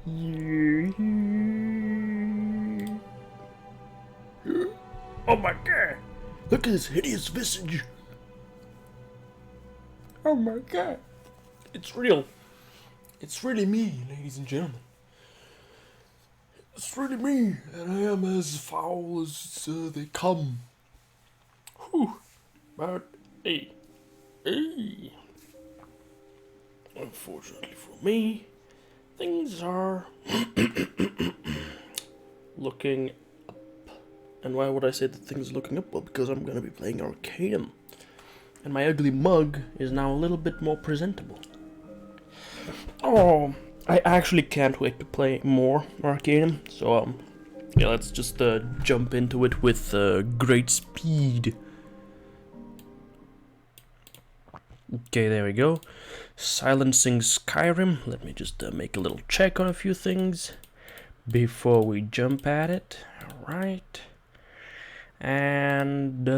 Oh my god! Look at this hideous visage! Oh my god! It's real! It's really me, ladies and gentlemen. It's really me, and I am as foul as they come. Whew! But, hey. Unfortunately for me, things are looking up. And why would I say that things are looking up? Well, because I'm going to be playing Arcanum. And my ugly mug is now a little bit more presentable. Oh, I actually can't wait to play more Arcanum. So, yeah, let's just jump into it with great speed. Okay, there we go. Silencing Skyrim. Let me just make a little check on a few things before we jump at it. Alright. And,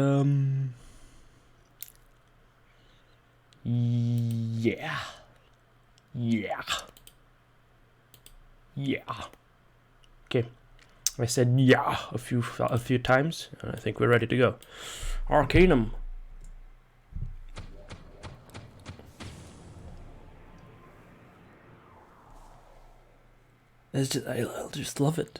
yeah. Okay. I said yeah a few times, and I think we're ready to go. Arcanum. I just love it.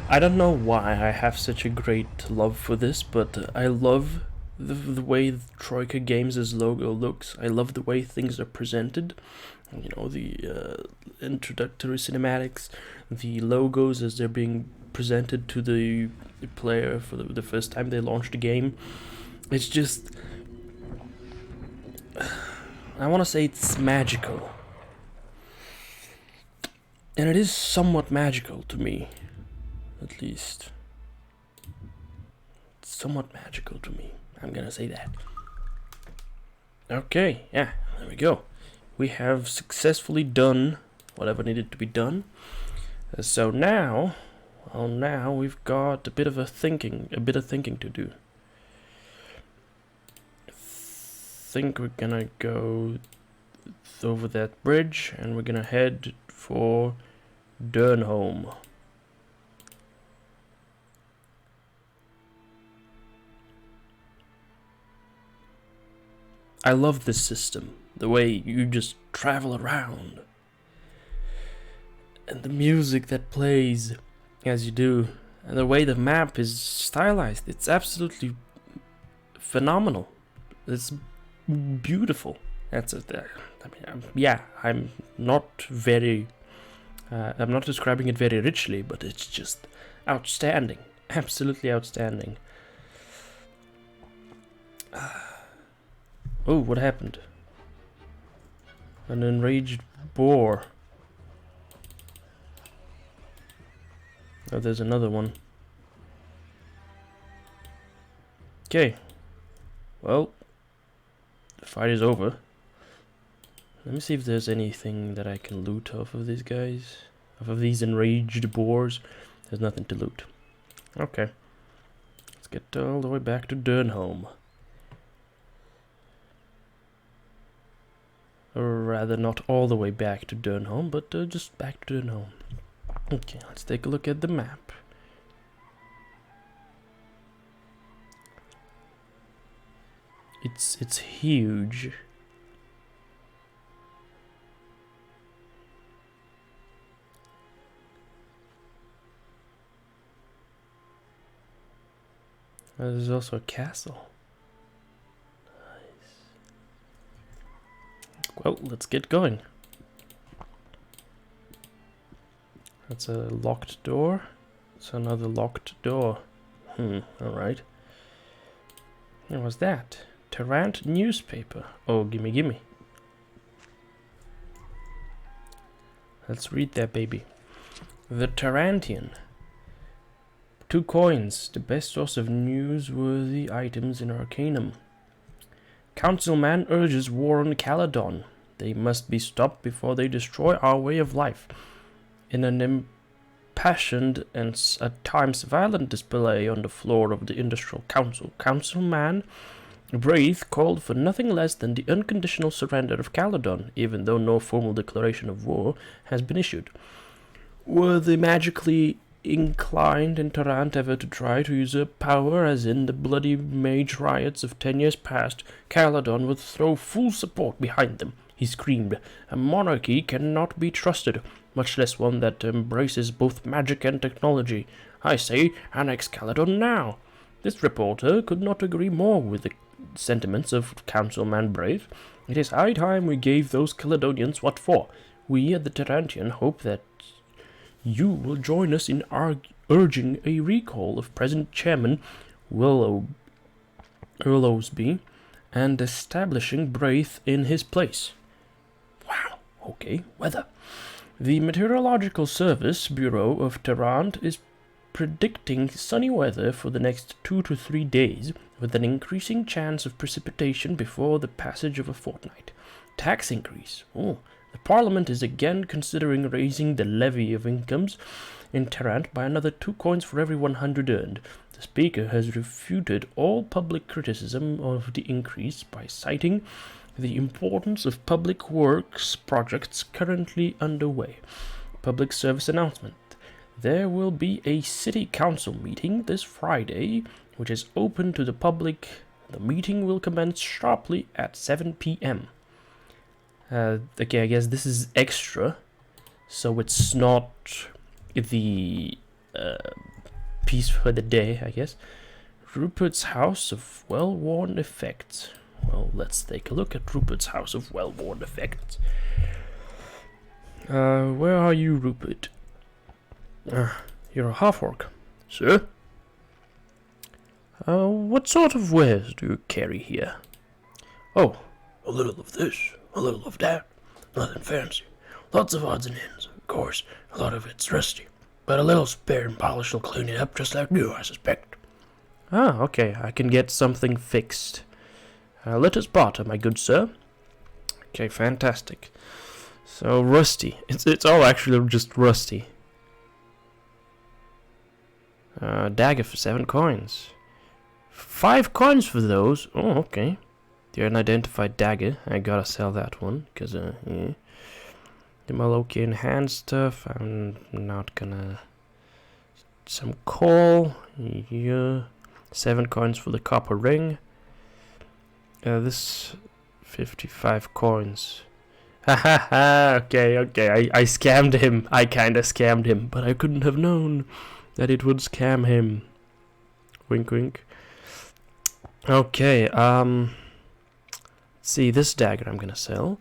I don't know why I have such a great love for this, but I love the way Troika Games' logo looks. I love the way things are presented. You know, the introductory cinematics, the logos as they're being presented to the player for the first time they launch the game. It's just... I want to say it's magical. And it is somewhat magical to me, at least. It's somewhat magical to me. I'm gonna say that. Okay, yeah, there we go. We have successfully done whatever needed to be done. So now, well, now we've got a bit of thinking to do. I think we're gonna go over that bridge and we're gonna head for Durnom. I love this system, the way you just travel around and the music that plays as you do, and the way the map is stylized. It's absolutely phenomenal. It's beautiful. That's it. I'm not very. I'm not describing it very richly, but it's just outstanding. Absolutely outstanding. Oh, what happened? An enraged boar. Oh, there's another one. Okay. Well, the fight is over. Let me see if there's anything that I can loot off of these guys. Off of these enraged boars. There's nothing to loot. Okay. Let's get all the way back to Durnom. Or rather, not all the way back to Durnom, but just back to Durnom. Okay, let's take a look at the map. It's huge. There's also a castle. Nice. Well, let's get going. That's a locked door. It's another locked door. Alright. What was that? Tarant newspaper. Oh, gimme. Let's read that baby. The Tarantian. 2 coins, the best source of newsworthy items in Arcanum. Councilman urges war on Caledon. They must be stopped before they destroy our way of life. In an impassioned and at times violent display on the floor of the Industrial Council, Councilman Braith called for nothing less than the unconditional surrender of Caledon, even though no formal declaration of war has been issued. Were the magically inclined in Tarant ever to try to usurp power, as in the bloody mage riots of 10 years past, Caledon would throw full support behind them. He screamed, "A monarchy cannot be trusted, much less one that embraces both magic and technology. I say, annex Caledon now." This reporter could not agree more with the sentiments of Councilman Brave. It is high time we gave those Caledonians what for. We at the Tarantian hope that you will join us in urging a recall of present Chairman Willowsby and establishing Braith in his place. Wow, okay, weather. The Meteorological Service Bureau of Tarant is predicting sunny weather for the next 2 to 3 days, with an increasing chance of precipitation before the passage of a fortnight. Tax increase. Oh, the Parliament is again considering raising the levy of incomes in Tarant by another 2 coins for every 100 earned. The Speaker has refuted all public criticism of the increase by citing the importance of public works projects currently underway. Public service announcement. There will be a City Council meeting this Friday, which is open to the public. The meeting will commence sharply at 7 p.m. Okay, I guess this is extra, so it's not the piece for the day, I guess. Rupert's House of Well-Worn Effects. Well, let's take a look at Rupert's House of Well-Worn Effects. Where are you, Rupert? You're a half-orc. Sir? What sort of wares do you carry here? Oh, a little of this, a little of that. Nothing fancy. Lots of odds and ends. Of course, a lot of it's rusty. But a little spare and polish will clean it up just like new, I suspect. Ah, okay. I can get something fixed. Let us barter, my good sir. Okay, fantastic. So, rusty. It's all actually just rusty. Dagger for 7 coins. 5 coins for those? Oh, okay. The unidentified dagger. I gotta sell that one, because, yeah. The Malokian hand stuff, I'm not gonna... Some coal. Yeah. 7 coins for the copper ring. This... 55 coins. Ha ha ha! Okay. I scammed him. I kinda scammed him, but I couldn't have known that it would scam him. Wink wink. Okay, see, this dagger I'm gonna sell.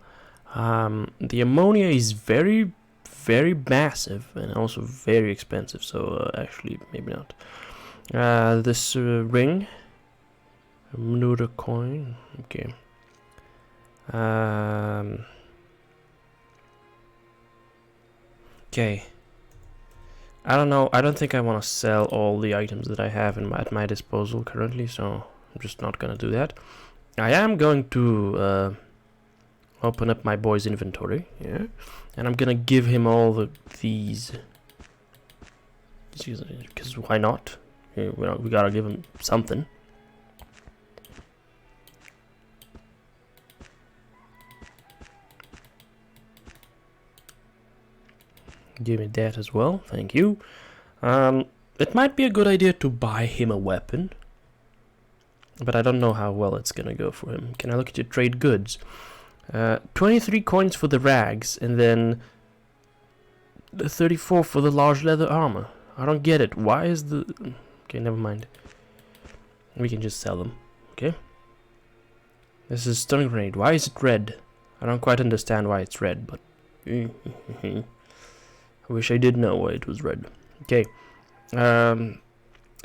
The ammonia is very, very massive and also very expensive, so actually, maybe not. This ring. Minuta coin. Okay. Okay. I don't know. I don't think I want to sell all the items that I have at my disposal currently, so I'm just not going to do that. I am going to open up my boy's inventory, yeah, and I'm going to give him all these, because why not? We got to give him something. Give me that as well, thank you. It might be a good idea to buy him a weapon, but I don't know how well it's gonna go for him. Can I look at your trade goods? 23 coins for the rags, and then 34 for the large leather armor. I don't get it. Why is the... Okay, never mind. We can just sell them, okay? This is stun grenade. Why is it red? I don't quite understand why it's red, but... I wish I did know why it was red. Okay.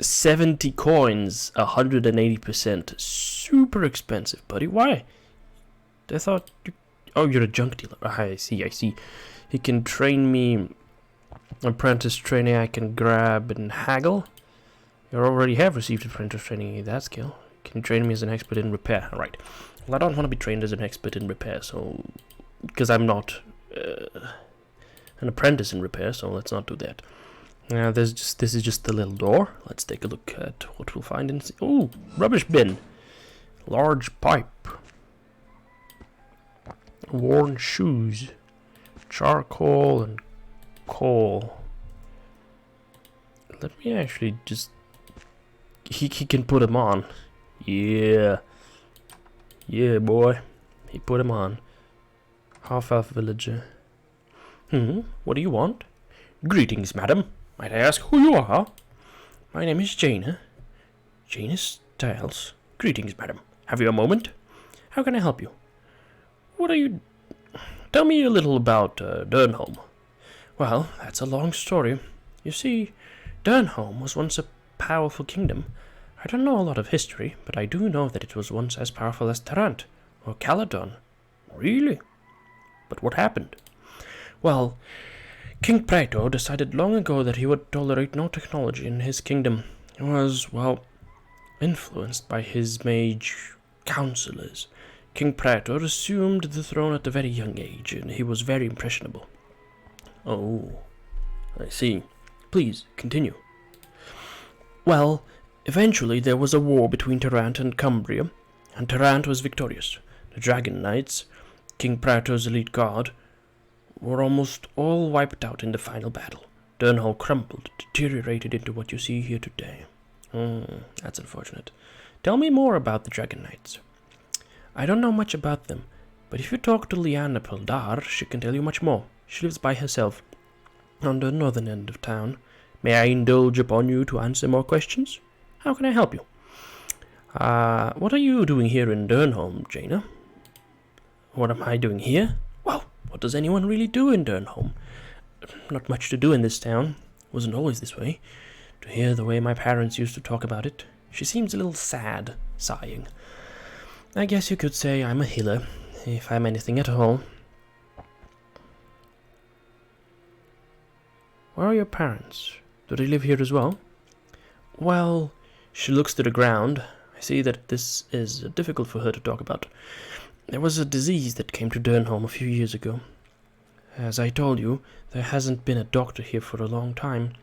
70 coins, 180%. Super expensive, buddy. Why? I thought you... Oh, you're a junk dealer. I see. He can train me. Apprentice training I can grab and haggle. You already have received apprentice training in that skill. Can you train me as an expert in repair? Alright. Well, I don't want to be trained as an expert in repair, so... Because I'm not... an apprentice in repair, so let's not do that. This is just the little door. Let's take a look at what we'll find in... Oh, rubbish bin. Large pipe. Worn shoes. Charcoal and coal. Let me actually just... He can put him on. Yeah. Yeah, boy. He put him on. Half-elf villager. What do you want? Greetings, madam. Might I ask who you are? My name is Jaina. Jaina Styles. Greetings, madam. Have you a moment? How can I help you? What are you... Tell me a little about Durnom. Well, that's a long story. You see, Durnom was once a powerful kingdom. I don't know a lot of history, but I do know that it was once as powerful as Tarant or Caledon. Really? But what happened? Well, King Praetor decided long ago that he would tolerate no technology in his kingdom. He was, well, influenced by his mage counselors. King Praetor assumed the throne at a very young age, and he was very impressionable. Oh, I see. Please, continue. Well, eventually there was a war between Tarant and Cumbria, and Tarant was victorious. The Dragon Knights, King Praetor's elite guard, were almost all wiped out in the final battle. Durnom crumbled, deteriorated into what you see here today. That's unfortunate. Tell me more about the Dragon Knights. I don't know much about them, but if you talk to Liana Pildar, she can tell you much more. She lives by herself, on the northern end of town. May I indulge upon you to answer more questions? How can I help you? What are you doing here in Durnom, Jaina? What am I doing here? Well, what does anyone really do in Durnom? Not much to do in this town. Wasn't always this way. To hear the way my parents used to talk about it, she seems a little sad, sighing. I guess you could say I'm a healer, if I'm anything at all. Where are your parents? Do they live here as well? Well, she looks to the ground. I see that this is difficult for her to talk about. There was a disease that came to Durnom a few years ago. As I told you, there hasn't been a doctor here for a long time.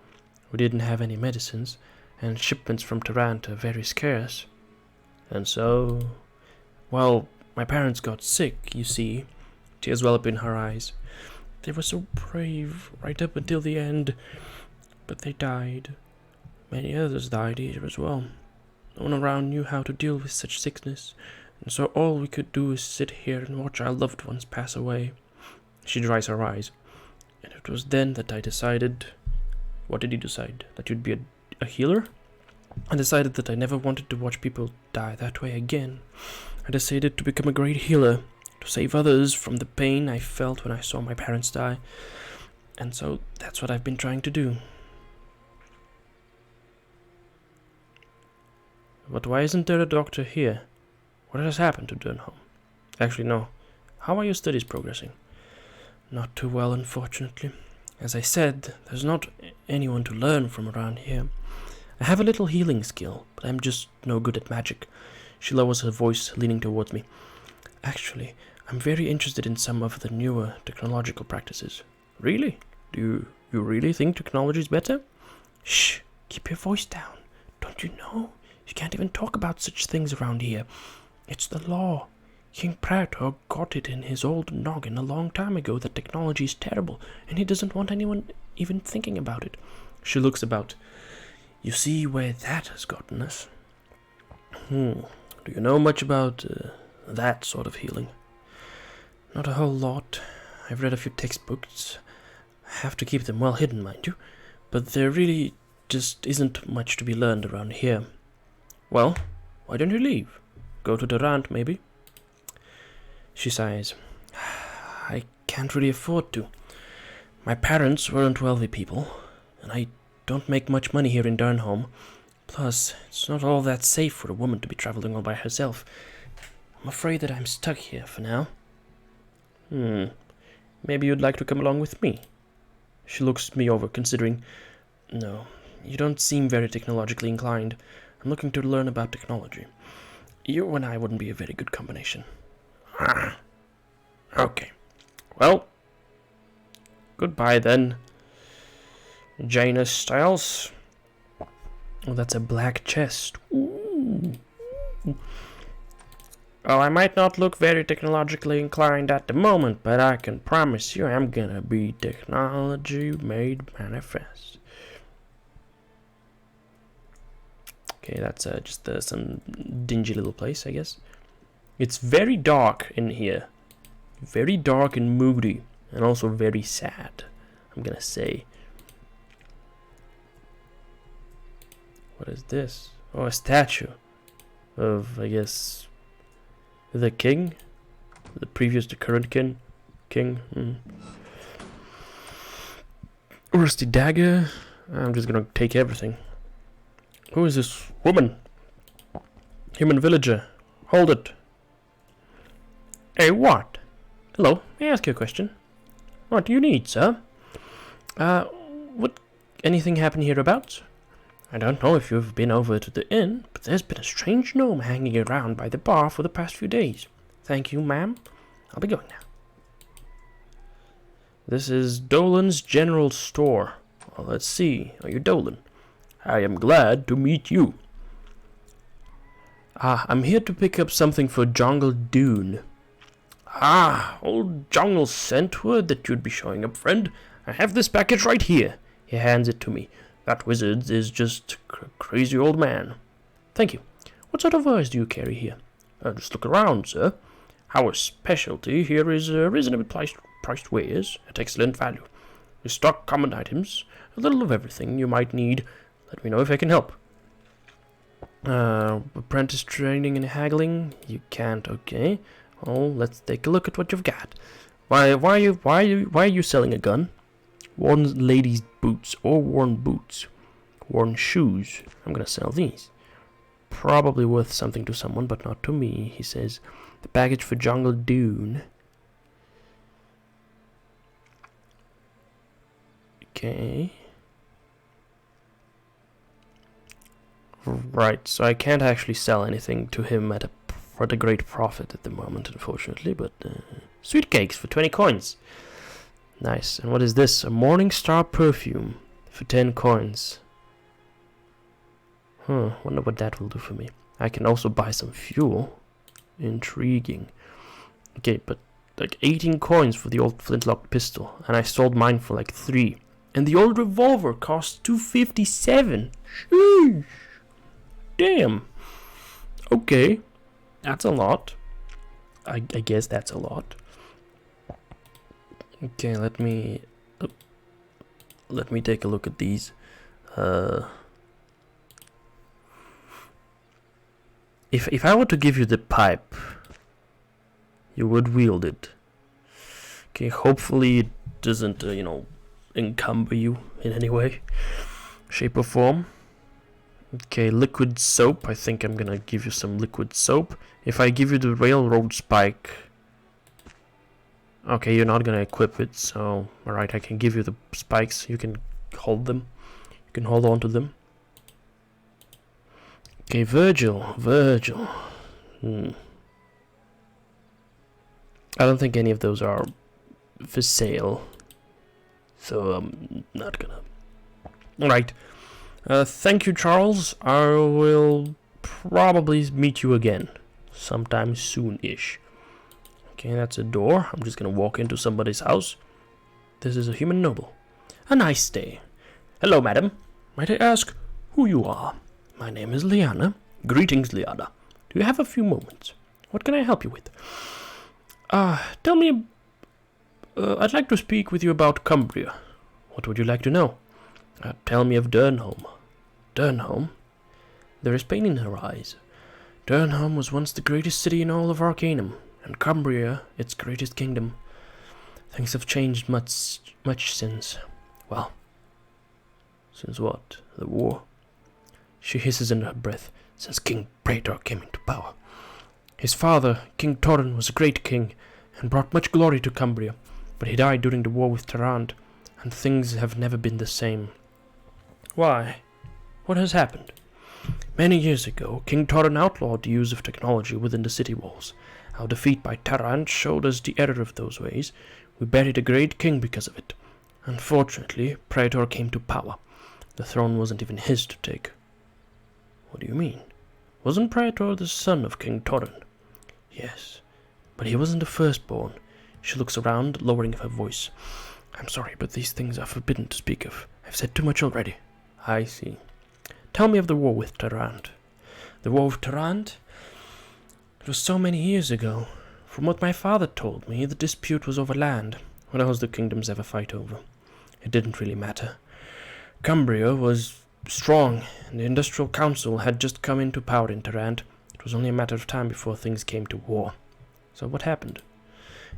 We didn't have any medicines, and shipments from Tarant are very scarce. And so... Well, my parents got sick, you see. Tears well up in her eyes. They were so brave right up until the end, but they died. Many others died here as well. No one around knew how to deal with such sickness, and so all we could do is sit here and watch our loved ones pass away. She dries her eyes. And it was then that I decided... What did you decide? That you'd be a healer? I decided that I never wanted to watch people die that way again. I decided to become a great healer, to save others from the pain I felt when I saw my parents die. And so that's what I've been trying to do. But why isn't there a doctor here? What has happened to Durnom? Actually, no. How are your studies progressing? Not too well, unfortunately. As I said, there's not anyone to learn from around here. I have a little healing skill, but I'm just no good at magic. She lowers her voice, leaning towards me. Actually, I'm very interested in some of the newer technological practices. Really? Do you really think technology is better? Shh! Keep your voice down. Don't you know? You can't even talk about such things around here. It's the law. King Praetor got it in his old noggin a long time ago that technology is terrible, and he doesn't want anyone even thinking about it. She looks about. You see where that has gotten us? Do you know much about that sort of healing? Not a whole lot. I've read a few textbooks. I have to keep them well hidden, mind you, but there really just isn't much to be learned around here. Well, why don't you leave? Go to Tarant, maybe? She sighs. I can't really afford to. My parents weren't wealthy people, and I don't make much money here in Durnom. Plus, it's not all that safe for a woman to be traveling all by herself. I'm afraid that I'm stuck here for now. Maybe you'd like to come along with me? She looks me over, considering. No, you don't seem very technologically inclined. I'm looking to learn about technology. You and I wouldn't be a very good combination. Okay. Well, goodbye then. Jaina Styles. Oh, that's a black chest. Ooh. Well, I might not look very technologically inclined at the moment, but I can promise you I'm gonna be technology made manifest. Okay, that's just some dingy little place, I guess. It's very dark in here. Very dark and moody, and also very sad, I'm gonna say. What is this? Oh, a statue of, I guess, the king? The current king? Rusty dagger? I'm just gonna take everything. Who is this woman? Human villager. Hold it. Hey, what? Hello, may I ask you a question? What do you need, sir? Would anything happen hereabouts? I don't know if you've been over to the inn, but there's been a strange gnome hanging around by the bar for the past few days. Thank you, ma'am. I'll be going now. This is Dolan's General Store. Well, let's see. Are you Dolan? I am glad to meet you. I'm here to pick up something for Jungle Dune. Old Jungle sent word that you'd be showing up, friend. I have this package right here. He hands it to me. That wizard is just a crazy old man. Thank you. What sort of wares do you carry here? Just look around, sir. Our specialty here is reasonably priced wares at excellent value. We stock common items, a little of everything you might need. Let me know if I can help. Apprentice training and haggling? You can't, okay. Oh, let's take a look at what you've got. Why are you selling a gun? Worn ladies' boots or worn boots. Worn shoes. I'm gonna sell these. Probably worth something to someone, but not to me, he says. The package for Jungle Dune. Okay. Right, so I can't actually sell anything to him at a great profit at the moment, unfortunately, but sweet cakes for 20 coins. Nice. And what is this? A Morning Star perfume for 10 coins. Wonder what that will do for me. I can also buy some fuel. Intriguing. Okay, but like 18 coins for the old flintlock pistol, and I sold mine for like 3. And the old revolver costs 257. Sheesh. Damn. Okay. That's a lot. I guess that's a lot. Okay, let me take a look at these. If I were to give you the pipe, you would wield it. Okay, hopefully it doesn't, encumber you in any way, shape or form. Okay, liquid soap. I think I'm gonna give you some liquid soap. If I give you the railroad spike... Okay, you're not gonna equip it, so... Alright, I can give you the spikes. You can hold them. You can hold on to them. Okay, Virgil. I don't think any of those are for sale. So I'm not gonna... Alright. Thank you, Charles. I will probably meet you again. Sometime soon-ish. Okay, that's a door. I'm just gonna walk into somebody's house. This is a human noble. A nice day. Hello, madam. Might I ask who you are? My name is Liana. Greetings, Liana. Do you have a few moments? What can I help you with? Tell me... I'd like to speak with you about Cumbria. What would you like to know? Tell me of Durnom. Durnom? There is pain in her eyes. Durnom was once the greatest city in all of Arcanum, and Cumbria its greatest kingdom. Things have changed much since... Well... Since what? The war? She hisses under her breath, since King Praetor came into power. His father, King Tarant, was a great king, and brought much glory to Cumbria, but he died during the war with Tarant, and things have never been the same. Why? What has happened? Many years ago, King Tarant outlawed the use of technology within the city walls. Our defeat by Tarant showed us the error of those ways. We buried a great king because of it. Unfortunately, Praetor came to power. The throne wasn't even his to take. What do you mean? Wasn't Praetor the son of King Tarant? Yes, but he wasn't the firstborn. She looks around, lowering her voice. I'm sorry, but these things are forbidden to speak of. I've said too much already. I see. Tell me of the war with Tarant. The war with Tarant? It was so many years ago. From what my father told me, the dispute was over land. What else do kingdoms ever fight over? It didn't really matter. Cumbria was strong, and the Industrial Council had just come into power in Tarant. It was only a matter of time before things came to war. So what happened?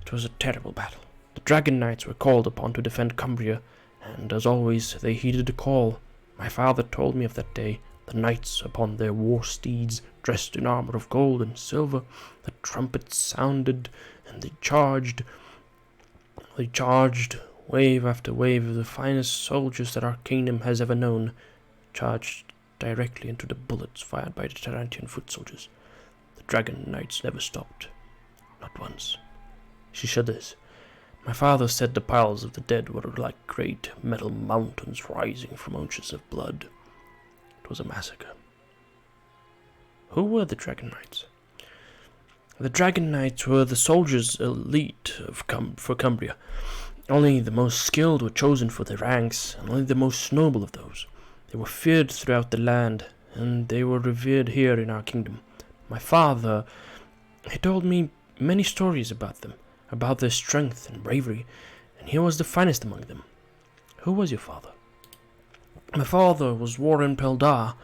It was a terrible battle. The Dragon Knights were called upon to defend Cumbria, and as always, they heeded the call. My father told me of that day. The knights upon their war steeds, dressed in armor of gold and silver, the trumpets sounded, and they charged. They charged, wave after wave of the finest soldiers that our kingdom has ever known, charged directly into the bullets fired by the Tarantian foot soldiers. The Dragon Knights never stopped. Not once. She shudders. My father said the piles of the dead were like great metal mountains rising from oceans of blood. It was a massacre. Who were the Dragon Knights? The Dragon Knights were the soldiers' elite for Cumbria. Only the most skilled were chosen for their ranks, and only the most noble of those. They were feared throughout the land, and they were revered here in our kingdom. My father, he told me many stories about them, about their strength and bravery, and he was the finest among them. Who was your father? My father was Warren Peldar.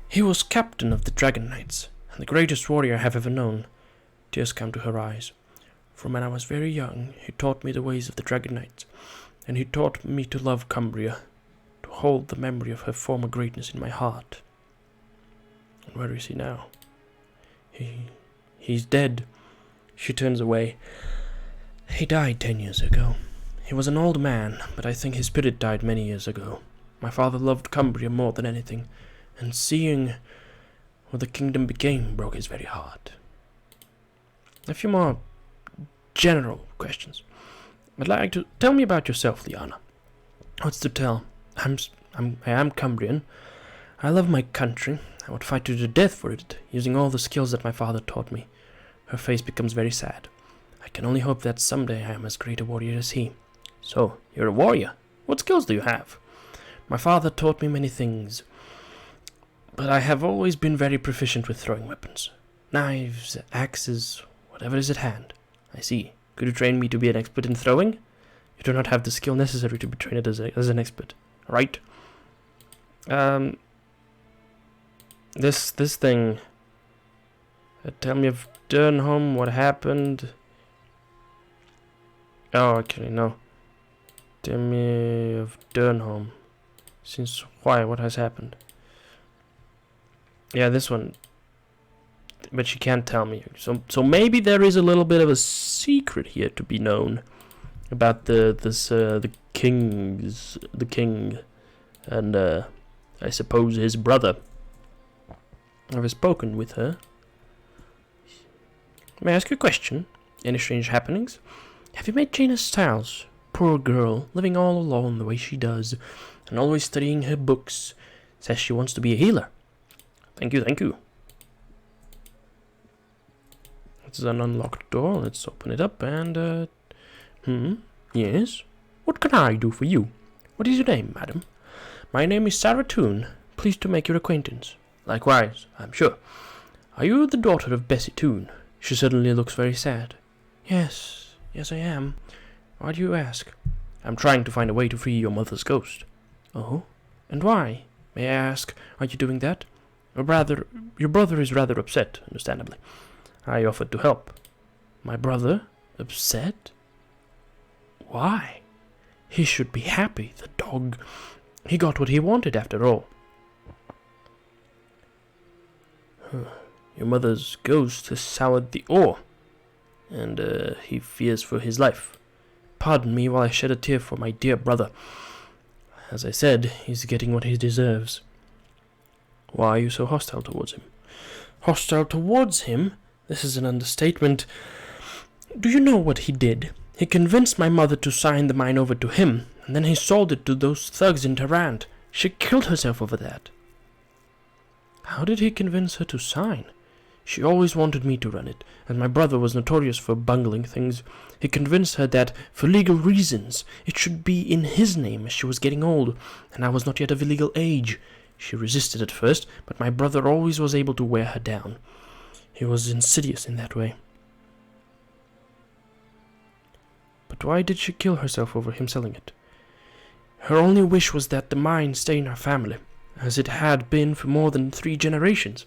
He was captain of the Dragon Knights, and the greatest warrior I have ever known. Tears come to her eyes. From when I was very young, he taught me the ways of the Dragon Knights, and he taught me to love Cumbria, to hold the memory of her former greatness in my heart. And where is he now? He's dead. She turns away. He died 10 years ago. He was an old man, but I think his spirit died many years ago. My father loved Cumbria more than anything, and seeing what the kingdom became broke his very heart. A few more general questions. I'd like to tell me about yourself, Liana. What's to tell? I am Cumbrian. I love my country. I would fight to the death for it, using all the skills that my father taught me. Her face becomes very sad. I can only hope that someday I am as great a warrior as he. So, you're a warrior. What skills do you have? My father taught me many things, but I have always been very proficient with throwing weapons. Knives, axes, whatever is at hand. I see. Could you train me to be an expert in throwing? You do not have the skill necessary to be trained as an expert, right? This thing. Tell me of Durnom, what happened? Oh, actually, no. Tell me of Durnom. Since why? What has happened? Yeah, this one. But she can't tell me. So maybe there is a little bit of a secret here to be known about the king, and I suppose his brother. I've spoken with her. May I ask you a question? Any strange happenings? Have you met Jaina Stiles? Poor girl, living all alone the way she does, and always studying her books. Says she wants to be a healer. Thank you. It's an unlocked door. Let's open it up and, yes? What can I do for you? What is your name, madam? My name is Sarah Toon. Pleased to make your acquaintance. Likewise, I'm sure. Are you the daughter of Bessie Toon? She suddenly looks very sad. Yes, I am. Why do you ask? I'm trying to find a way to free your mother's ghost. Oh? And why? May I ask, are you doing that? Or rather, your brother is rather upset, understandably. I offered to help. My brother? Upset? Why? He should be happy, the dog. He got what he wanted after all. Your mother's ghost has soured the ore, and he fears for his life. Pardon me while I shed a tear for my dear brother. As I said, he's getting what he deserves. Why are you so hostile towards him? Hostile towards him? This is an understatement. Do you know what he did? He convinced my mother to sign the mine over to him, and then he sold it to those thugs in Tarant. She killed herself over that. How did he convince her to sign? She always wanted me to run it, and my brother was notorious for bungling things. He convinced her that, for legal reasons, it should be in his name as she was getting old, and I was not yet of legal age. She resisted at first, but my brother always was able to wear her down. He was insidious in that way. But why did she kill herself over him selling it? Her only wish was that the mine stay in her family, as it had been for more than 3 generations.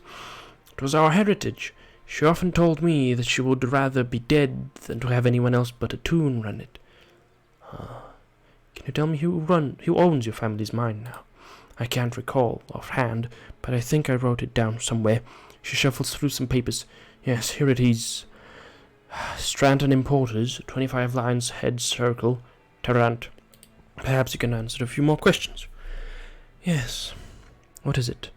It was our heritage. She often told me that she would rather be dead than to have anyone else but a toon run it. Can you tell me who owns your family's mine now? I can't recall offhand, but I think I wrote it down somewhere. She shuffles through some papers. Yes, here it is. Stratton Importers, 25 lines, head circle, Tarant. Perhaps you can answer a few more questions. Yes. What is it?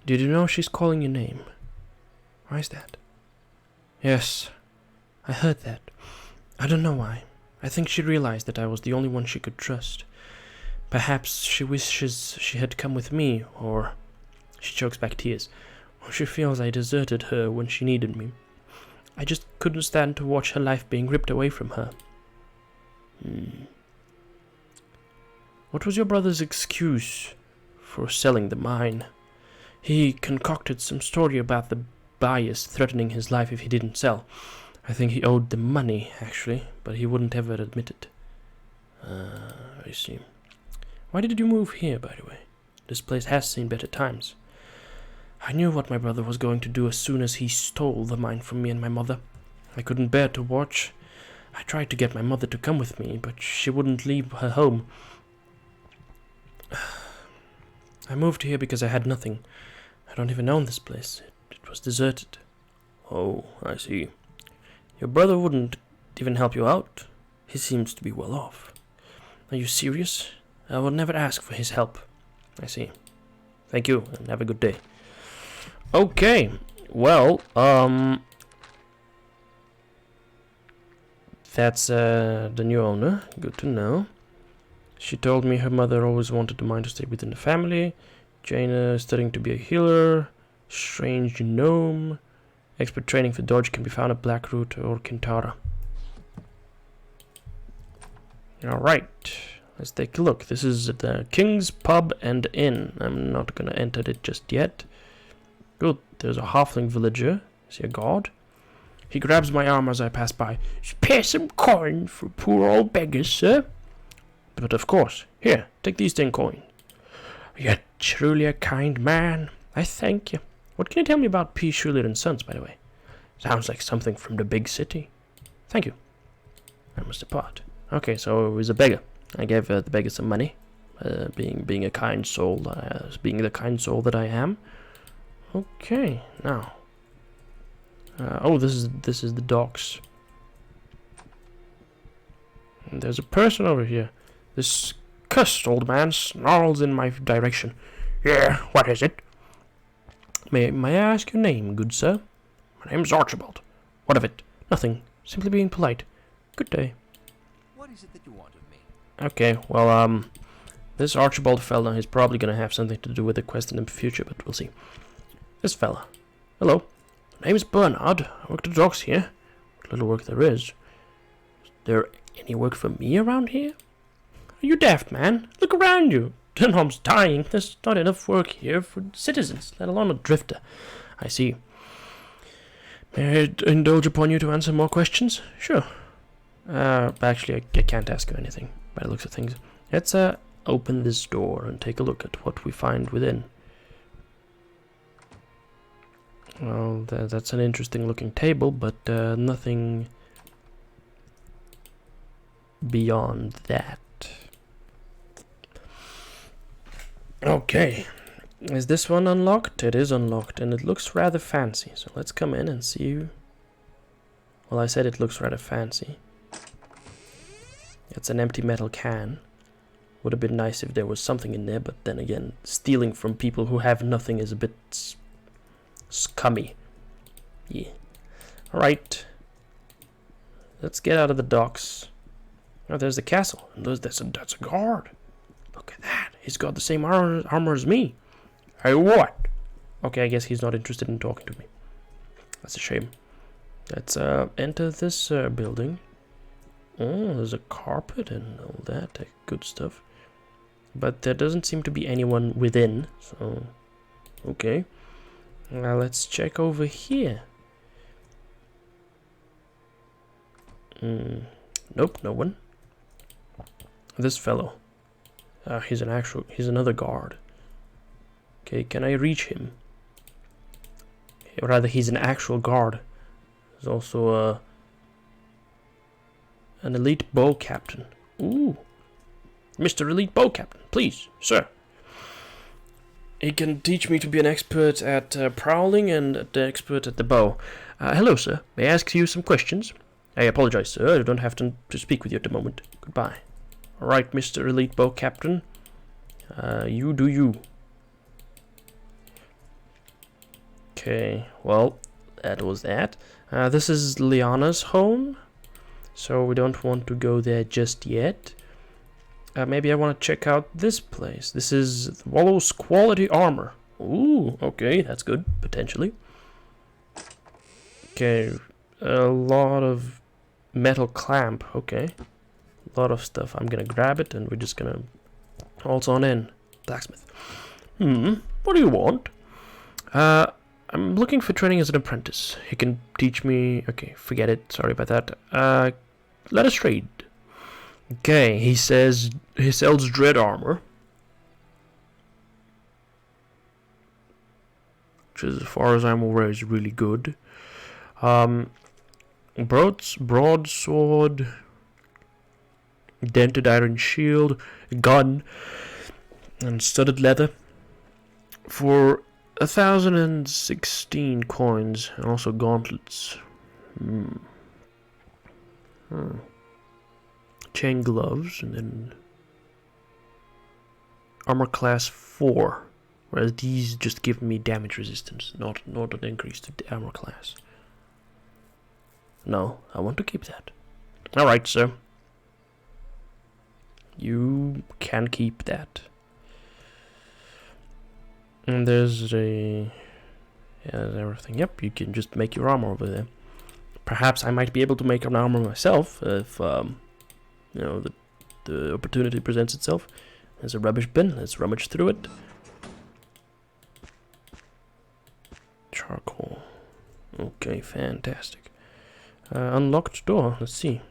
Did you know she's calling your name? Why is that? Yes, I heard that. I don't know why. I think she realized that I was the only one she could trust. Perhaps she wishes she had come with me, or... She chokes back tears. Or she feels I deserted her when she needed me. I just couldn't stand to watch her life being ripped away from her. What was your brother's excuse for selling the mine? He concocted some story about the buyers threatening his life if he didn't sell. I think he owed them money, actually, but he wouldn't ever admit it. I see. Why did you move here, by the way? This place has seen better times. I knew what my brother was going to do as soon as he stole the mine from me and my mother. I couldn't bear to watch. I tried to get my mother to come with me, but she wouldn't leave her home. I moved here because I had nothing. I don't even own this place. It was deserted. Oh, I see. Your brother wouldn't even help you out? He seems to be well off. Are you serious? I will never ask for his help. I see. Thank you, and have a good day. Okay, well, that's the new owner. Good to know. She told me her mother always wanted the mine to stay within the family. Jaina studying to be a healer. Strange gnome. Expert training for dodge can be found at Blackroot or Kintara. Alright, let's take a look. This is the King's Pub and Inn. I'm not gonna enter it just yet. Good, there's a halfling villager. Is he a god? He grabs my arm as I pass by. Spare some coin for poor old beggars, sir. But of course. Here, take these 10 coins. You're truly a kind man. I thank you. What can you tell me about P. Schuler and Sons, by the way? Sounds like something from the big city. Thank you. I must depart. Okay, so he's a beggar. I gave the beggar some money. Being a kind soul, being the kind soul that I am. Okay, now. Oh, this is the docks. And there's a person over here. This cussed old man snarls in my direction. Yeah, what is it? May I ask your name, good sir? My name's Archibald. What of it? Nothing. Simply being polite. Good day. What is it that you want of me? Okay, well, this Archibald fella is probably gonna have something to do with the quest in the future, but we'll see. This fella. Hello. My name's Bernard. I work the docks here. What little work there is. Is there any work for me around here? Are you daft, man? Look around you. Durnom's dying. There's not enough work here for citizens, let alone a drifter. I see. May I indulge upon you to answer more questions? Sure. Actually, I can't ask you anything by the looks of things. Let's open this door and take a look at what we find within. Well, that's an interesting looking table, but nothing beyond that. Okay, is this one unlocked? It is unlocked, and it looks rather fancy, so let's come in and see. Well, I said it looks rather fancy. It's an empty metal can. Would have been nice if there was something in there, but then again, stealing from people who have nothing is a bit scummy. Yeah. Alright. Let's get out of the docks. Oh, there's the castle. And that's a guard. Look at that. He's got the same armor as me. Hey, what? Okay, I guess he's not interested in talking to me. That's a shame. Let's enter this building. Oh, there's a carpet and all that good stuff. But there doesn't seem to be anyone within, so okay. Now let's check over here. Nope, no one. This fellow. He's another guard. Okay, can I reach him? Or rather, he's an actual guard. There's also an elite bow captain. Ooh. Mr. Elite Bow Captain, please, sir. He can teach me to be an expert at prowling and an expert at the bow. Hello, sir. May I ask you some questions? I apologize, sir. I don't have to speak with you at the moment. Goodbye. Alright, Mr. Elite Bow Captain. You do you. Okay, well, that was that. This is Liana's home, so we don't want to go there just yet. Maybe I want to check out this place. This is Wallow's Quality Armor. Ooh, okay, that's good, potentially. Okay, a lot of metal clamp, okay. A lot of stuff. I'm gonna grab it and we're just gonna waltz on in. Blacksmith. What do you want? I'm looking for training as an apprentice. He can teach me... Okay, forget it. Sorry about that. Let us trade. Okay, he says he sells dread armor. Which is, as far as I'm aware, is really good. Broadsword, dented iron shield, gun, and studded leather for 1,016 coins, and also gauntlets. Chain gloves, and then armor class 4, whereas these just give me damage resistance, not an increase to the armor class. No, I want to keep that. Alright, sir. You can keep that. And there's everything. Yep, you can just make your armor over there. Perhaps I might be able to make an armor myself if, you know, the opportunity presents itself. There's a rubbish bin. Let's rummage through it. Charcoal. Okay, fantastic. Unlocked door. Let's see.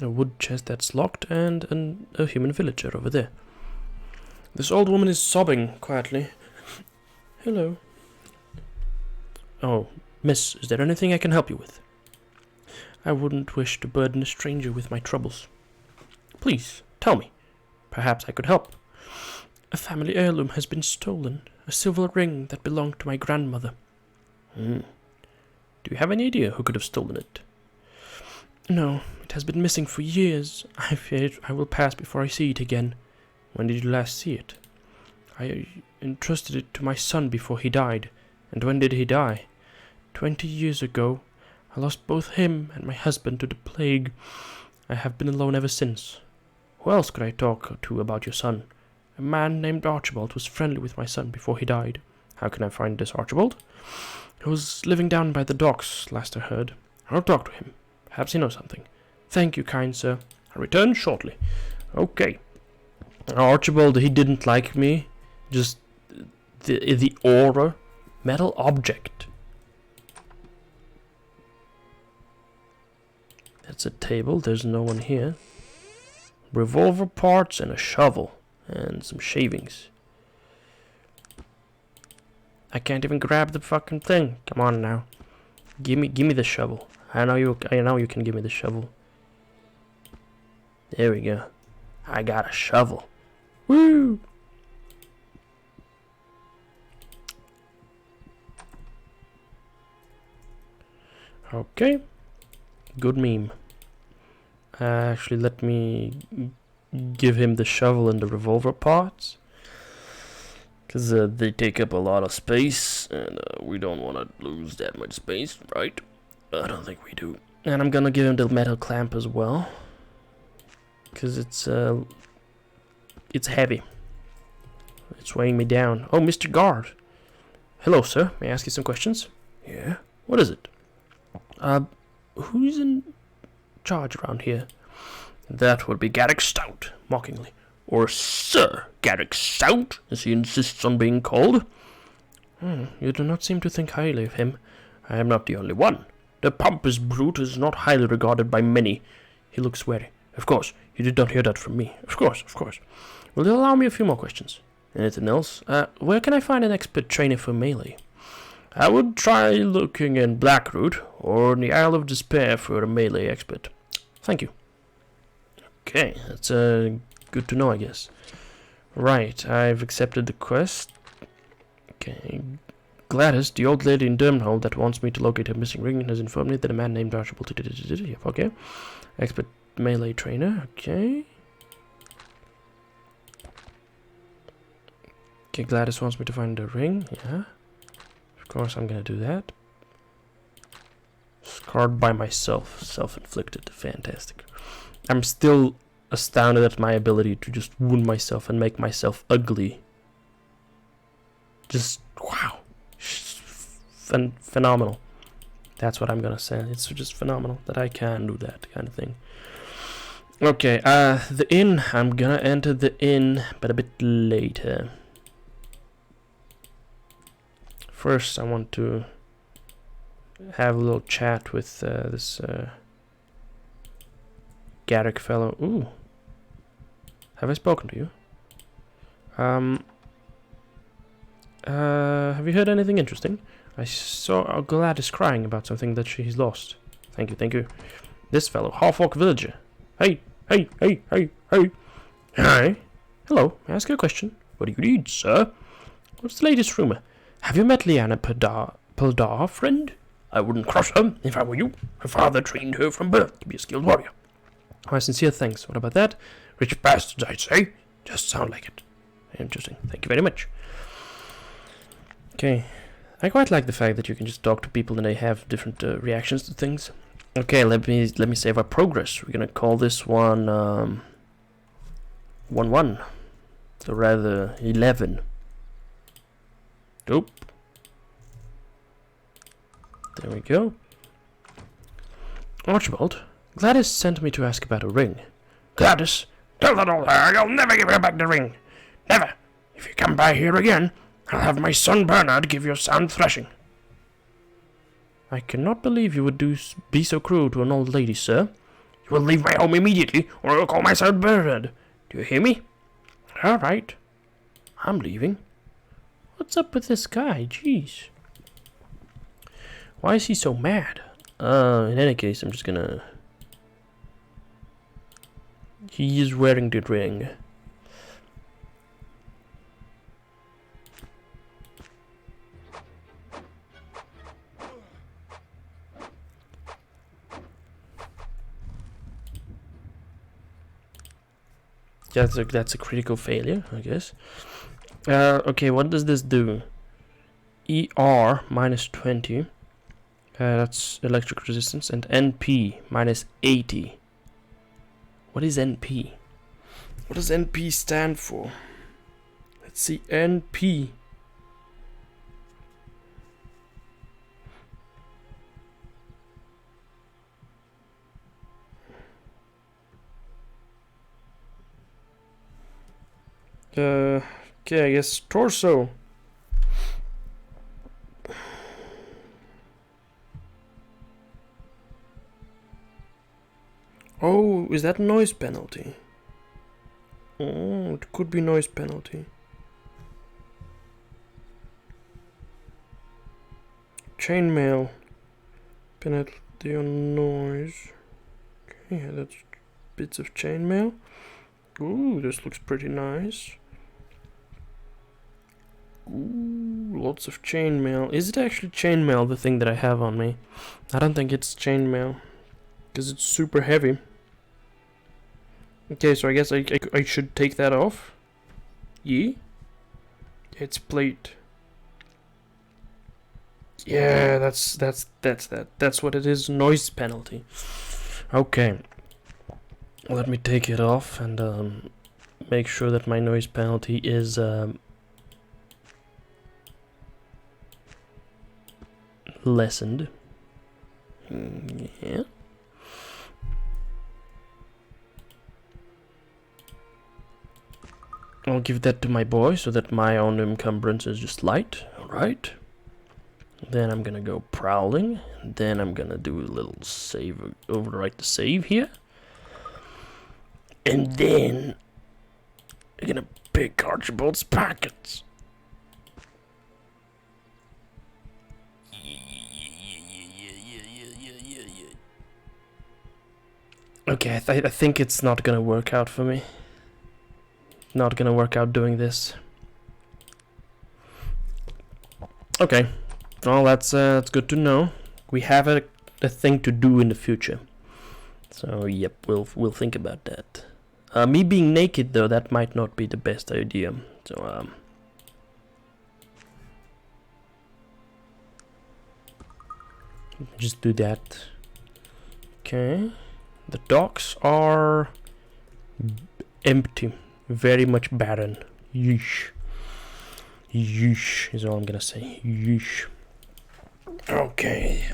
A wood chest that's locked and a human villager over there. This old woman is sobbing quietly. Hello. Oh, miss, is there anything I can help you with? I wouldn't wish to burden a stranger with my troubles. Please, tell me. Perhaps I could help. A family heirloom has been stolen. A silver ring that belonged to my grandmother. Do you have any idea who could have stolen it? No, it has been missing for years. I fear I will pass before I see it again. When did you last see it? I entrusted it to my son before he died. And when did he die? 20 years ago. I lost both him and my husband to the plague. I have been alone ever since. Who else could I talk to about your son? A man named Archibald was friendly with my son before he died. How can I find this Archibald? He was living down by the docks, last I heard. I'll talk to him. Perhaps he knows something. Thank you, kind sir. I'll return shortly. Okay. Archibald, he didn't like me. Just the aura. Metal object. That's a table. There's no one here. Revolver parts and a shovel. And some shavings. I can't even grab the fucking thing. Come on now. Give me the shovel. I know you can give me the shovel. There we go. I got a shovel. Woo! Okay. Good meme. Actually, let me give him the shovel and the revolver parts. Because they take up a lot of space, and we don't want to lose that much space, right? I don't think we do. And I'm gonna give him the metal clamp as well. Because it's heavy. It's weighing me down. Oh, Mr. Guard. Hello, sir. May I ask you some questions? Yeah? What is it? Who's in charge around here? That would be Garrick Stout, mockingly. Or Sir Garrick Stout, as he insists on being called. You do not seem to think highly of him. I am not the only one. The pompous brute is not highly regarded by many. He looks wary. Of course, you did not hear that from me. Of course. Will you allow me a few more questions? Anything else? Where can I find an expert trainer for melee? I would try looking in Blackroot or in the Isle of Despair for a melee expert. Thank you. Okay, that's good to know, I guess. Right, I've accepted the quest. Okay. Gladys, the old lady in Durnom that wants me to locate her missing ring, has informed me that a man named Archibald... Okay. Expert melee trainer. Okay. Okay, Gladys wants me to find the ring. Yeah. Of course I'm gonna do that. Scarred by myself. Self-inflicted. Fantastic. I'm still astounded at my ability to just wound myself and make myself ugly. Just, wow. Phenomenal. That's what I'm gonna say. It's just phenomenal that I can do that kind of thing. Okay, the inn. I'm gonna enter the inn, but a bit later. First, I want to have a little chat with this Garrick fellow. Ooh. Have I spoken to you? Have you heard anything interesting? I saw Gladys crying about something that she's lost. Thank you. This fellow, half-orc villager. Hey. Hi. Hello, may I ask you a question? What do you need, sir? What's the latest rumor? Have you met Lyanna Peldar, friend? I wouldn't cross her if I were you. Her father trained her from birth to be a skilled warrior. My sincere thanks. What about that? Rich bastards, I'd say. Just sound like it. Interesting. Thank you very much. Okay. I quite like the fact that you can just talk to people and they have different reactions to things. Okay, let me save our progress. We're gonna call this one 1-1. So rather 11. Nope. There we go. Archibald, Gladys sent me to ask about a ring. Gladys, tell that old hag I'll never give her back the ring. Never. If you come by here again, I'll have my son Bernard give you a sound thrashing. I cannot believe you would be so cruel to an old lady, sir. You will leave my home immediately, or I'll call my son Bernard. Do you hear me? All right. I'm leaving. What's up with this guy? Jeez. Why is he so mad? In any case, I'm just gonna... He is wearing the ring. That's a critical failure, I guess. Okay, what does this do? ER minus 20. That's electric resistance. And NP minus 80. What is NP? What does NP stand for? Let's see. NP. Okay, I guess torso. Oh, is that noise penalty? Oh, it could be noise penalty. Chainmail. Penalty on noise. Okay, yeah, that's bits of chainmail. Ooh, this looks pretty nice. Ooh, lots of chainmail. Is it actually chainmail, the thing that I have on me? I don't think it's chainmail, because it's super heavy. Okay, so I guess I should take that off. Yeah? It's plate. Yeah, that's what it is. Noise penalty. Okay. Let me take it off and make sure that my noise penalty is lessened. Yeah. I'll give that to my boy so that my own encumbrance is just light. Alright. Then I'm gonna go prowling. Then I'm gonna do a little save, overwrite the save here. And then I'm gonna pick Archibald's pockets. Okay, I think it's not gonna work out for me. Not gonna work out doing this. Okay, well that's good to know. We have a thing to do in the future. So yep, we'll think about that. Me being naked though, that might not be the best idea. So just do that. Okay. The docks are empty. Very much barren. Yeesh. Yeesh is all I'm gonna say. Yeesh. Okay.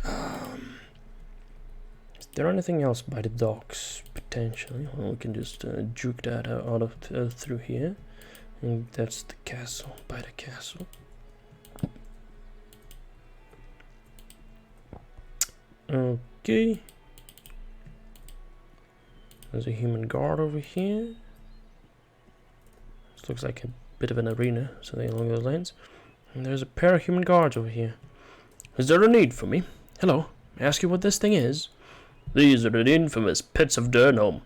Is there anything else by the docks potentially? Well, we can just juke that out of through here. And that's the castle. By the castle. Okay. There's a human guard over here. This looks like a bit of an arena, something along those lines. And there's a pair of human guards over here. Is there a need for me? Hello, may I ask you what this thing is? These are the infamous pits of Durnom.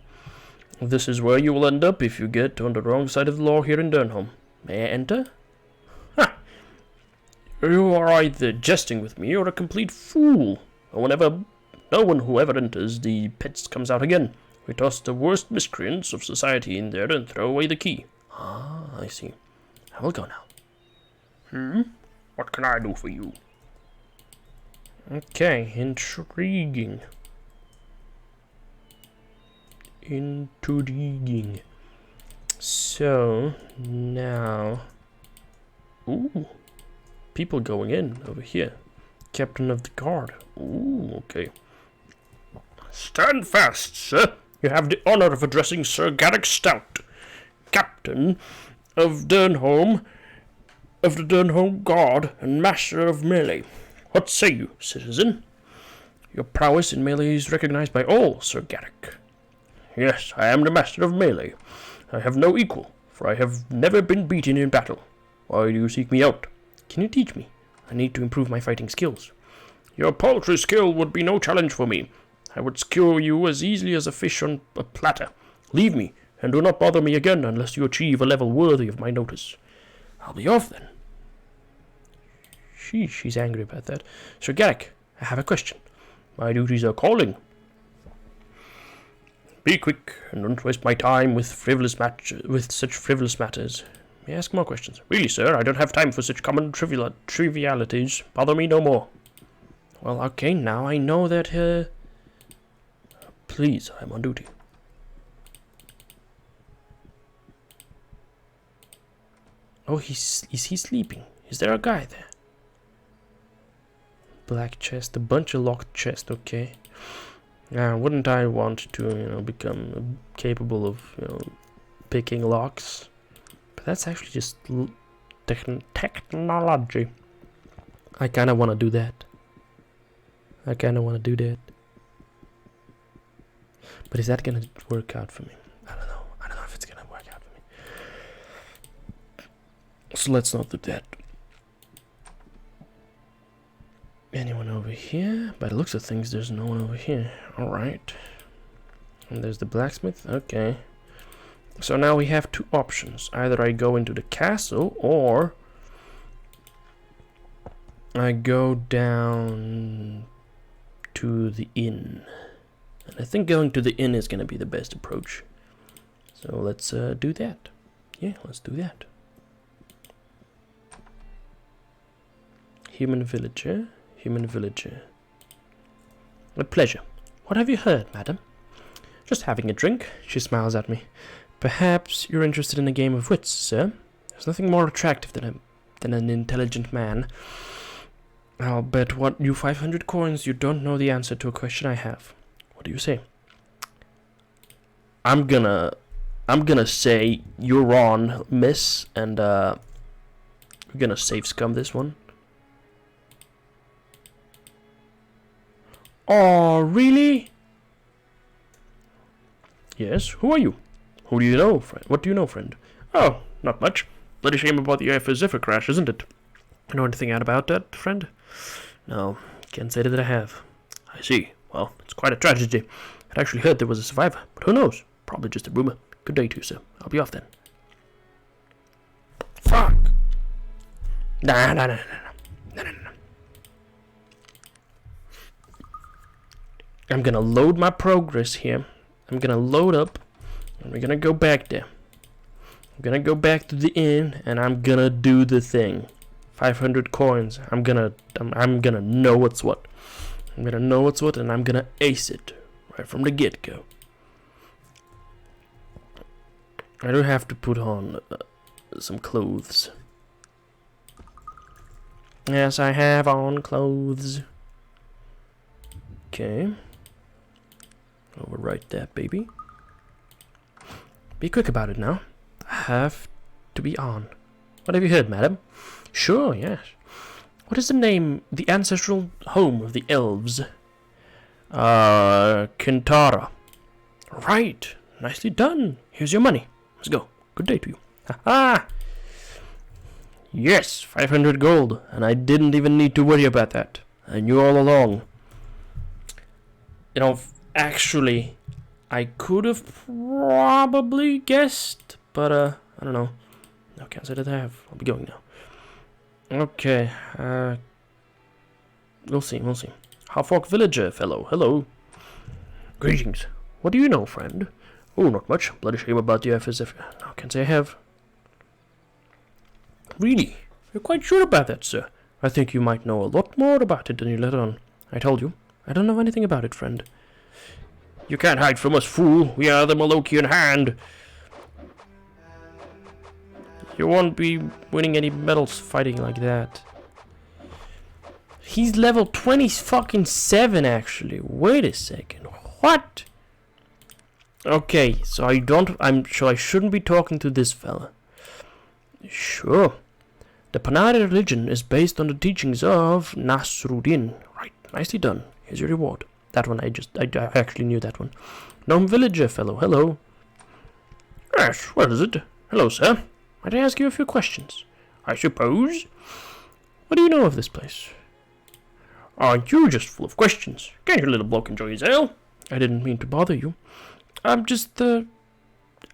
This is where you will end up if you get on the wrong side of the law here in Durnom. May I enter? Ha! You are either jesting with me or a complete fool. No one who ever enters the pits comes out again. We toss the worst miscreants of society in there and throw away the key. Ah, I see. I will go now. What can I do for you? Okay, intriguing. Intriguing. So, now... Ooh. People going in over here. Captain of the guard. Ooh, okay. Stand fast, sir. You have the honor of addressing Sir Garrick Stout, Captain of Durnom, of the Durnom Guard, and Master of Melee. What say you, citizen? Your prowess in melee is recognized by all, Sir Garrick. Yes, I am the Master of Melee. I have no equal, for I have never been beaten in battle. Why do you seek me out? Can you teach me? I need to improve my fighting skills. Your paltry skill would be no challenge for me. I would skewer you as easily as a fish on a platter. Leave me, and do not bother me again unless you achieve a level worthy of my notice. I'll be off then. She's angry about that. Sir Garrick, I have a question. My duties are calling. Be quick, and don't waste my time with such frivolous matters. May I ask more questions? Really, sir, I don't have time for such common trivialities. Bother me no more. Well, okay, now I know that, Please, I'm on duty. Oh, is he sleeping? Is there a guy there? Black chest, a bunch of locked chests, okay. Wouldn't I want to, become capable of, picking locks? But that's actually just technology. I kind of want to do that. But is that going to work out for me? I don't know. I don't know if it's going to work out for me. So let's not do that. Anyone over here? By the looks of things, there's no one over here. Alright. And there's the blacksmith. Okay. So now we have two options. Either I go into the castle, or I go down to the inn. And I think going to the inn is going to be the best approach. So let's do that. Yeah, let's do that. Human villager. Human villager. A pleasure. What have you heard, madam? Just having a drink. She smiles at me. Perhaps you're interested in a game of wits, sir? There's nothing more attractive than an intelligent man. I'll bet what you 500 coins you don't know the answer to a question I have. What do you say? I'm gonna say you're on, miss, and we're gonna save scum this one. Oh, really? Yes, who are you? Who do you know, friend? What do you know, friend? Oh, not much. Bloody shame about the Zephyr crash, isn't it? You know anything out about that, friend? No, can't say that I have. I see. Well, it's quite a tragedy. I'd actually heard there was a survivor, but who knows? Probably just a rumor. Good day to you, sir. I'll be off then. Fuck! Nah. I'm gonna load my progress here. I'm gonna load up, and we're gonna go back there. I'm gonna go back to the inn, and I'm gonna do the thing. 500 coins. I'm gonna know what's what. I'm gonna know what's what, and I'm gonna ace it right from the get-go. I do have to put on some clothes. Yes, I have on clothes. Okay. Overwrite that, baby. Be quick about it now. I have to be on. What have you heard, madam? Sure, yes. What is the name, the ancestral home of the elves? Kintara. Right. Nicely done. Here's your money. Let's go. Good day to you. Ha-ha! Yes, 500 gold, and I didn't even need to worry about that. I knew all along. You know, actually, I could have probably guessed, but, I don't know. No, can't say that I have. I'll be going now. Okay, we'll see. Halfwalk villager fellow, hello. Greetings. What do you know, friend? Oh, not much. Bloody shame about the FSF. No, can't say I have. Really? You're quite sure about that, sir? I think you might know a lot more about it than you let on. I told you. I don't know anything about it, friend. You can't hide from us, fool. We are the Malokian Hand. You won't be winning any medals fighting like that. He's level 27 actually. Wait a second. What? Okay, so I shouldn't be talking to this fella. Sure. The Panari religion is based on the teachings of Nasruddin. Right, nicely done. Here's your reward. That one I actually knew that one. Gnome villager fellow, hello. Yes, what is it? Hello, sir. Might I ask you a few questions? I suppose. What do you know of this place? Aren't you just full of questions? Can't your little bloke enjoy his ale? I didn't mean to bother you. I'm just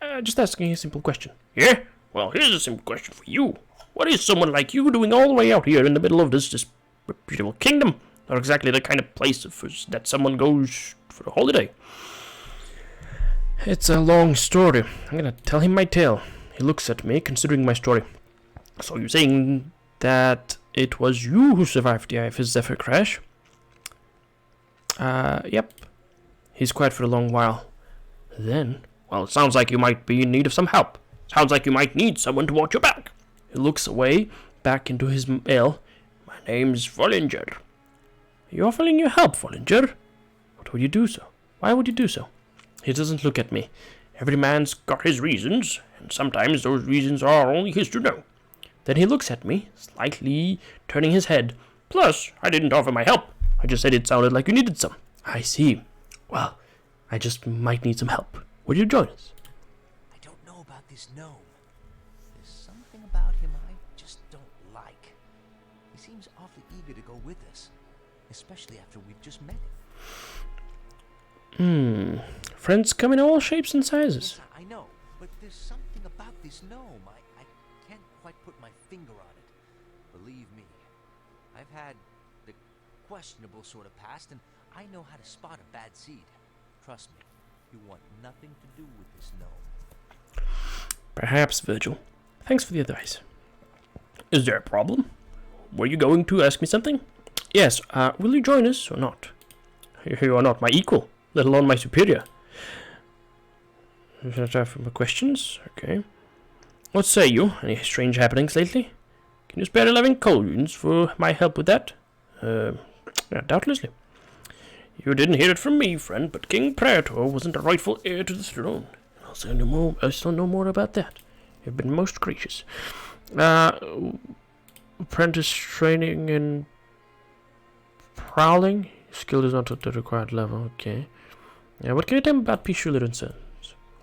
asking a simple question. Yeah? Well, here's a simple question for you. What is someone like you doing all the way out here in the middle of this reputable kingdom? Not exactly the kind of place that someone goes for a holiday. It's a long story. I'm gonna tell him my tale. He looks at me, considering my story. So you're saying that it was you who survived the IFS Zephyr crash? Yep. He's quiet for a long while. Then, well, it sounds like you might be in need of some help. Sounds like you might need someone to watch your back. He looks away, back into his ale. My name's Vollinger. You're offering your help, Vollinger. What would you do so? Why would you do so? He doesn't look at me. Every man's got his reasons, and sometimes those reasons are only his to know. Then he looks at me, slightly turning his head. Plus, I didn't offer my help. I just said it sounded like you needed some. I see. Well, I just might need some help. Would you join us? I don't know about this gnome. There's something about him I just don't like. He seems awfully eager to go with us, especially after we've just met him. Friends come in all shapes and sizes. Yes, I know, but there's something about this gnome. I can't quite put my finger on it. Believe me, I've had the questionable sort of past, and I know how to spot a bad seed. Trust me, you want nothing to do with this gnome. Perhaps, Virgil. Thanks for the advice. Is there a problem? Were you going to ask me something? Yes, will you join us or not? You are not my equal, let alone my superior. Is that for my questions? Okay. What say you? Any strange happenings lately? Can you spare 11 coins for my help with that? Yeah, doubtlessly. You didn't hear it from me, friend, but King Praetor wasn't the rightful heir to the throne. I'll say no more. I still know more about that. You've been most gracious. Apprentice training in prowling. Skill is not at the required level. Okay. Yeah, what can you tell me about Pichuler and Sons?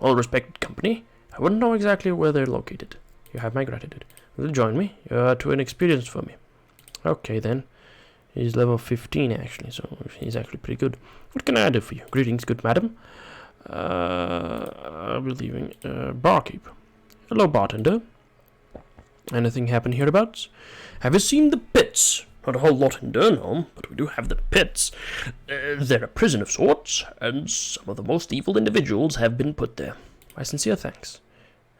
All respected company. I wouldn't know exactly where they're located. You have my gratitude. Will you join me? You're too inexperienced for me. Okay then. He's level 15 actually, so he's actually pretty good. What can I do for you? Greetings, good madam. I'll be leaving. Barkeep. Hello, bartender. Anything happen hereabouts? Have you seen the pits? Not a whole lot in Durnom, but we do have the pits. They're a prison of sorts, and some of the most evil individuals have been put there. My sincere thanks.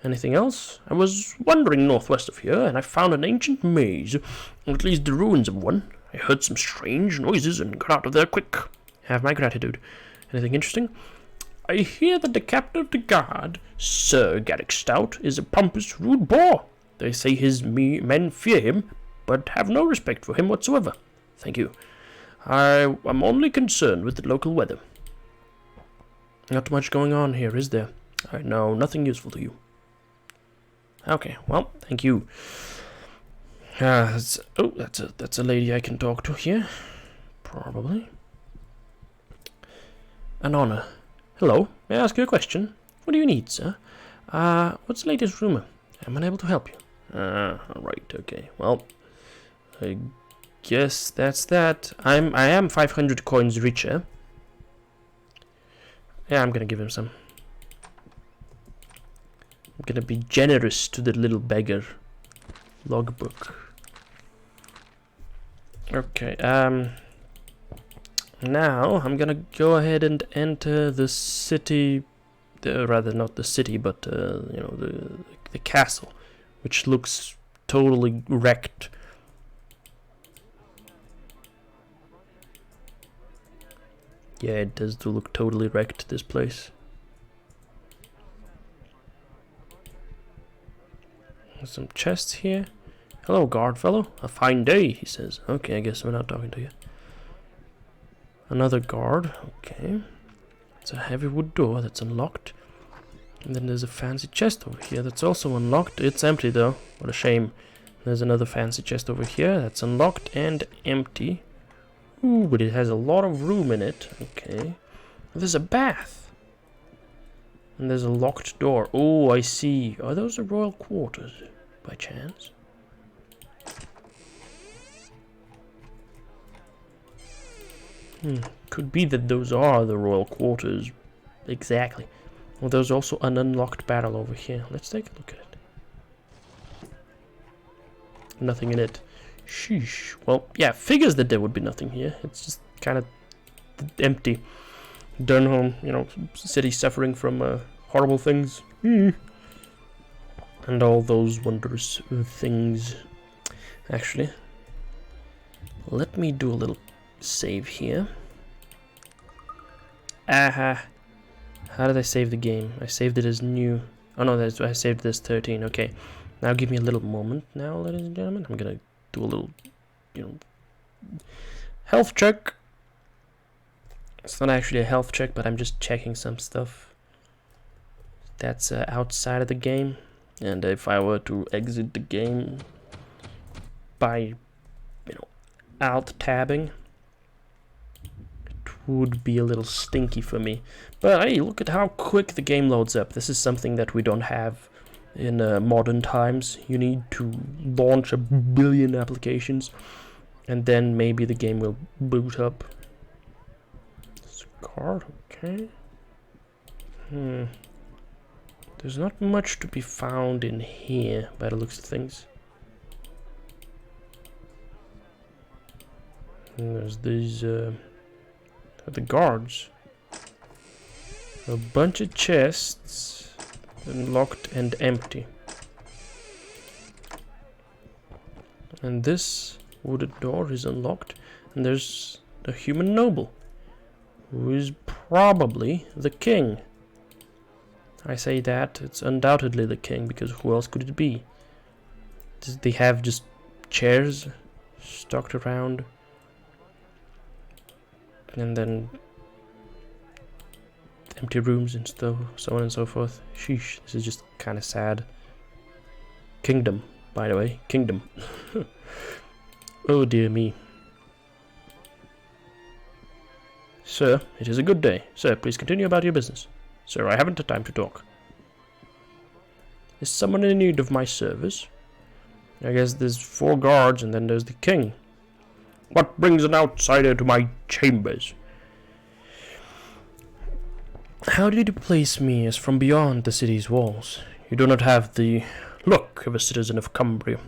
Anything else? I was wandering northwest of here, and I found an ancient maze, or at least the ruins of one. I heard some strange noises and got out of there quick. Have my gratitude. Anything interesting? I hear that the captain of the guard, Sir Garrick Stout, is a pompous, rude boor. They say his men fear him, but have no respect for him whatsoever. Thank you. I am only concerned with the local weather. Not much going on here, is there? I know nothing useful to you. Okay, well, thank you. That's a lady I can talk to here. Probably. An honor. Hello, may I ask you a question? What do you need, sir? What's the latest rumor? I'm unable to help you. Alright, okay. Well, I guess that's that. I am 500 coins richer. Yeah, I'm gonna give him some. I'm gonna be generous to the little beggar. Logbook. Okay, now I'm gonna go ahead and enter the city, rather not the city, but you know, the castle, which looks totally wrecked. Yeah, it does look totally wrecked, this place. There's some chests here. Hello, guard fellow. A fine day, he says. Okay, I guess we're not talking to you. Another guard. Okay. It's a heavy wood door that's unlocked. And then there's a fancy chest over here that's also unlocked. It's empty though. What a shame. There's another fancy chest over here that's unlocked and empty. Ooh, but it has a lot of room in it. Okay. There's a bath. And there's a locked door. Oh, I see. Are those the royal quarters, by chance? Could be that those are the royal quarters. Exactly. Well, there's also an unlocked barrel over here. Let's take a look at it. Nothing in it. Sheesh. Well, yeah, figures that there would be nothing here. It's just kind of empty. Durnom, you know, city suffering from horrible things. And all those wondrous things. Actually, let me do a little save here. Aha. How did I save the game? I saved it as new. Oh no, I saved this 13. Okay. Now give me a little moment now, ladies and gentlemen. I'm gonna do a little, you know, health check. It's not actually a health check, but I'm just checking some stuff that's outside of the game. And if I were to exit the game by, you know, alt-tabbing, it would be a little stinky for me. But hey, look at how quick the game loads up. This is something that we don't have in modern times. You need to launch a billion applications, and then maybe the game will boot up. This card, okay. There's not much to be found in here by the looks of things. And there's these the guards. A bunch of chests, unlocked and empty. And this wooden door is unlocked, and there's a human noble, who is probably the king. I say that, it's undoubtedly the king, because who else could it be? Does they have just chairs stocked around And then empty rooms and so on and so forth. Sheesh, this is just kind of sad. Kingdom, by the way. Kingdom. Oh dear me. Sir, it is a good day. Sir, please continue about your business. Sir, I haven't the time to talk. Is someone in need of my service? I guess there's 4 guards and then there's the king. What brings an outsider to my chambers? How did you place me as from beyond the city's walls? You do not have the look of a citizen of Cumbria.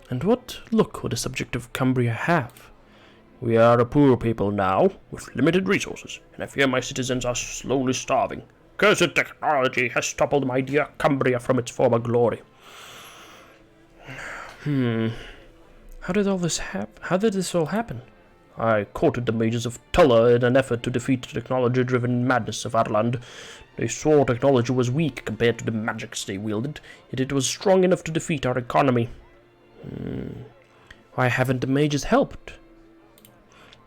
And what look would a subject of Cumbria have? We are a poor people now, with limited resources, and I fear my citizens are slowly starving. Cursed technology has toppled my dear Cumbria from its former glory. How did this all happen? I courted the mages of Tulla in an effort to defeat the technology-driven madness of Arland. They swore technology was weak compared to the magics they wielded, yet it was strong enough to defeat our economy. Why haven't the mages helped?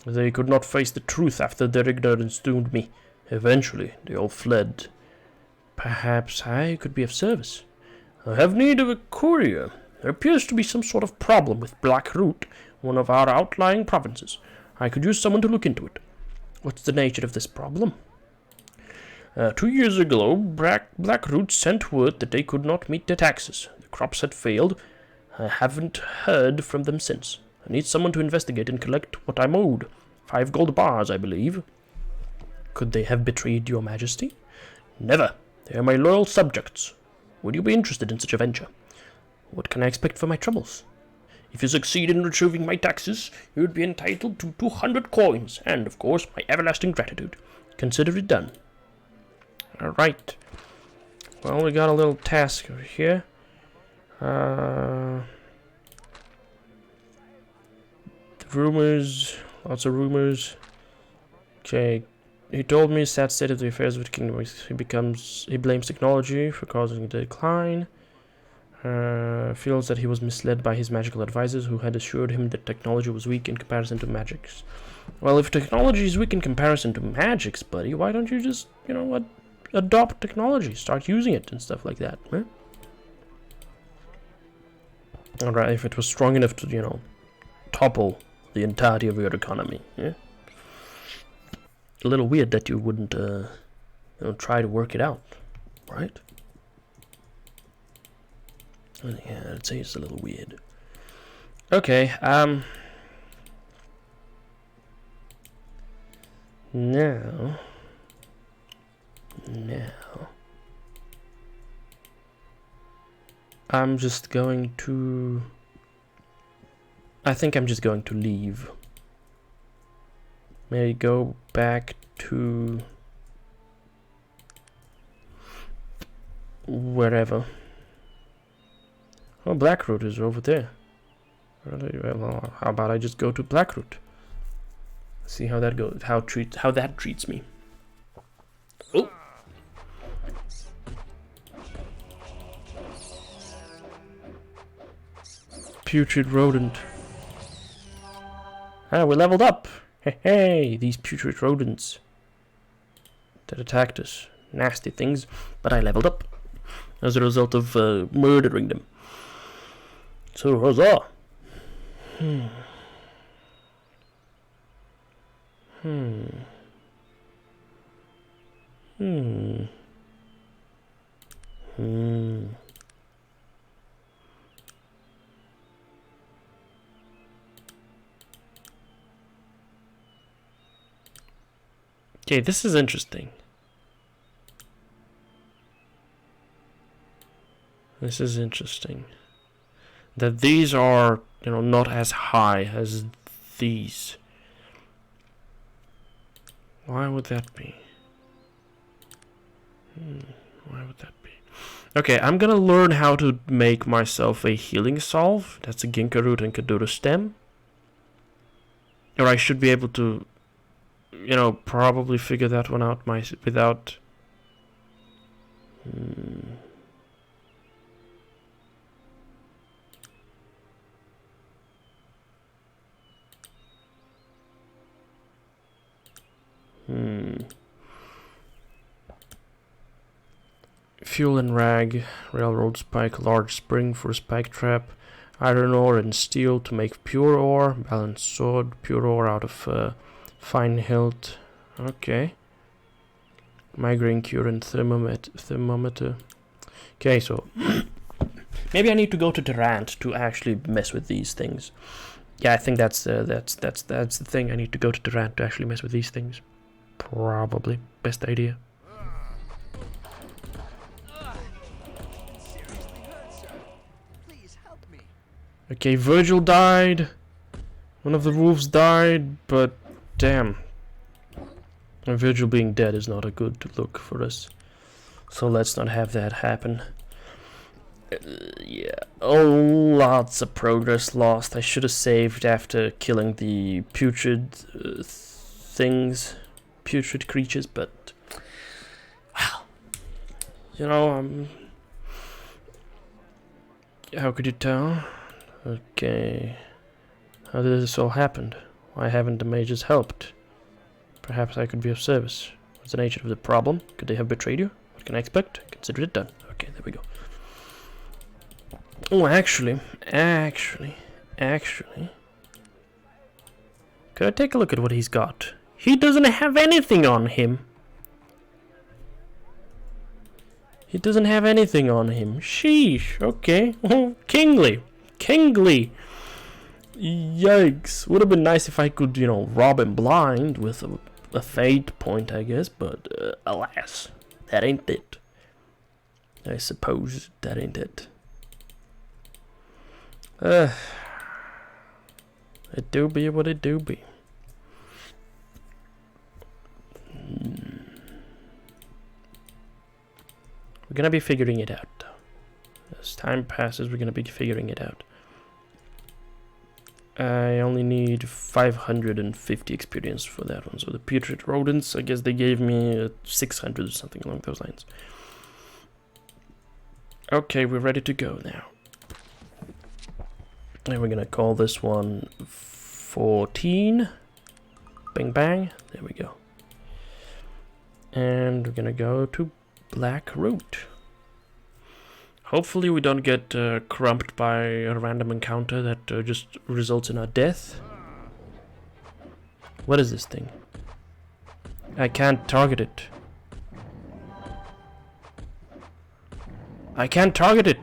They could not face the truth after their ignorance doomed me. Eventually, they all fled. Perhaps I could be of service. I have need of a courier. There appears to be some sort of problem with Blackroot, one of our outlying provinces. I could use someone to look into it. What's the nature of this problem? 2 years ago, Blackroot sent word that they could not meet their taxes. The crops had failed. I haven't heard from them since. I need someone to investigate and collect what I'm owed. 5 gold bars, I believe. Could they have betrayed your majesty? Never. They are my loyal subjects. Would you be interested in such a venture? What can I expect for my troubles? If you succeed in retrieving my taxes, you would be entitled to 200 coins, and, of course, my everlasting gratitude. Consider it done. Alright. Well, we got a little task over here. The rumors. Lots of rumors. Okay. He told me sad state of the affairs of the kingdom. He blames technology for causing the decline. Feels that he was misled by his magical advisors who had assured him that technology was weak in comparison to magics. Well, if technology is weak in comparison to magics, buddy, why don't you just, adopt technology, start using it and stuff like that, huh? Alright, if it was strong enough to, topple the entirety of your economy, yeah? A little weird that you wouldn't, try to work it out, right? Yeah, I'd say it's a little weird. Okay, now, I'm just going to, I think I'm just going to leave. Maybe go back to wherever. Oh, Blackroot is over there. Well, how about I just go to Blackroot? See how that goes. How that treats me. Oh. Putrid rodent. Ah, we leveled up. Hey, these putrid rodents that attacked us. Nasty things. But I leveled up as a result of murdering them. So, huzzah! Okay, this is interesting. This is interesting. That these are, not as high as these. Why would that be? Why would that be? Okay, I'm gonna learn how to make myself a healing salve. That's a ginkgo root and kadura stem. Or I should be able to, probably figure that one out without... Fuel and rag, railroad spike, large spring for a spike trap, iron ore and steel to make pure ore, balanced sword, pure ore out of fine hilt. Okay. Migraine cure and thermometer. Okay, so maybe I need to go to Tarant to actually mess with these things. Yeah, I think that's the thing. I need to go to Tarant to actually mess with these things. Probably best idea. Okay, Virgil died. One of the wolves died, but damn. And Virgil being dead is not a good look for us. So let's not have that happen. Yeah. Oh, lots of progress lost. I should have saved after killing the putrid things. Putrid creatures, but... Wow. You know, how could you tell? Okay. How did this all happen? Why haven't the mages helped? Perhaps I could be of service. What's the nature of the problem? Could they have betrayed you? What can I expect? Consider it done. Okay, there we go. Oh, actually. Could I take a look at what he's got? He doesn't have anything on him. He doesn't have anything on him. Sheesh. Okay. Kingly. Yikes. Would have been nice if I could, you know, rob him blind with a fate point, I guess. But, alas. That ain't it. I suppose that ain't it. It do be what it do be. We're gonna be figuring it out, though. As time passes, we're gonna be figuring it out. I only need 550 experience for that one. So the putrid rodents, I guess they gave me 600 or something along those lines. Okay, we're ready to go now. And we're gonna call this one 14. Bang bang. There we go. And we're gonna go to Black Root. Hopefully we don't get crumped by a random encounter that just results in our death. What is this thing? I can't target it. I can't target it.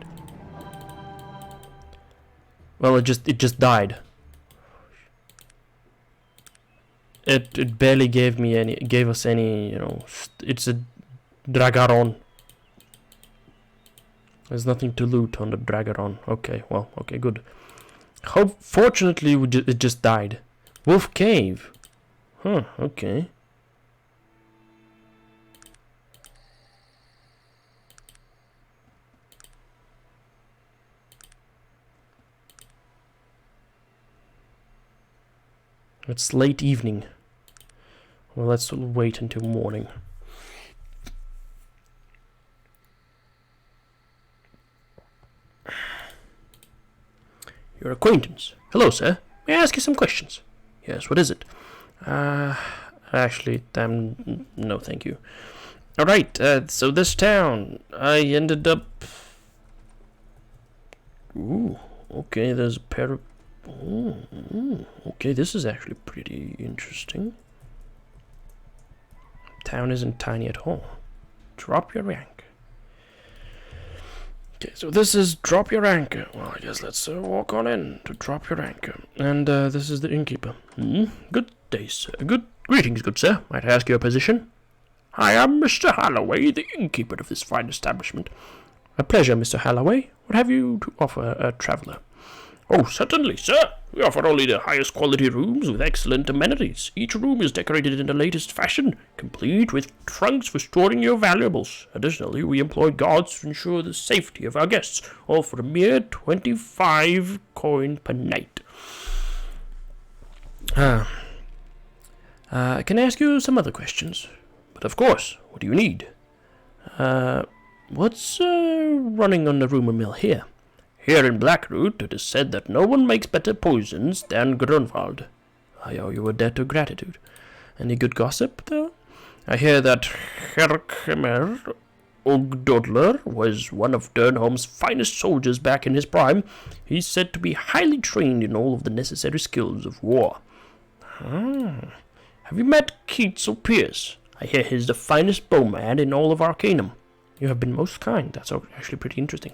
Well, it just died. It barely gave us any, you know. It's a Dragaron. There's nothing to loot on the Dragaron. Okay, well, okay, good. Fortunately, it just died. Wolf Cave. Huh, okay. It's late evening. Well, let's wait until morning. Your acquaintance. Hello, sir. May I ask you some questions? Yes, what is it? Actually, no, thank you. Alright, so this town, I ended up... Ooh, okay, there's a pair of... okay, this is actually pretty interesting. Town isn't tiny at all. Drop your rank. Okay, so this is drop your anchor. Well, I guess let's walk on in to drop your anchor. And this is the innkeeper. Good day, sir. Greetings, good sir. Might I ask your position? I am Mr. Halloway, the innkeeper of this fine establishment. A pleasure, Mr. Halloway. What have you to offer a traveller? Oh, certainly, sir. We offer only the highest quality rooms with excellent amenities. Each room is decorated in the latest fashion, complete with trunks for storing your valuables. Additionally, we employ guards to ensure the safety of our guests, all for a mere 25 coin per night. Can I ask you some other questions? But of course, what do you need? What's running on the rumor mill here? Here in Blackroot, it is said that no one makes better poisons than Grunwald. I owe you a debt of gratitude. Any good gossip, though? I hear that Herkimer Ogdodler was one of Durnom's finest soldiers back in his prime. He's said to be highly trained in all of the necessary skills of war. Ah. Have you met Keats or Pierce? I hear he's the finest bowman in all of Arcanum. You have been most kind. That's actually pretty interesting.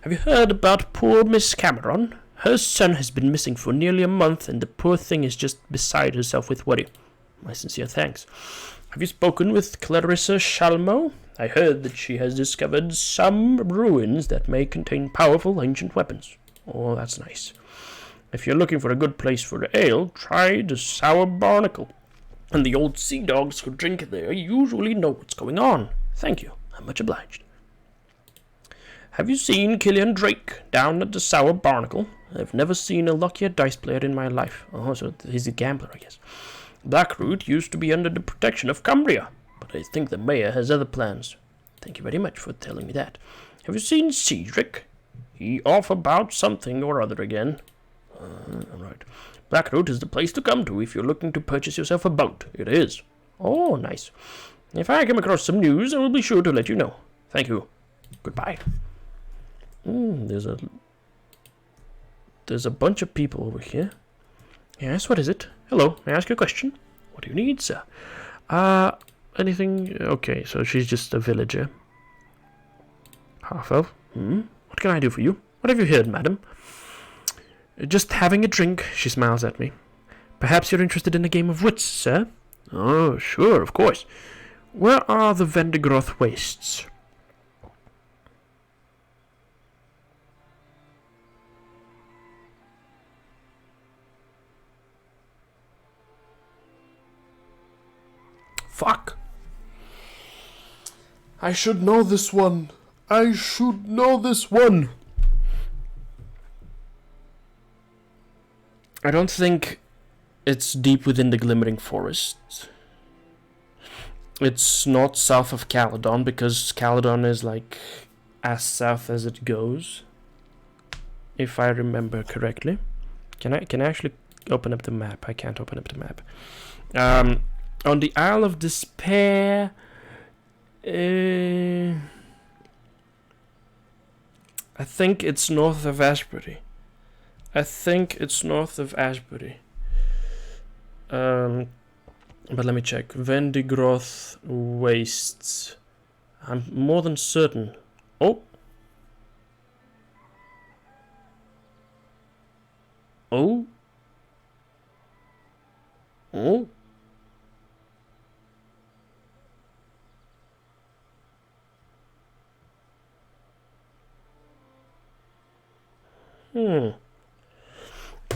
Have you heard about poor Miss Cameron? Her son has been missing for nearly a month, and the poor thing is just beside herself with worry. My sincere thanks. Have you spoken with Clarissa Shalmo? I heard that she has discovered some ruins that may contain powerful ancient weapons. Oh, that's nice. If you're looking for a good place for ale, try the Sour Barnacle. And the old sea dogs who drink there usually know what's going on. Thank you. I'm much obliged. Have you seen Killian Drake down at the Sour Barnacle? I've never seen a luckier dice player in my life. Oh, so he's a gambler, I guess. Blackroot used to be under the protection of Cumbria, but I think the mayor has other plans. Thank you very much for telling me that. Have you seen Cedric? He off about something or other again. Alright. Blackroot is the place to come to if you're looking to purchase yourself a boat. It is. Oh, nice. If I come across some news, I will be sure to let you know. Thank you. Goodbye. There's a bunch of people over here. Yes, what is it? Hello, may I ask you a question? What do you need, sir? Anything? Okay, so she's just a villager. Half-elf. What can I do for you? What have you heard, madam? Just having a drink, she smiles at me. Perhaps you're interested in a game of wits, sir? Oh, sure, of course. Where are the Vendigroth wastes? Fuck. I should know this one. I should know this one. I don't think it's deep within the Glimmering Forest. It's not south of Caledon, because Caledon is like as south as it goes, if I remember correctly. Can I actually open up the map? I can't open up the map. On the Isle of Despair, I think it's north of Ashbury. But let me check. Vendigroth Wastes. I'm more than certain. Oh. Oh. Oh.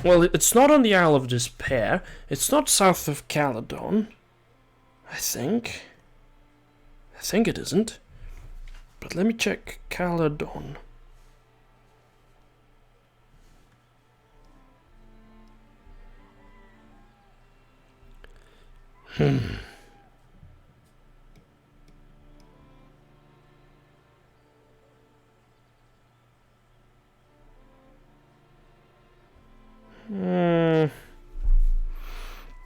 Well, it's not on the Isle of Despair. It's not south of Caledon. I think it isn't. But let me check Caledon.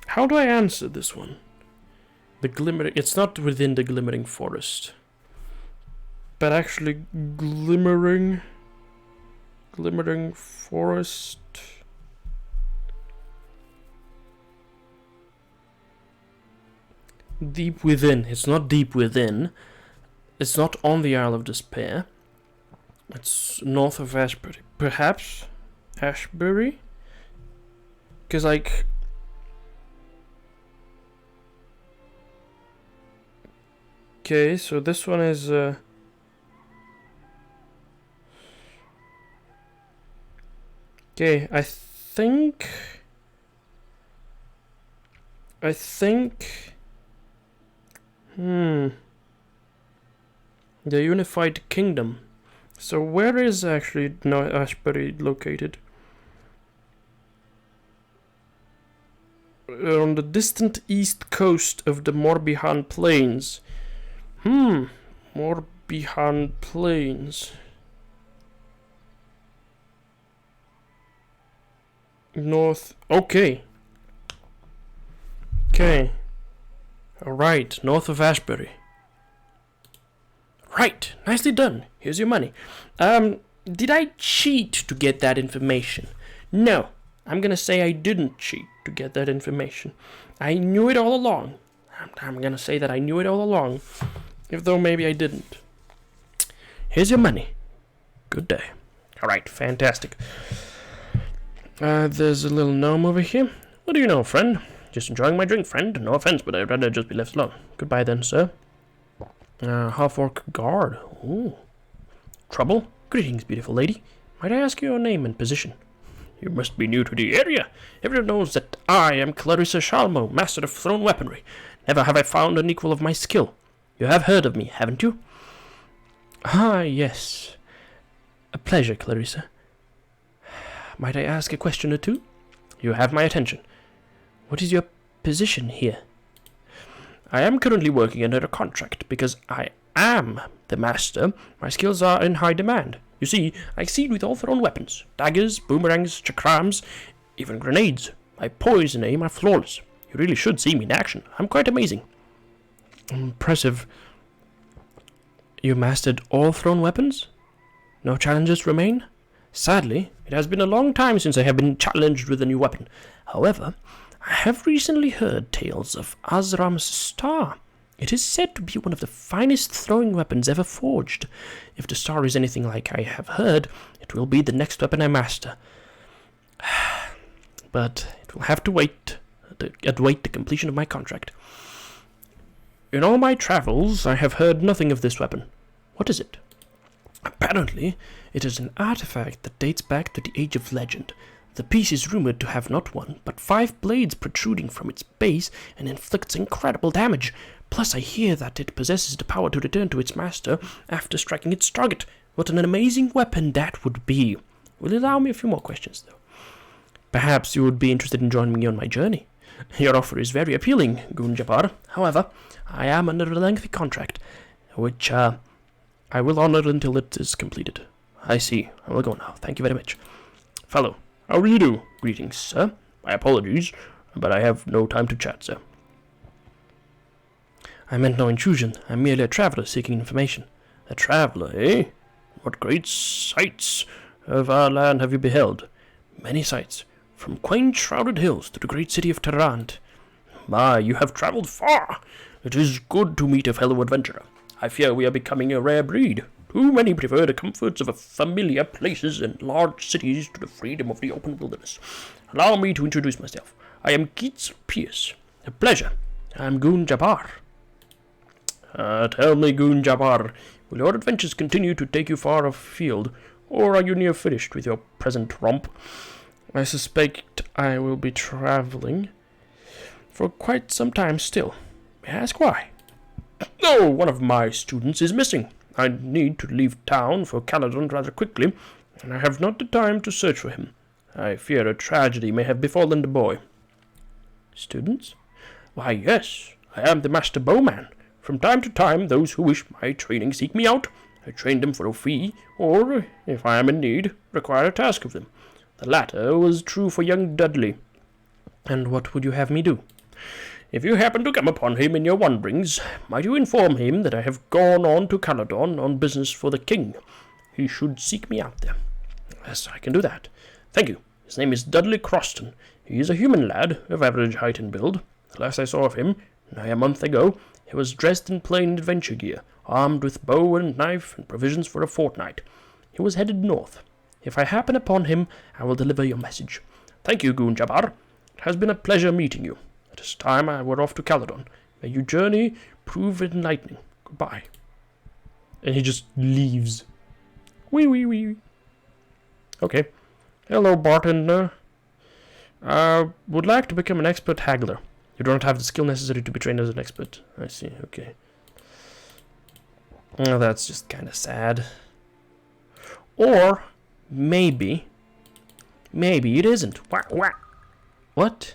How do I answer this one? It's not within the Glimmering Forest. But actually, Glimmering Forest. Deep within. It's not deep within. It's not on the Isle of Despair. It's north of Ashbury. Perhaps Ashbury? Because, like... Okay, so this one is... Okay, I think... The Unified Kingdom. So where is actually Ashbury located? On the distant east coast of the Morbihan Plains. Morbihan Plains. North. Okay. Alright, north of Ashbury. Right, nicely done. Here's your money. Did I cheat to get that information? No, I'm gonna say I didn't cheat to get that information. I knew it all along. I'm gonna say that I knew it all along, if though maybe I didn't. Here's your money. Good day. Alright, fantastic. There's a little gnome over here. What do you know, friend? Just enjoying my drink, friend. No offense, but I'd rather just be left alone. Goodbye then, sir. Half-orc guard. Ooh. Trouble? Greetings, beautiful lady. Might I ask your name and position? You must be new to the area. Everyone knows that I am Clarissa Shalmo, master of thrown weaponry. Never have I found an equal of my skill. You have heard of me, haven't you? Ah, yes. A pleasure, Clarissa. Might I ask a question or two? You have my attention. What is your position here? I am currently working under a contract because I am the master. My skills are in high demand. You see, I exceed with all thrown weapons. Daggers, boomerangs, chakrams, even grenades. My poise and aim are flawless. You really should see me in action. I'm quite amazing. Impressive. You mastered all thrown weapons? No challenges remain? Sadly, it has been a long time since I have been challenged with a new weapon. However, I have recently heard tales of Azram's star. It is said to be one of the finest throwing weapons ever forged. If the star is anything like I have heard, it will be the next weapon I master. But it will have to wait the completion of my contract. In all my travels, I have heard nothing of this weapon. What is it? Apparently, it is an artifact that dates back to the Age of Legend. The piece is rumored to have not one, but 5 blades protruding from its base and inflicts incredible damage. Plus, I hear that it possesses the power to return to its master after striking its target. What an amazing weapon that would be. Will you allow me a few more questions, though? Perhaps you would be interested in joining me on my journey. Your offer is very appealing, Gunjabar. However, I am under a lengthy contract, which I will honor until it is completed. I see. I will go now. Thank you very much. Fellow, how do you do? Greetings, sir. My apologies, but I have no time to chat, sir. I meant no intrusion. I'm merely a traveler seeking information. A traveler, eh? What great sights of our land have you beheld? Many sights, from quaint shrouded hills to the great city of Tarant. My, you have travelled far. It is good to meet a fellow adventurer. I fear we are becoming a rare breed. Too many prefer the comforts of familiar places and large cities to the freedom of the open wilderness. Allow me to introduce myself. I am Keats Pierce. A pleasure. I am Goon Jabbar. Tell me, Goon Jabbar, will your adventures continue to take you far afield, or are you near finished with your present romp? I suspect I will be travelling for quite some time still. May I ask why? Oh, one of my students is missing. I need to leave town for Caledon rather quickly, and I have not the time to search for him. I fear a tragedy may have befallen the boy. Students? Why, yes, I am the master bowman. From time to time, those who wish my training seek me out. I train them for a fee, or, if I am in need, require a task of them. The latter was true for young Dudley. And what would you have me do? If you happen to come upon him in your wanderings, might you inform him that I have gone on to Caledon on business for the king. He should seek me out there. Yes, I can do that. Thank you. His name is Dudley Croston. He is a human lad, of average height and build. The last I saw of him, nigh a month ago, he was dressed in plain adventure gear, armed with bow and knife and provisions for a fortnight. He was headed north. If I happen upon him, I will deliver your message. Thank you, Goon Jabbar. It has been a pleasure meeting you. It is time we're off to Caledon. May your journey prove enlightening. Goodbye. And he just leaves. Wee. Okay. Hello, bartender. Would like to become an expert haggler. You don't have the skill necessary to be trained as an expert. I see, okay. Oh, that's just kind of sad. Or, maybe it isn't. What?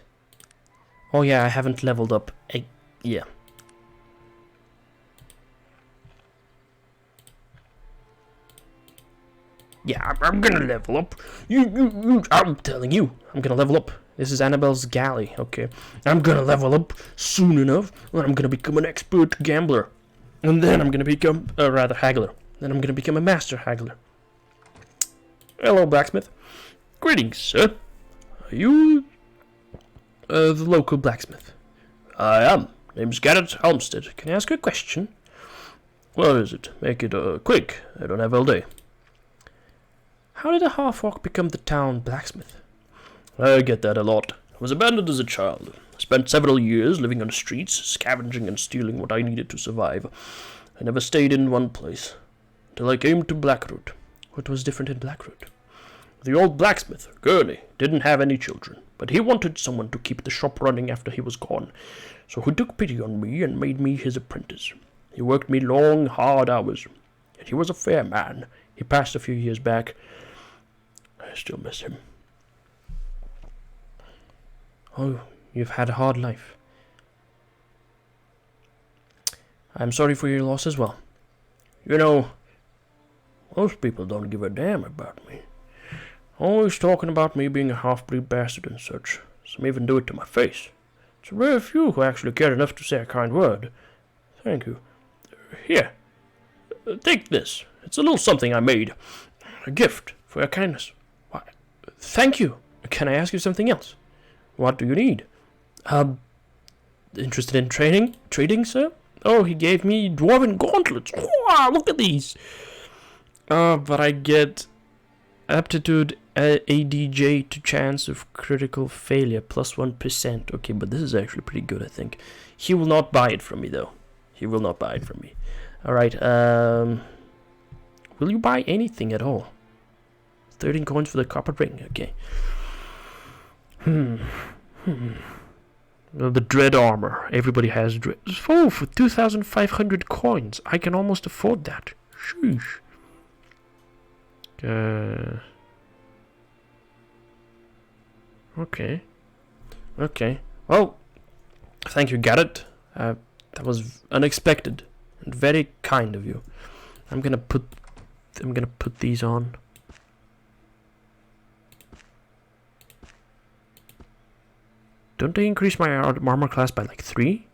Oh yeah, I haven't leveled up. Yeah. Yeah, I'm gonna level up. I'm telling you, I'm gonna level up. This is Annabelle's galley, okay. I'm gonna level up soon enough, and I'm gonna become an expert gambler. And then I'm gonna become, rather, haggler. Then I'm gonna become a master haggler. Hello, blacksmith. Greetings, sir. Are you, the local blacksmith? I am. Name's Garrett Halmstead. Can I ask you a question? What is it? Make it, quick. I don't have all day. How did a half-orc become the town blacksmith? I get that a lot. I was abandoned as a child. I spent several years living on the streets, scavenging and stealing what I needed to survive. I never stayed in one place, till I came to Blackroot. What was different in Blackroot? The old blacksmith, Gurney, didn't have any children, but he wanted someone to keep the shop running after he was gone, so he took pity on me and made me his apprentice. He worked me long, hard hours, and he was a fair man. He passed a few years back. I still miss him. Oh, you've had a hard life. I'm sorry for your loss as well. You know, most people don't give a damn about me. Always talking about me being a half-breed bastard and such. Some even do it to my face. It's a rare few who actually care enough to say a kind word. Thank you. Here, take this. It's a little something I made. A gift for your kindness. Why, thank you. Can I ask you something else? What do you need? Interested in trading, sir? Oh, he gave me Dwarven Gauntlets. Wow, look at these. But I get aptitude ADJ to chance of critical failure plus 1%. Okay, but this is actually pretty good, I think. He will not buy it from me, though. He will not buy it from me. Alright, will you buy anything at all? 13 coins for the copper ring, okay. The dread armor. Everybody has dread. Oh, for 2,500 coins. I can almost afford that. Sheesh. Okay. Okay. Well, thank you, Garrett. That was unexpected and very kind of you. I'm gonna put these on. Don't they increase my armor class by like 3?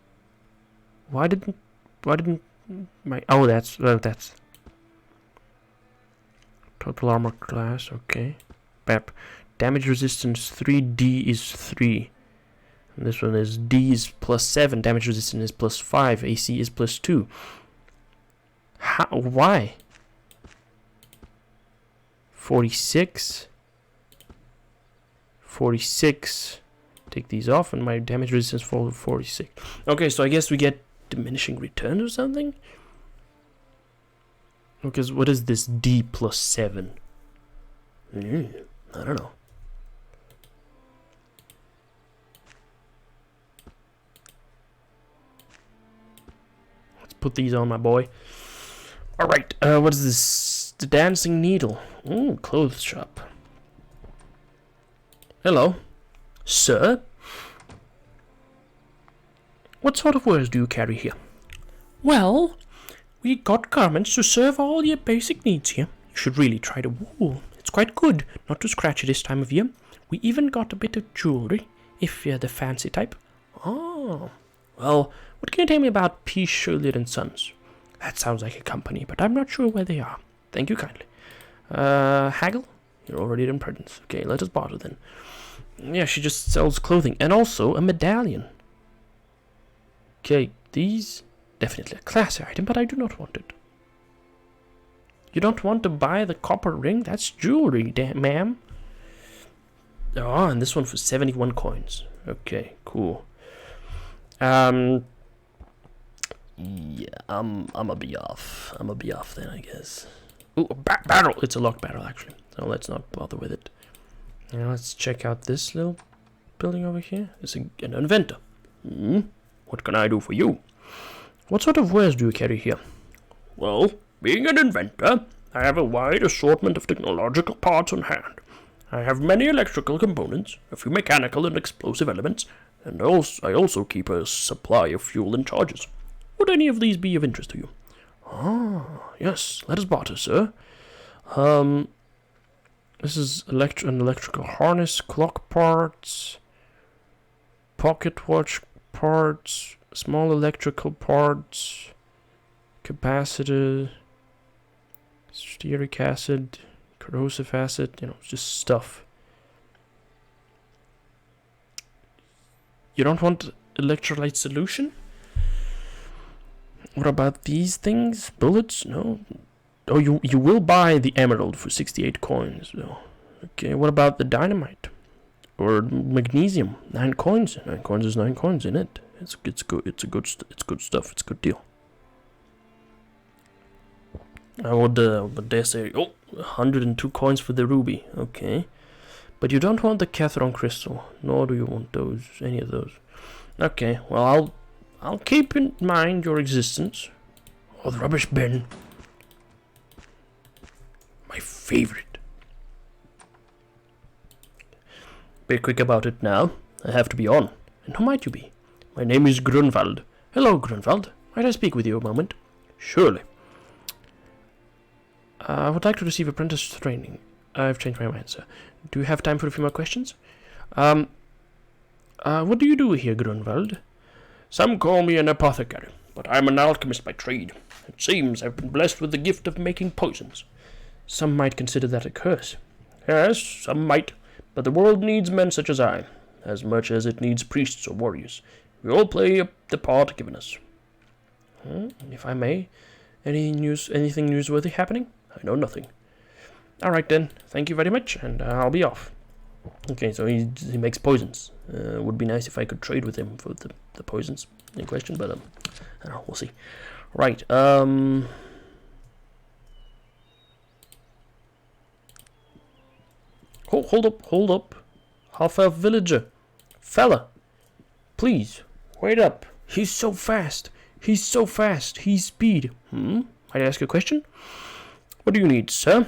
Why didn't my... Oh, that's total armor class, okay. Bap. Damage resistance 3D is 3. And this one is D is plus 7, damage resistance is plus 5, AC is plus 2. How? Why? 46. 46. Take these off and my damage resistance for 46. Okay, so I guess we get diminishing returns or something? Because what is this D plus 7? I don't know. Let's put these on, my boy. Alright, what is this? The dancing needle. Ooh, clothes shop. Hello. Sir? What sort of wares do you carry here? Well, we got garments to serve all your basic needs here. You should really try the wool. It's quite good, not to scratch it this time of year. We even got a bit of jewelry, if you're the fancy type. Oh, well, what can you tell me about P. Shirley and Sons? That sounds like a company, but I'm not sure where they are. Thank you kindly. Haggle? You're already in presence. Okay, let us barter then. Yeah, she just sells clothing and also a medallion. Okay, these definitely a classy item, but I do not want it. You don't want to buy the copper ring? That's jewelry, ma'am. Oh, and this one for 71 coins. Okay, cool. Yeah, I'm gonna be off. I'm gonna be off then, I guess. Ooh, a barrel! It's a locked barrel, actually. So let's not bother with it. Now let's check out this little building over here. It's an inventor. What can I do for you? What sort of wares do you carry here? Well, being an inventor, I have a wide assortment of technological parts on hand. I have many electrical components, a few mechanical and explosive elements, and I also keep a supply of fuel and charges. Would any of these be of interest to you? Ah, yes, let us barter, sir. This is an electrical harness, clock parts, pocket watch parts, small electrical parts, capacitor, stearic acid, corrosive acid, you know, just stuff. You don't want electrolyte solution? What about these things? Bullets? No. Oh, you will buy the emerald for 68 coins, though. Okay, what about the dynamite? Or magnesium? 9 coins. 9 coins is 9 coins, isn't it? It's good. It's good stuff. It's a good deal. I would dare say, 102 coins for the ruby. Okay, but you don't want the Catherine crystal, nor do you want any of those. Okay, well I'll keep in mind your existence. Oh, the rubbish bin. My favorite. Be quick about it now. I have to be on. And who might you be? My name is Grunwald. Hello, Grunwald. Might I speak with you a moment? Surely. I would like to receive apprentice training. I've changed my mind, sir. Do you have time for a few more questions? What do you do here, Grunwald? Some call me an apothecary, but I'm an alchemist by trade. It seems I've been blessed with the gift of making poisons. Some might consider that a curse. Yes, some might, but the world needs men such as I, as much as it needs priests or warriors. We all play the part given us. If I may, anything newsworthy happening? I know nothing. Alright then, thank you very much, and I'll be off. Okay, so he makes poisons. Would be nice if I could trade with him for the poisons in question, but I don't know, we'll see. Right, Hold up. Half-elf villager. Fella. Please, wait up. He's so fast. He's speed. Might I ask a question? What do you need, sir?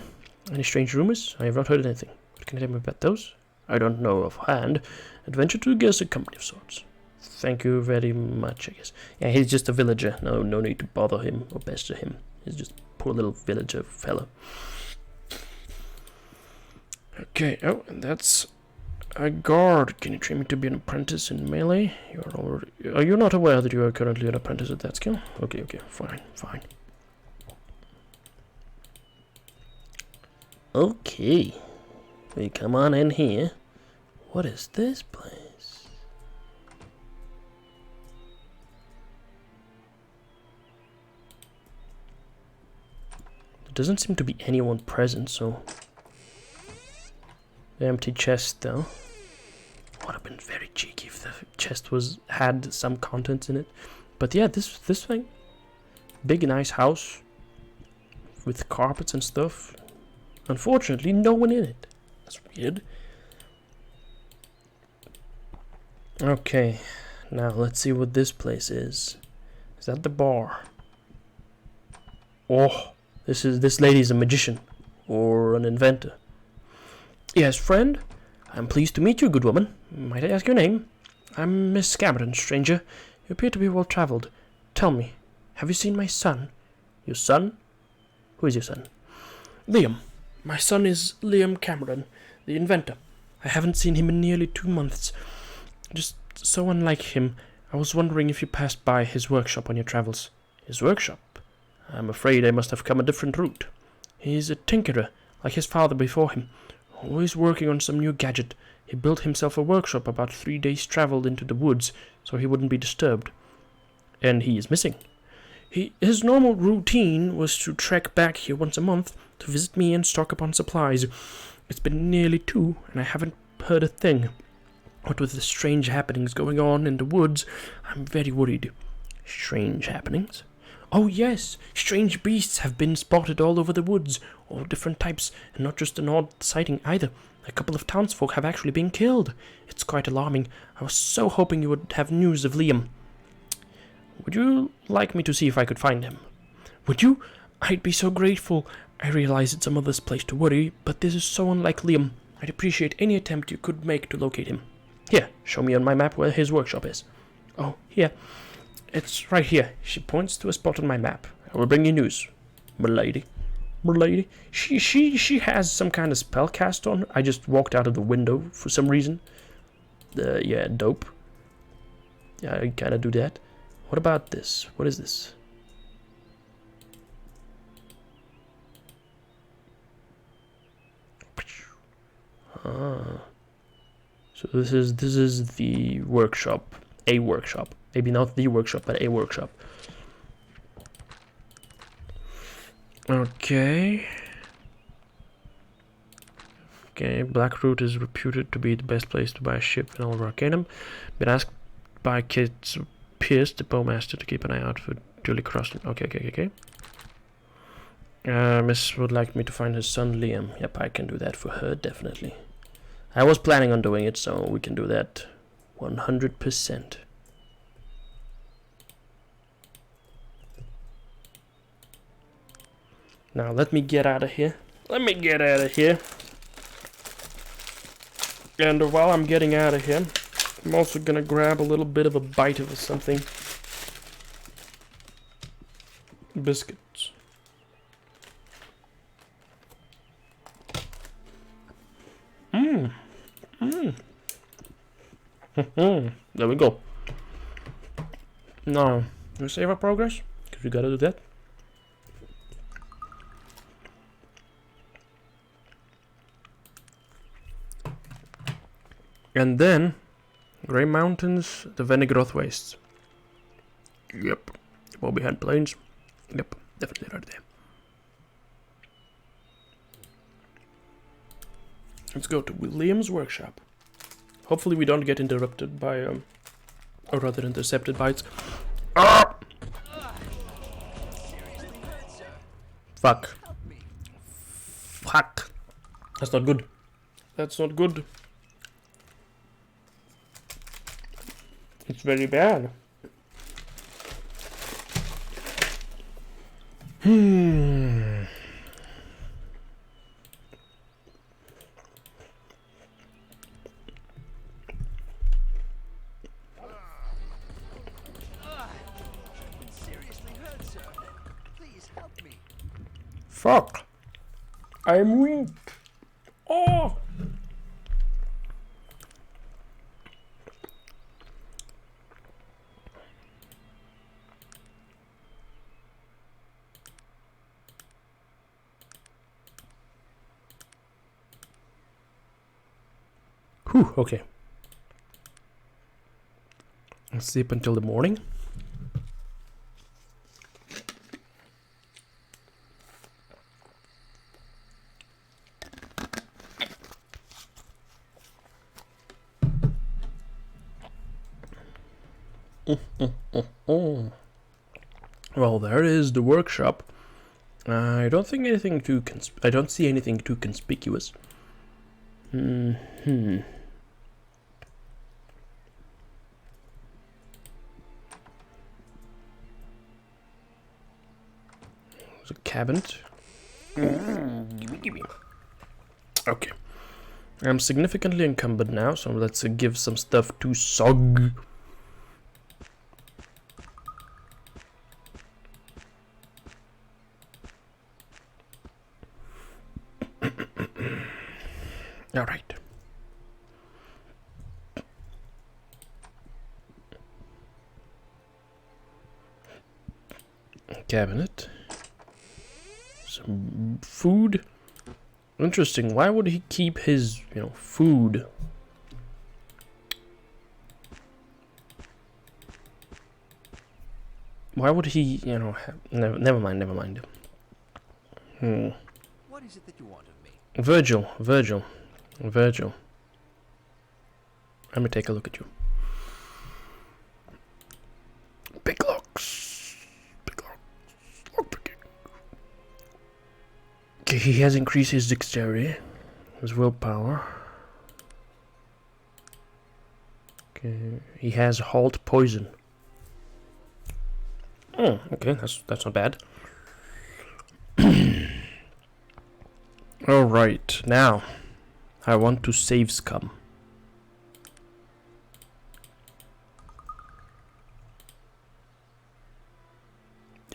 Any strange rumors? I have not heard anything. What can you tell me about those? I don't know offhand. Adventure to guess a company of sorts. Thank you very much, I guess. Yeah, he's just a villager. No need to bother him or pester him. He's just a poor little villager fella. Okay, and that's a guard. Can you train me to be an apprentice in melee? Are you not aware that you are currently an apprentice at that skill? Okay, fine. Okay, we come on in here. What is this place? There doesn't seem to be anyone present, so... The empty chest, though. Would have been very cheeky if the chest had some contents in it. But yeah, this thing, big nice house with carpets and stuff. Unfortunately, no one in it. That's weird. Okay, now let's see what this place is. Is that the bar? Oh, this lady's a magician or an inventor. Yes, friend. I'm pleased to meet you, good woman. Might I ask your name? I'm Miss Cameron, stranger. You appear to be well-travelled. Tell me, have you seen my son? Your son? Who is your son? Liam. My son is Liam Cameron, the inventor. I haven't seen him in nearly 2 months. Just so unlike him, I was wondering if you passed by his workshop on your travels. His workshop? I'm afraid I must have come a different route. He's a tinkerer, like his father before him. Always working on some new gadget. He built himself a workshop about 3 days' travel into the woods, so he wouldn't be disturbed. And he is missing. His normal routine was to trek back here once a month to visit me and stock up on supplies. It's been nearly 2, and I haven't heard a thing. What with the strange happenings going on in the woods, I'm very worried. Strange happenings? Oh yes, strange beasts have been spotted all over the woods, all different types, and not just an odd sighting either. A couple of townsfolk have actually been killed. It's quite alarming. I was so hoping you would have news of Liam. Would you like me to see if I could find him? Would you? I'd be so grateful. I realize it's a mother's place to worry, but this is so unlike Liam. I'd appreciate any attempt you could make to locate him. Here, show me on my map where his workshop is. Oh, here. It's right here. She points to a spot on my map. I will bring you news. M'lady. She has some kind of spell cast on her. I just walked out of the window for some reason. Yeah, dope. Yeah, I kinda do that. What about this? What is this? So this is the workshop. A workshop. Maybe not the workshop, but a workshop. Okay. Okay, Blackroot is reputed to be the best place to buy a ship in all of Arcanum. Been asked by Kit Pierce, the bowmaster, to keep an eye out for duly crossed. Okay. Miss would like me to find her son Liam. Yep, I can do that for her, definitely. I was planning on doing it, so we can do that 100%. Now, let me get out of here. And while I'm getting out of here, I'm also gonna grab a little bit of a bite of something. Biscuits. There we go. Now, we save our progress, because we gotta do that. And then, Grey Mountains, the Venigroth Wastes. Yep. Bobbyhead Plains. Yep, definitely right there. Let's go to William's workshop. Hopefully we don't get interrupted by, or rather intercepted by its... Ah! Fuck. Fuck. That's not good. That's not good. It's very bad. Fuck. I'm weak. Oh. Whew, okay. I'll sleep until the morning. Well, there is the workshop. I don't think anything too I don't see anything too conspicuous. There's a cabinet. Okay. I'm significantly encumbered now, so let's give some stuff to Sog. All right. Cabinet. Some food. Interesting. Why would he keep his, food? Why would he, have... Never mind. What is it that you want of me? Virgil. Let me take a look at you. Big locks. Lockpicking. Okay, he has increased his dexterity, his willpower. Okay, he has halt poison. Oh, okay, that's not bad. Alright, now I want to save scum.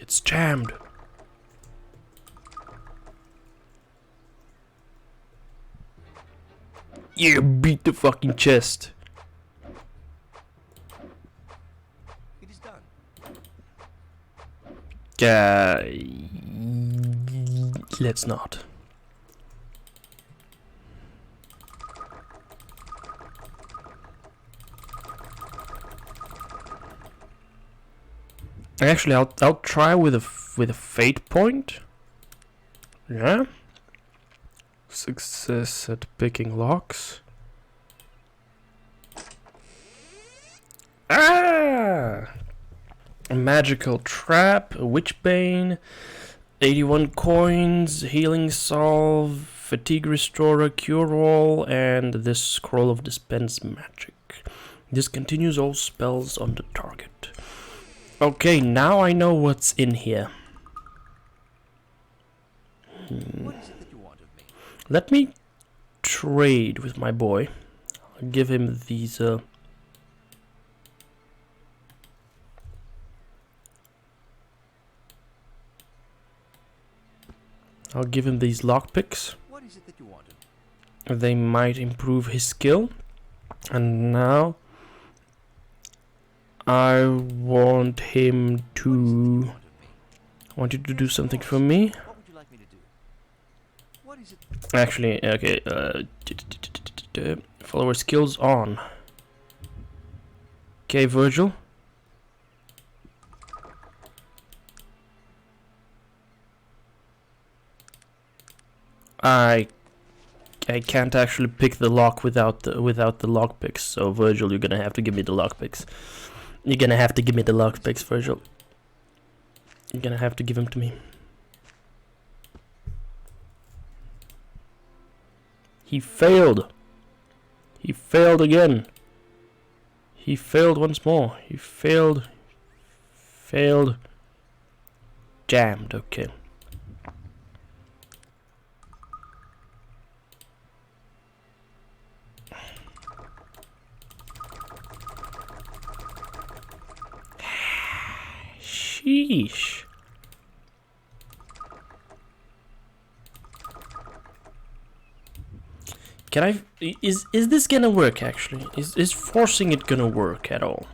It's jammed. Yeah, beat the fucking chest. It is done. Let's not. Actually, I'll try with a fate point. Yeah. Success at picking locks. Ah! A magical trap, a witchbane, 81 coins, healing salve, fatigue restorer, cure all, and this scroll of dispense magic. Discontinues all spells on the target. Okay, now I know what's in here. What is it that you want of me? Let me trade with my boy. I'll give him these lockpicks. What is it that you want of me? They might improve his skill. And now I want him to... I want you to do something for me. What would you like me to do? What is it? Actually, okay. Follower skills on. Okay, Virgil. I can't actually pick the lock without the lockpicks. So Virgil, you're gonna have to give me the lockpicks. You're gonna have to give me the lockpicks, Virgil. You're gonna have to give them to me. He failed. He failed again. He failed once more. He failed. Failed. Jammed. Okay. Sheesh. Can I... Is this gonna work, actually? Is forcing it gonna work at all?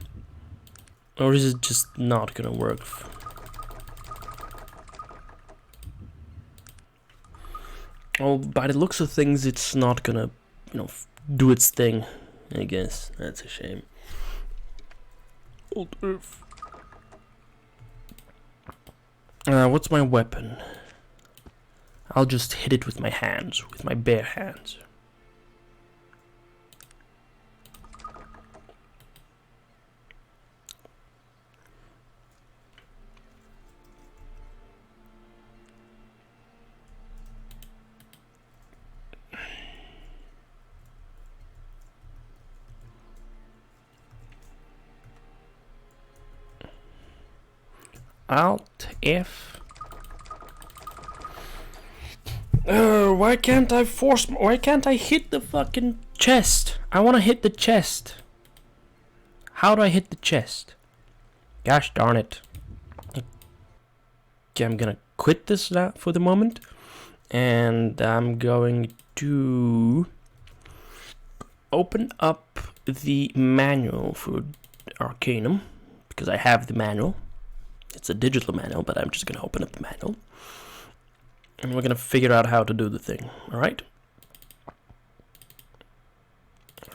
Or is it just not gonna work? Well, by the looks of things, it's not gonna, do its thing, I guess. That's a shame. Old Earth. What's my weapon? I'll just hit it with my hands, with my bare hands. Alt F. Why can't I hit the fucking chest? I want to hit the chest. How do I hit the chest? Gosh darn it. Okay, I'm gonna quit this now for the moment. And I'm going to open up the manual for Arcanum. Because I have the manual. It's a digital manual, but I'm just going to open up the manual. And we're going to figure out how to do the thing. Alright?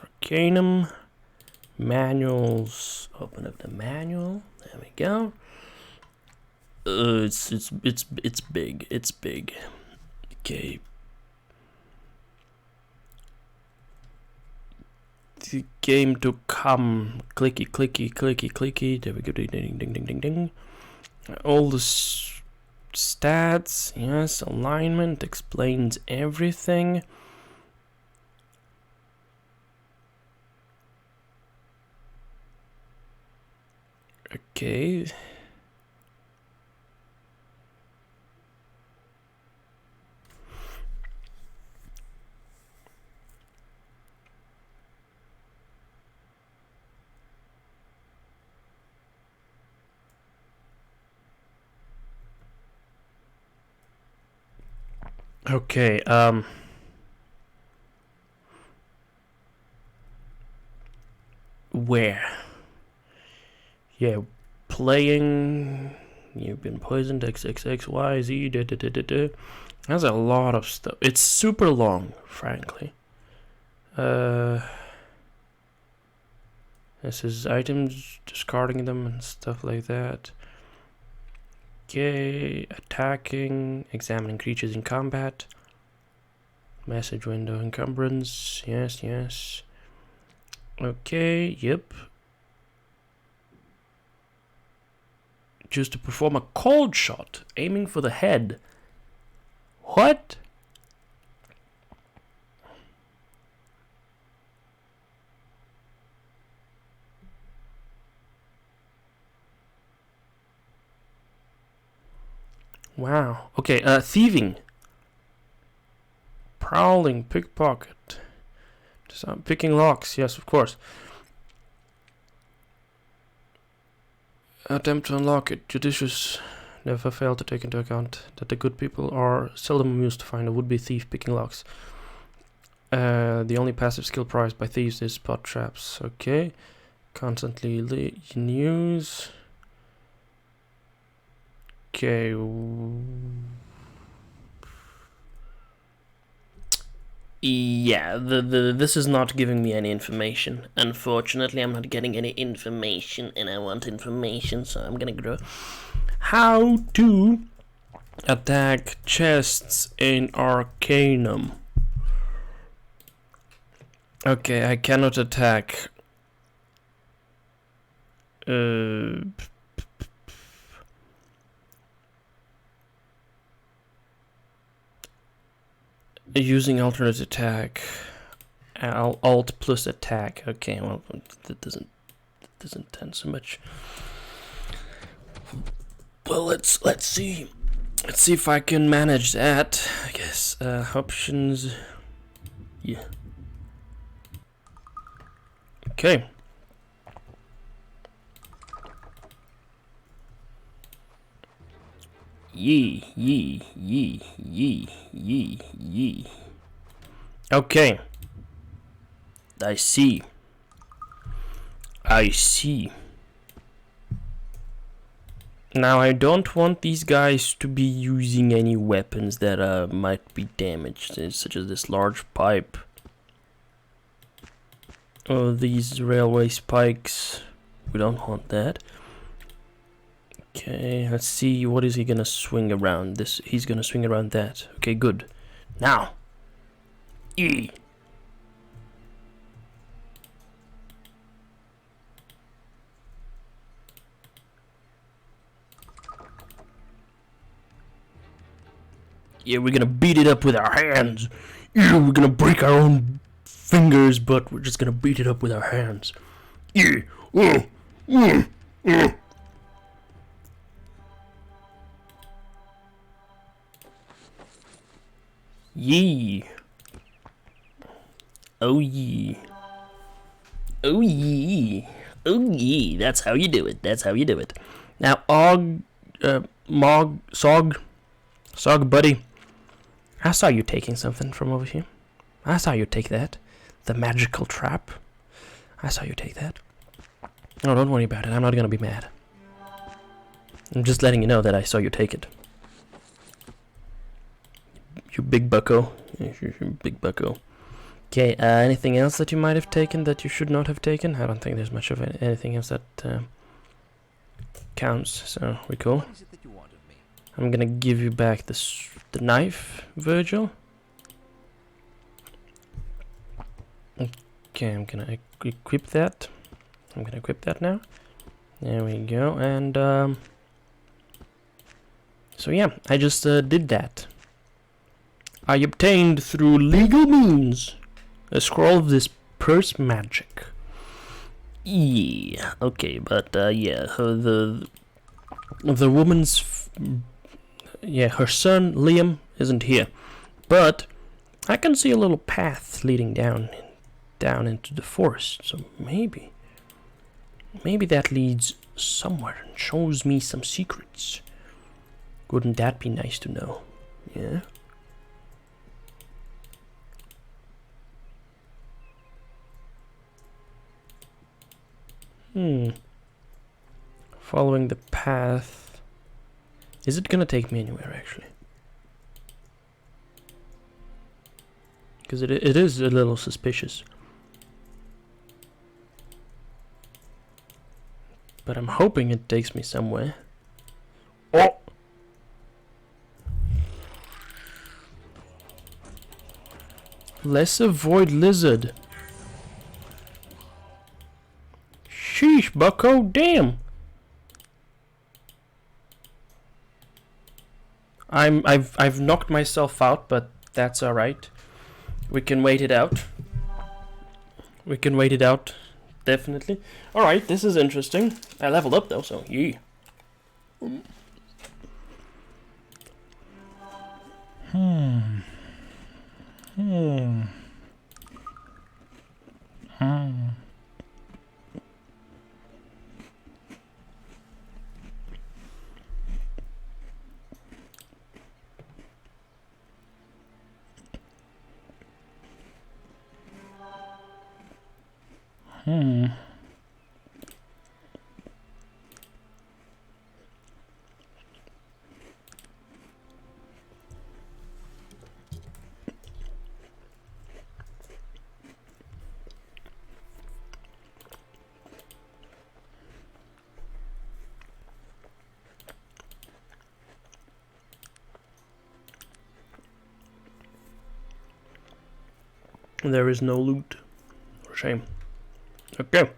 Arcanum. Manuals. Open up the manual. There we go. It's big. It's big. Okay. The game to come. Clicky, clicky, clicky, clicky. There we go. Ding, ding, ding, ding, ding, ding. All the stats, yes, alignment explains everything. Okay. Okay, where? Yeah, playing, you've been poisoned, XXXYZ, da da da da da. That's a lot of stuff. It's super long, frankly. This is items, discarding them and stuff like that. Okay, attacking, examining creatures in combat. Message window encumbrance, yes, yes. Okay, yep. Choose to perform a cold shot, aiming for the head. What? Wow. Okay, thieving. Prowling, pickpocket. Picking locks, yes, of course. Attempt to unlock it. Judicious. Never fail to take into account that the good people are seldom amused to find a would-be thief picking locks. The only passive skill prized by thieves is spot traps. Okay. Constantly use. Okay. Yeah, this is not giving me any information. Unfortunately, I'm not getting any information, and I want information, so I'm gonna go. How to attack chests in Arcanum. Okay, I cannot attack. Using alternate attack, alt plus attack. Okay, well that doesn't tend so much. Well, let's see. Let's see if I can manage that. I guess options. Yeah. Okay. Yee. Okay. I see. Now I don't want these guys to be using any weapons that might be damaged, such as this large pipe. Or these railway spikes. We don't want that. Okay, let's see, what is he gonna swing around? He's gonna swing around that. Okay, good. Now! E! Yeah, we're gonna beat it up with our hands. Yeah, we're gonna break our own fingers, but we're just gonna beat it up with our hands. Yeah! Yee. Oh yee. Oh yee. Oh yee. That's how you do it. Now, Sog buddy. I saw you taking something from over here. I saw you take that. The magical trap. I saw you take that. No, don't worry about it. I'm not gonna be mad. I'm just letting you know that I saw you take it. You big bucko. You big bucko. Okay, anything else that you might have taken that you should not have taken? I don't think there's much of anything else that counts, so we're cool. What is it that you want of me? I'm gonna give you back the knife, Virgil. Okay, I'm gonna equip that. I'm gonna equip that now. There we go, and so yeah, I just did that. I obtained through legal means a scroll of this purse magic. Yeah, okay, but yeah, the woman's her son Liam isn't here, but I can see a little path leading down into the forest. So maybe that leads somewhere and shows me some secrets. Wouldn't that be nice to know? Yeah. Following the path. Is it gonna take me anywhere, actually? Because it is a little suspicious. But I'm hoping it takes me somewhere. Oh! Lesser void lizard. Sheesh, bucko, damn. I've knocked myself out, but that's alright. We can wait it out. We can wait it out, definitely. Alright, this is interesting. I leveled up though, so yeah. There is no loot. Shame. Okay.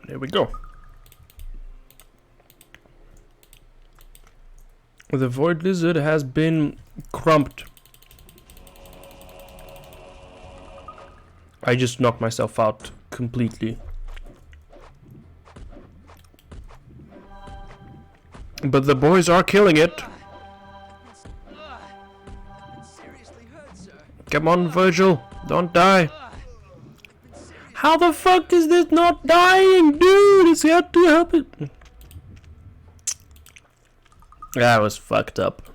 There we go. The void lizard has been crumped. I just knocked myself out completely. But the boys are killing it. Come on, Virgil. Don't die. How the fuck is this not dying, dude? It's got to help it. That was fucked up.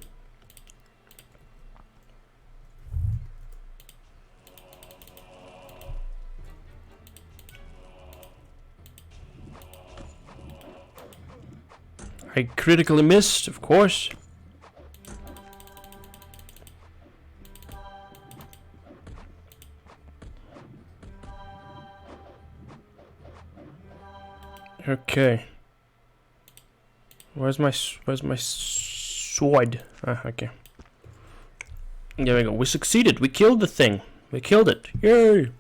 I critically missed, of course. Okay. Where's my sword? Okay. There we go. We succeeded. We killed the thing. We killed it. Yay!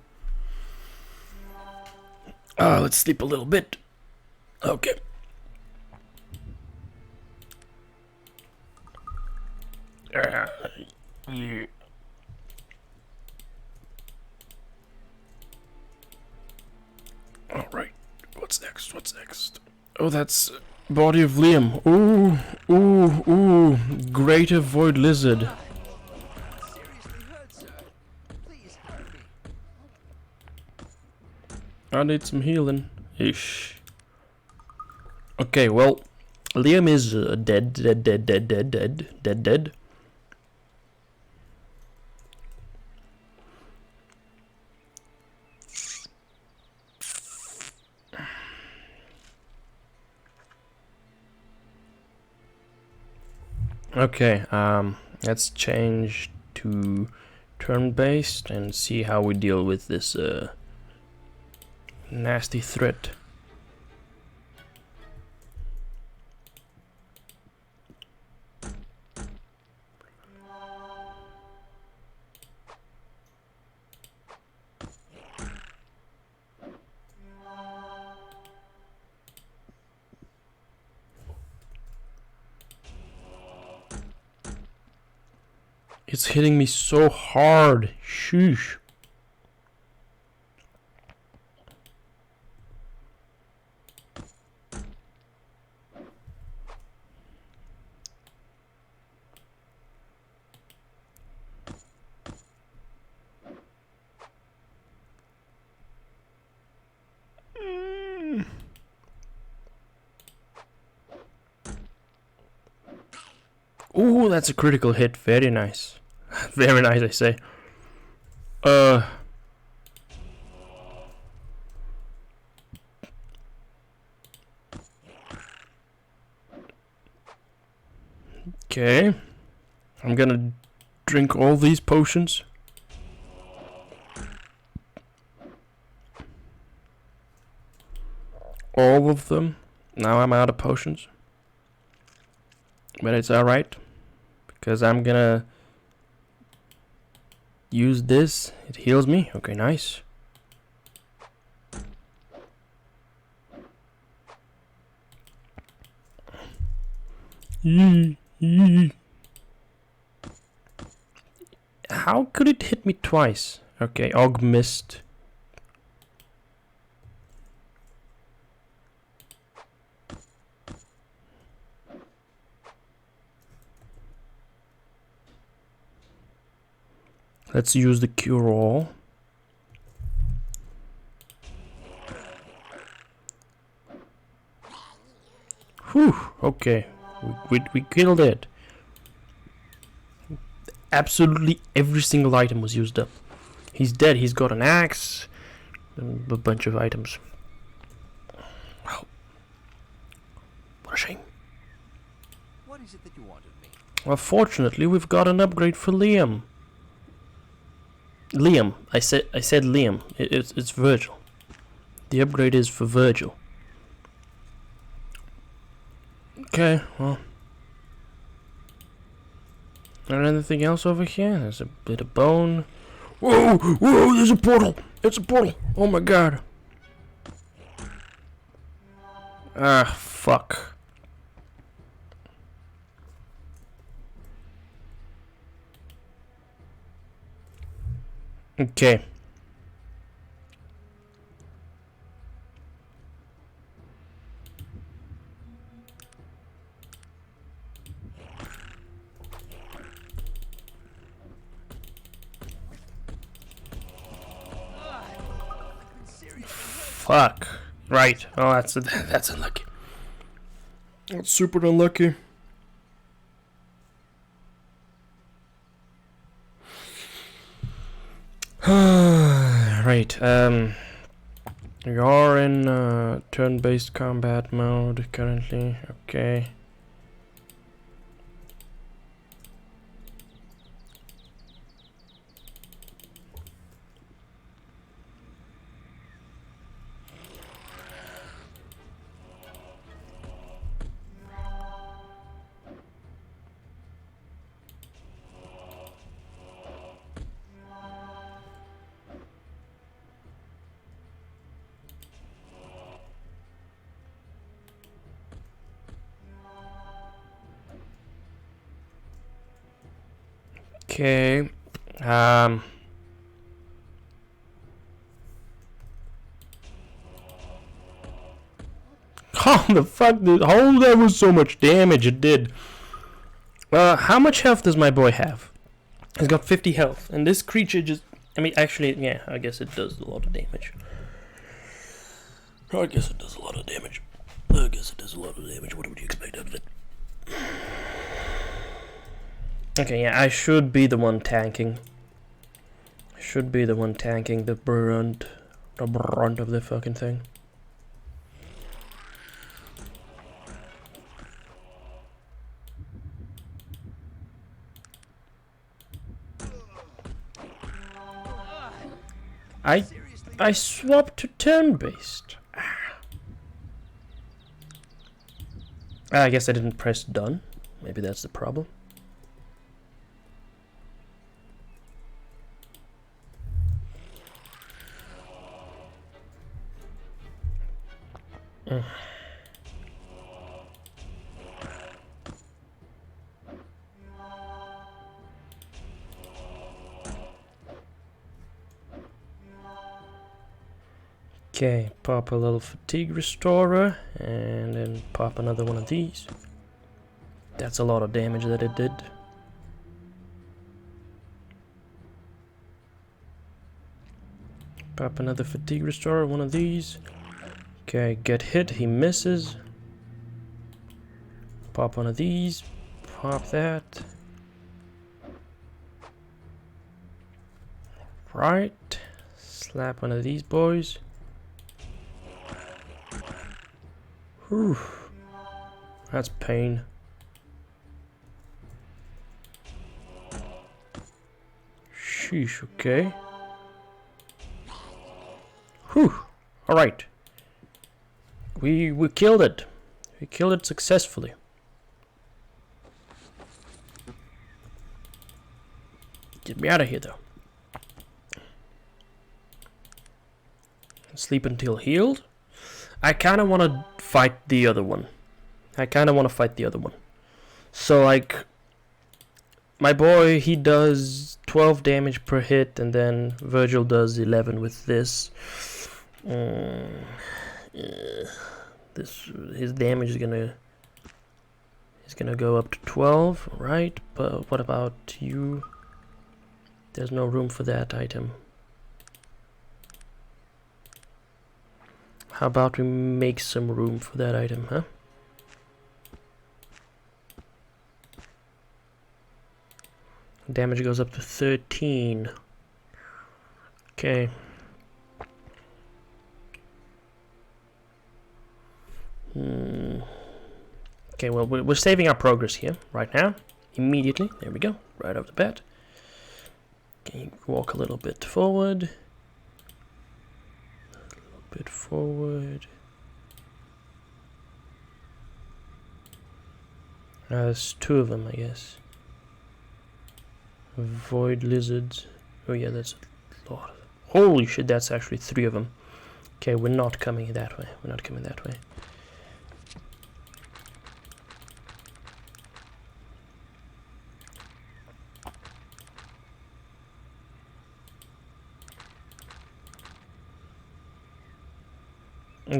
Let's sleep a little bit. Okay. Yeah. All right. What's next? What's next? Oh, that's body of Liam. Ooh, ooh, ooh. Greater void lizard. I need some healing. Ish. Okay, well, Liam is dead. Okay, let's change to turn-based and see how we deal with this nasty threat. It's hitting me so hard. Sheesh. Ooh, that's a critical hit. Very nice. Very nice, I say. Okay. I'm gonna drink all these potions. All of them. Now I'm out of potions. But it's alright. Because I'm gonna use this. It heals me. Okay, nice. How could it hit me twice? Okay, Og missed. Let's use the cure all. Whew, okay. We killed it. Absolutely every single item was used up. He's dead. He's got an axe. And a bunch of items. Wow. What a shame. What is it that you want of me? Well, fortunately, we've got an upgrade for Liam. Liam. I said Liam. It's Virgil. The upgrade is for Virgil. Okay, well. Anything else over here? There's a bit of bone. Whoa! Whoa! There's a portal! It's a portal! Oh my god! Ah, fuck. Okay. Fuck. Right. Oh, that's unlucky. That's super unlucky. Right. We are in turn-based combat mode currently. Okay. Okay. How the fuck did... Oh, that was so much damage it did. How much health does my boy have? He's got 50 health. And this creature just... I mean, actually, yeah, I guess it does a lot of damage. I guess it does a lot of damage. What would you expect out of it? Okay, yeah, I should be the one tanking. The brunt of the fucking thing. I swapped to turn-based. I guess I didn't press done. Maybe that's the problem. Okay, pop a little fatigue restorer, and then pop another one of these. That's a lot of damage that it did. Pop another fatigue restorer, one of these. Okay, get hit, he misses. Pop one of these, pop that. Right, slap one of these boys. Whew. That's pain. Sheesh, okay. Whew. Alright. We killed it. We killed it successfully. Get me out of here though. Sleep until healed. I kind of want to fight the other one. So, like, my boy, he does 12 damage per hit, and then Virgil does 11 with this. His damage is gonna go up to 12, right? But what about you? There's no room for that item. How about we make some room for that item, huh? Damage goes up to 13. Okay. Okay, well, we're saving our progress here, right now. Immediately. There we go. Right off the bat. Okay, walk a little bit forward. A little bit forward. There's 2 of them, I guess. Void lizards. Oh yeah, that's a lot. Holy shit, that's actually 3 of them. Okay, we're not coming that way.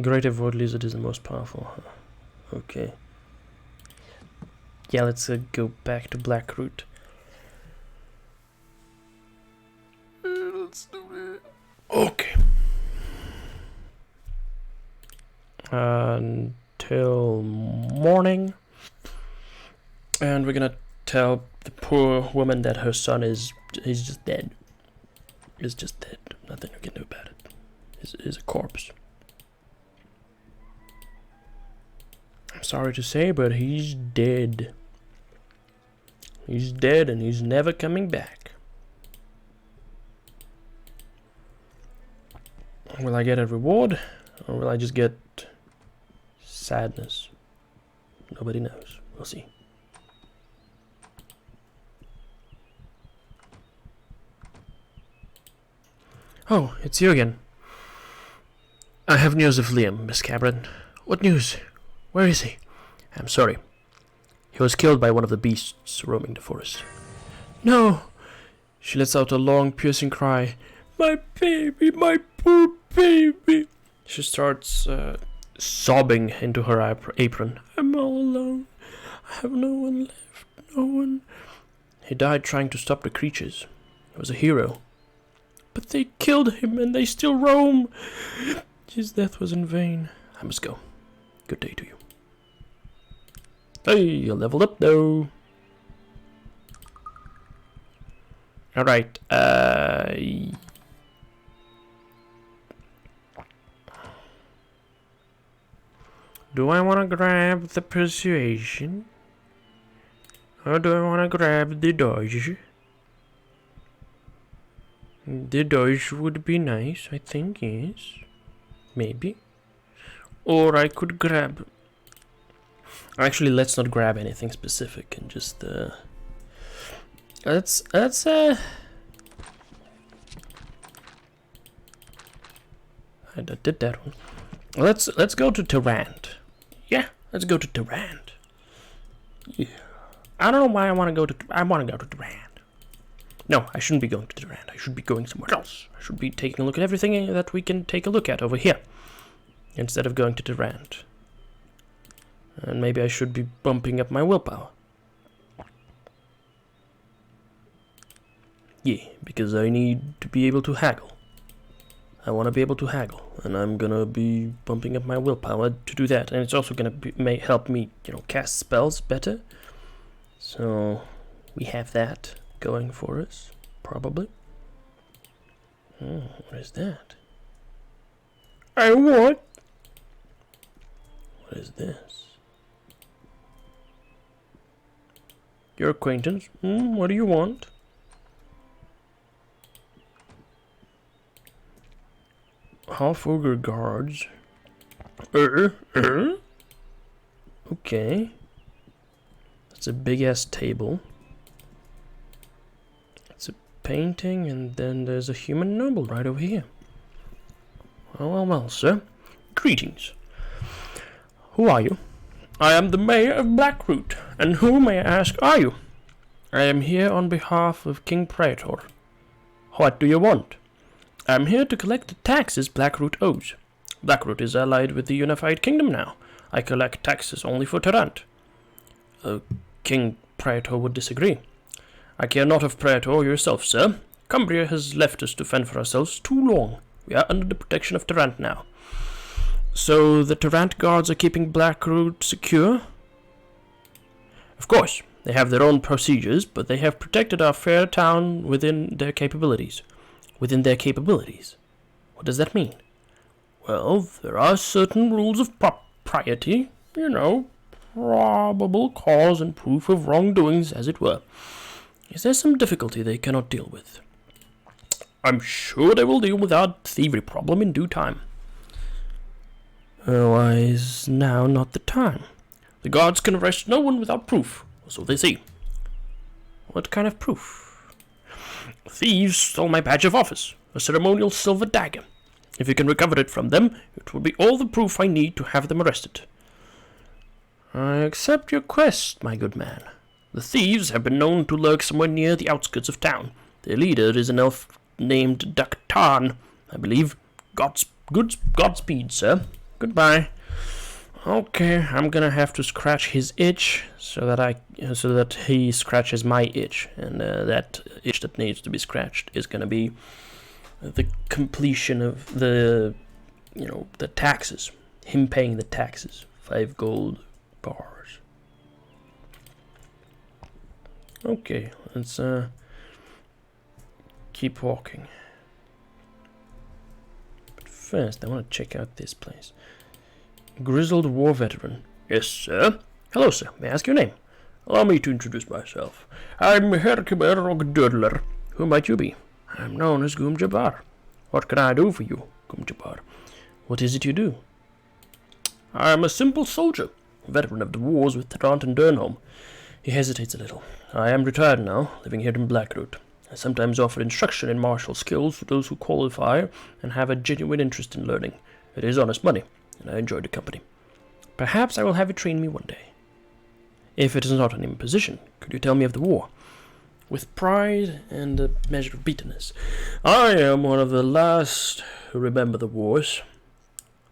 Greater Void Lizard is the most powerful. Huh? Okay. Yeah, let's go back to Blackroot. Let's do it. Okay. Until morning. And we're gonna tell the poor woman that her son he's just dead. He's just dead. Nothing we can do about it. He's a corpse. I'm sorry to say, but he's dead. He's dead and he's never coming back. Will I get a reward? Or will I just get sadness? Nobody knows. We'll see. Oh, it's you again. I have news of Liam, Miss Cameron. What news? Where is he? I'm sorry. He was killed by one of the beasts roaming the forest. No! She lets out a long, piercing cry. My baby, my poor baby! She starts sobbing into her apron. I'm all alone. I have no one left. No one. He died trying to stop the creatures. He was a hero. But they killed him and they still roam. His death was in vain. I must go. Good day to you. Hey, you leveled up though. Alright, do I want to grab the persuasion? Or do I want to grab the dodge? The dodge would be nice, I think, yes. Maybe. Or I could grab... Actually, let's not grab anything specific and just let's I did that one. Let's go to Tarant. Yeah, let's go to Tarant. Yeah. I don't know why I want to go to Tarant. No, I shouldn't be going to Tarant. I should be going somewhere else. I should be taking a look at everything that we can take a look at over here instead of going to Tarant. And maybe I should be bumping up my willpower. Yeah, because I need to be able to haggle. I want to be able to haggle, and I'm gonna be bumping up my willpower to do that. And it's also gonna help me, cast spells better. So we have that going for us, probably. Oh, what is that? What is this? Your acquaintance? What do you want? Half ogre guards. Okay. That's a big ass table. It's a painting, and then there's a human noble right over here. Well, sir. Greetings. Who are you? I am the mayor of Blackroot, and who, may I ask, are you? I am here on behalf of King Praetor. What do you want? I am here to collect the taxes Blackroot owes. Blackroot is allied with the Unified Kingdom now. I collect taxes only for Tarant. King Praetor would disagree. I care not of Praetor or yourself, sir. Cumbria has left us to fend for ourselves too long. We are under the protection of Tarant now. So the Tarant guards are keeping Blackroot secure? Of course, they have their own procedures, but they have protected our fair town within their capabilities. Within their capabilities? What does that mean? Well, there are certain rules of propriety, probable cause and proof of wrongdoings, as it were. Is there some difficulty they cannot deal with? I'm sure they will deal with our thievery problem in due time. Why is now not the time? The guards can arrest no one without proof, or so they say. What kind of proof? Thieves stole my badge of office, a ceremonial silver dagger. If you can recover it from them, it will be all the proof I need to have them arrested. I accept your quest, my good man. The thieves have been known to lurk somewhere near the outskirts of town. Their leader is an elf named Tarant, I believe. Godspeed, sir. Goodbye. Okay, I'm gonna have to scratch his itch so that he scratches my itch, and that itch that needs to be scratched is gonna be the completion of the taxes. Him paying the taxes. 5 gold bars. Okay, let's keep walking. But first, I want to check out this place. Grizzled war veteran. Yes, sir. Hello, sir. May I ask your name? Allow me to introduce myself. I'm Herkimer Ogdurler. Who might you be? I'm known as Gum Jabbar. What can I do for you, Gum Jabbar? What is it you do? I'm a simple soldier, a veteran of the wars with Tarant and Durnom. He hesitates a little. I am retired now, living here in Blackroot. I sometimes offer instruction in martial skills to those who qualify and have a genuine interest in learning. It is honest money, and I enjoy the company. Perhaps I will have you train me one day. If it is not an imposition, could you tell me of the war? With pride and a measure of bitterness. I am one of the last who remember the wars,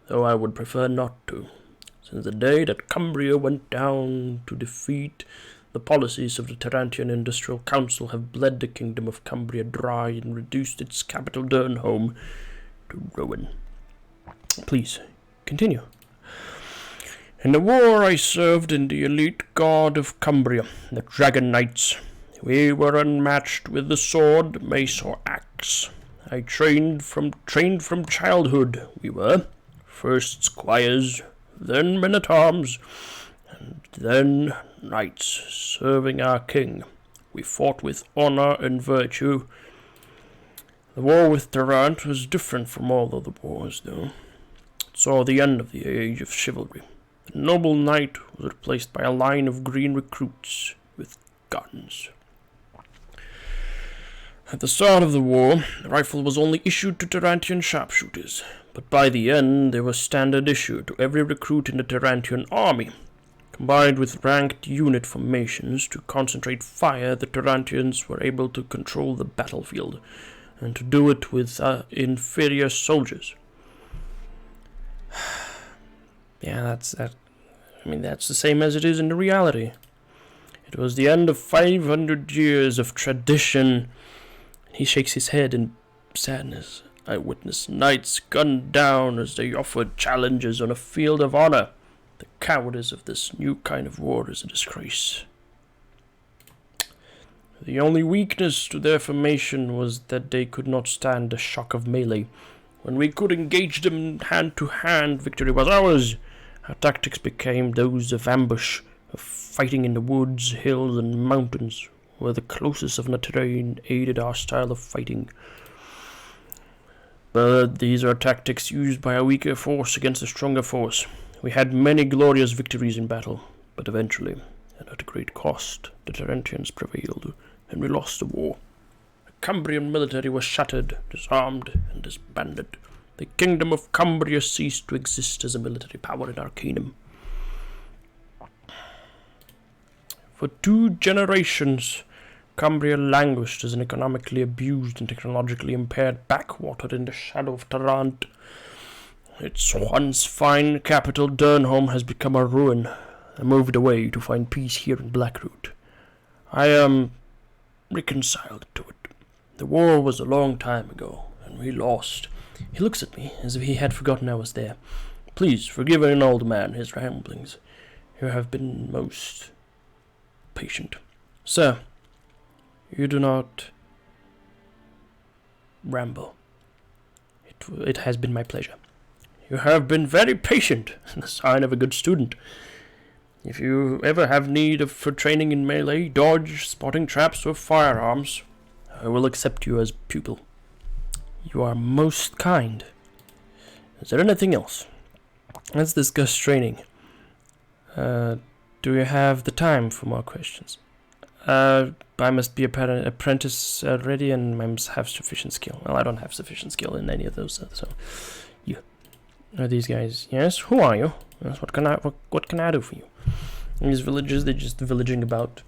though I would prefer not to. Since the day that Cumbria went down to defeat, the policies of the Tarantian Industrial Council have bled the kingdom of Cumbria dry and reduced its capital Durnom to ruin. Please, continue. In the war I served in the elite guard of Cumbria, the Dragon Knights. We were unmatched with the sword, mace, or axe. I trained from childhood, we were. First squires, then men-at-arms, and then knights, serving our king. We fought with honor and virtue. The war with Tarant was different from all other wars, though. It saw the end of the age of chivalry. The noble knight was replaced by a line of green recruits with guns. At the start of the war, the rifle was only issued to Tarantian sharpshooters, but by the end they were standard issue to every recruit in the Tarantian army. Combined with ranked unit formations to concentrate fire, the Tarantians were able to control the battlefield, and to do it with inferior soldiers. Yeah, that's the same as it is in the reality. It was the end of 500 years of tradition. He shakes his head in sadness. I witnessed knights gunned down as they offered challenges on a field of honor. The cowardice of this new kind of war is a disgrace. The only weakness to their formation was that they could not stand the shock of melee. When we could engage them hand to hand, victory was ours. Our tactics became those of ambush, of fighting in the woods, hills, and mountains, where the closeness of the terrain aided our style of fighting. But these are tactics used by a weaker force against a stronger force. We had many glorious victories in battle, but eventually, and at a great cost, the Tarantians prevailed, and we lost the war. The Cumbrian military was shattered, disarmed, and disbanded. The kingdom of Cumbria ceased to exist as a military power in Arcanum. For 2 generations, Cumbria languished as an economically abused and technologically impaired backwater in the shadow of Tarant. Its once fine capital, Durnom, has become a ruin. I moved away to find peace here in Blackroot. I am reconciled to it. The war was a long time ago, and we lost. He looks at me as if he had forgotten I was there. Please forgive an old man his ramblings. You have been most patient. Sir, you do not ramble. It has been my pleasure. You have been very patient, the sign of a good student. If you ever have need for training in melee, dodge, spotting traps, or firearms, I will accept you as pupil. You are most kind. Is there anything else? Let's discuss training. Do you have the time for more questions? I must be apprentice ready, and I must have sufficient skill. Well, I don't have sufficient skill in any of those, so you. Are these guys? Yes. Who are you? Yes, what can I do for you? These villagers, they're just villaging about.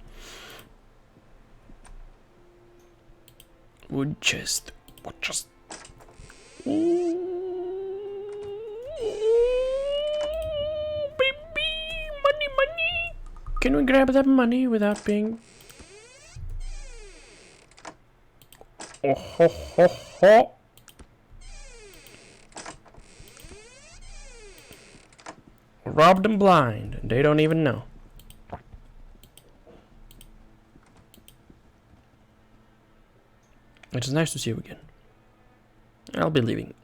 Wood chest. What just? Ooh, baby, money. Can we grab that money without being? Oh ho ho ho! Robbed them blind, and they don't even know. It is nice to see you again. I'll be leaving.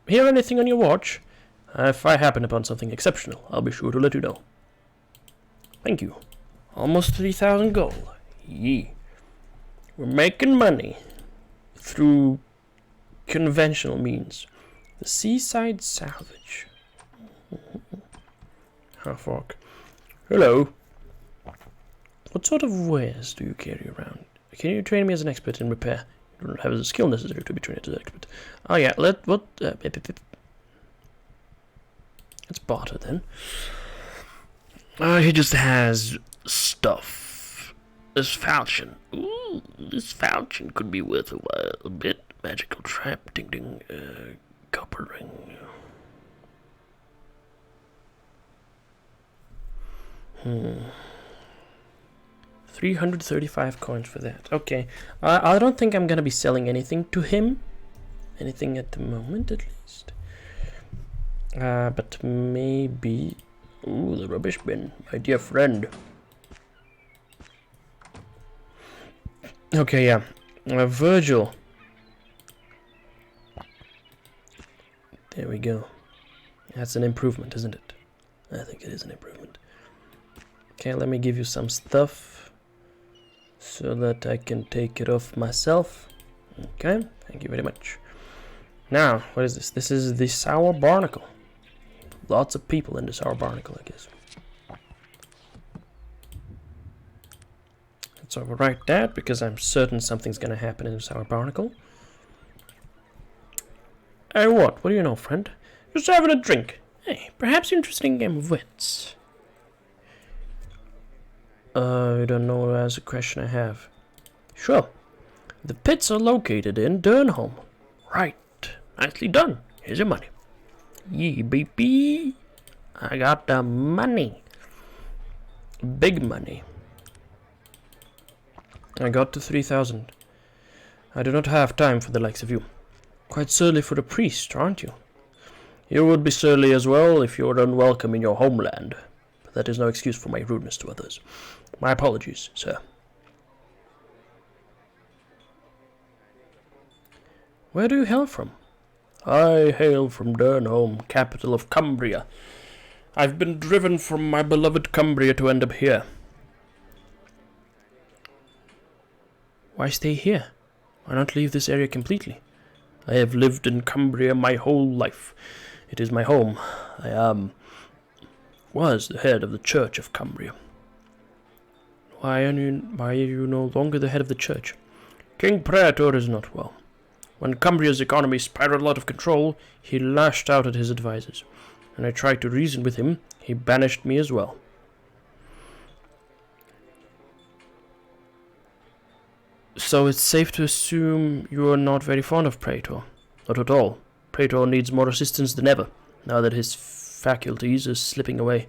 Hear anything on your watch? If I happen upon something exceptional, I'll be sure to let you know. Thank you. Almost 3,000 gold. Yee. We're making money through conventional means. The seaside salvage. Half-orc. Hello. What sort of wares do you carry around? Can you train me as an expert in repair? You don't have the skill necessary to be trained as an expert. Oh yeah, let's barter then. He just has stuff. This falchion. Ooh, this falchion could be worth a while. A bit. Magical trap. Ding ding. Copper ring. 335 coins for that. Okay. I don't think I'm gonna be selling anything to him. Anything at the moment, at least. But maybe... Ooh, the rubbish bin. My dear friend. Okay, yeah. Virgil. There we go. That's an improvement, isn't it? I think it is an improvement. Okay, let me give you some stuff so that I can take it off myself. Okay, thank you very much. Now, what is this? This is the Sour Barnacle. Lots of people in the Sour Barnacle, I guess. Let's overwrite that because I'm certain something's gonna happen in the Sour Barnacle. Hey, what? What do you know, friend? Just having a drink. Hey, perhaps you're interested in a game of wits. I don't know, that's a question I have. Sure. The pits are located in Durnom. Right. Nicely done. Here's your money. Yee, baby. I got the money. Big money. I got to 3,000. I do not have time for the likes of you. Quite surly for a priest, aren't you? You would be surly as well if you were unwelcome in your homeland. But that is no excuse for my rudeness to others. My apologies, sir. Where do you hail from? I hail from Durnom, capital of Cumbria. I've been driven from my beloved Cumbria to end up here. Why stay here? Why not leave this area completely? I have lived in Cumbria my whole life. It is my home. I was the head of the Church of Cumbria. Why are you no longer the head of the church? King Praetor is not well. When Cumbria's economy spiraled out of control, he lashed out at his advisors. When I tried to reason with him, he banished me as well. So it's safe to assume you are not very fond of Praetor. Not at all. Praetor needs more assistance than ever, now that his faculties are slipping away.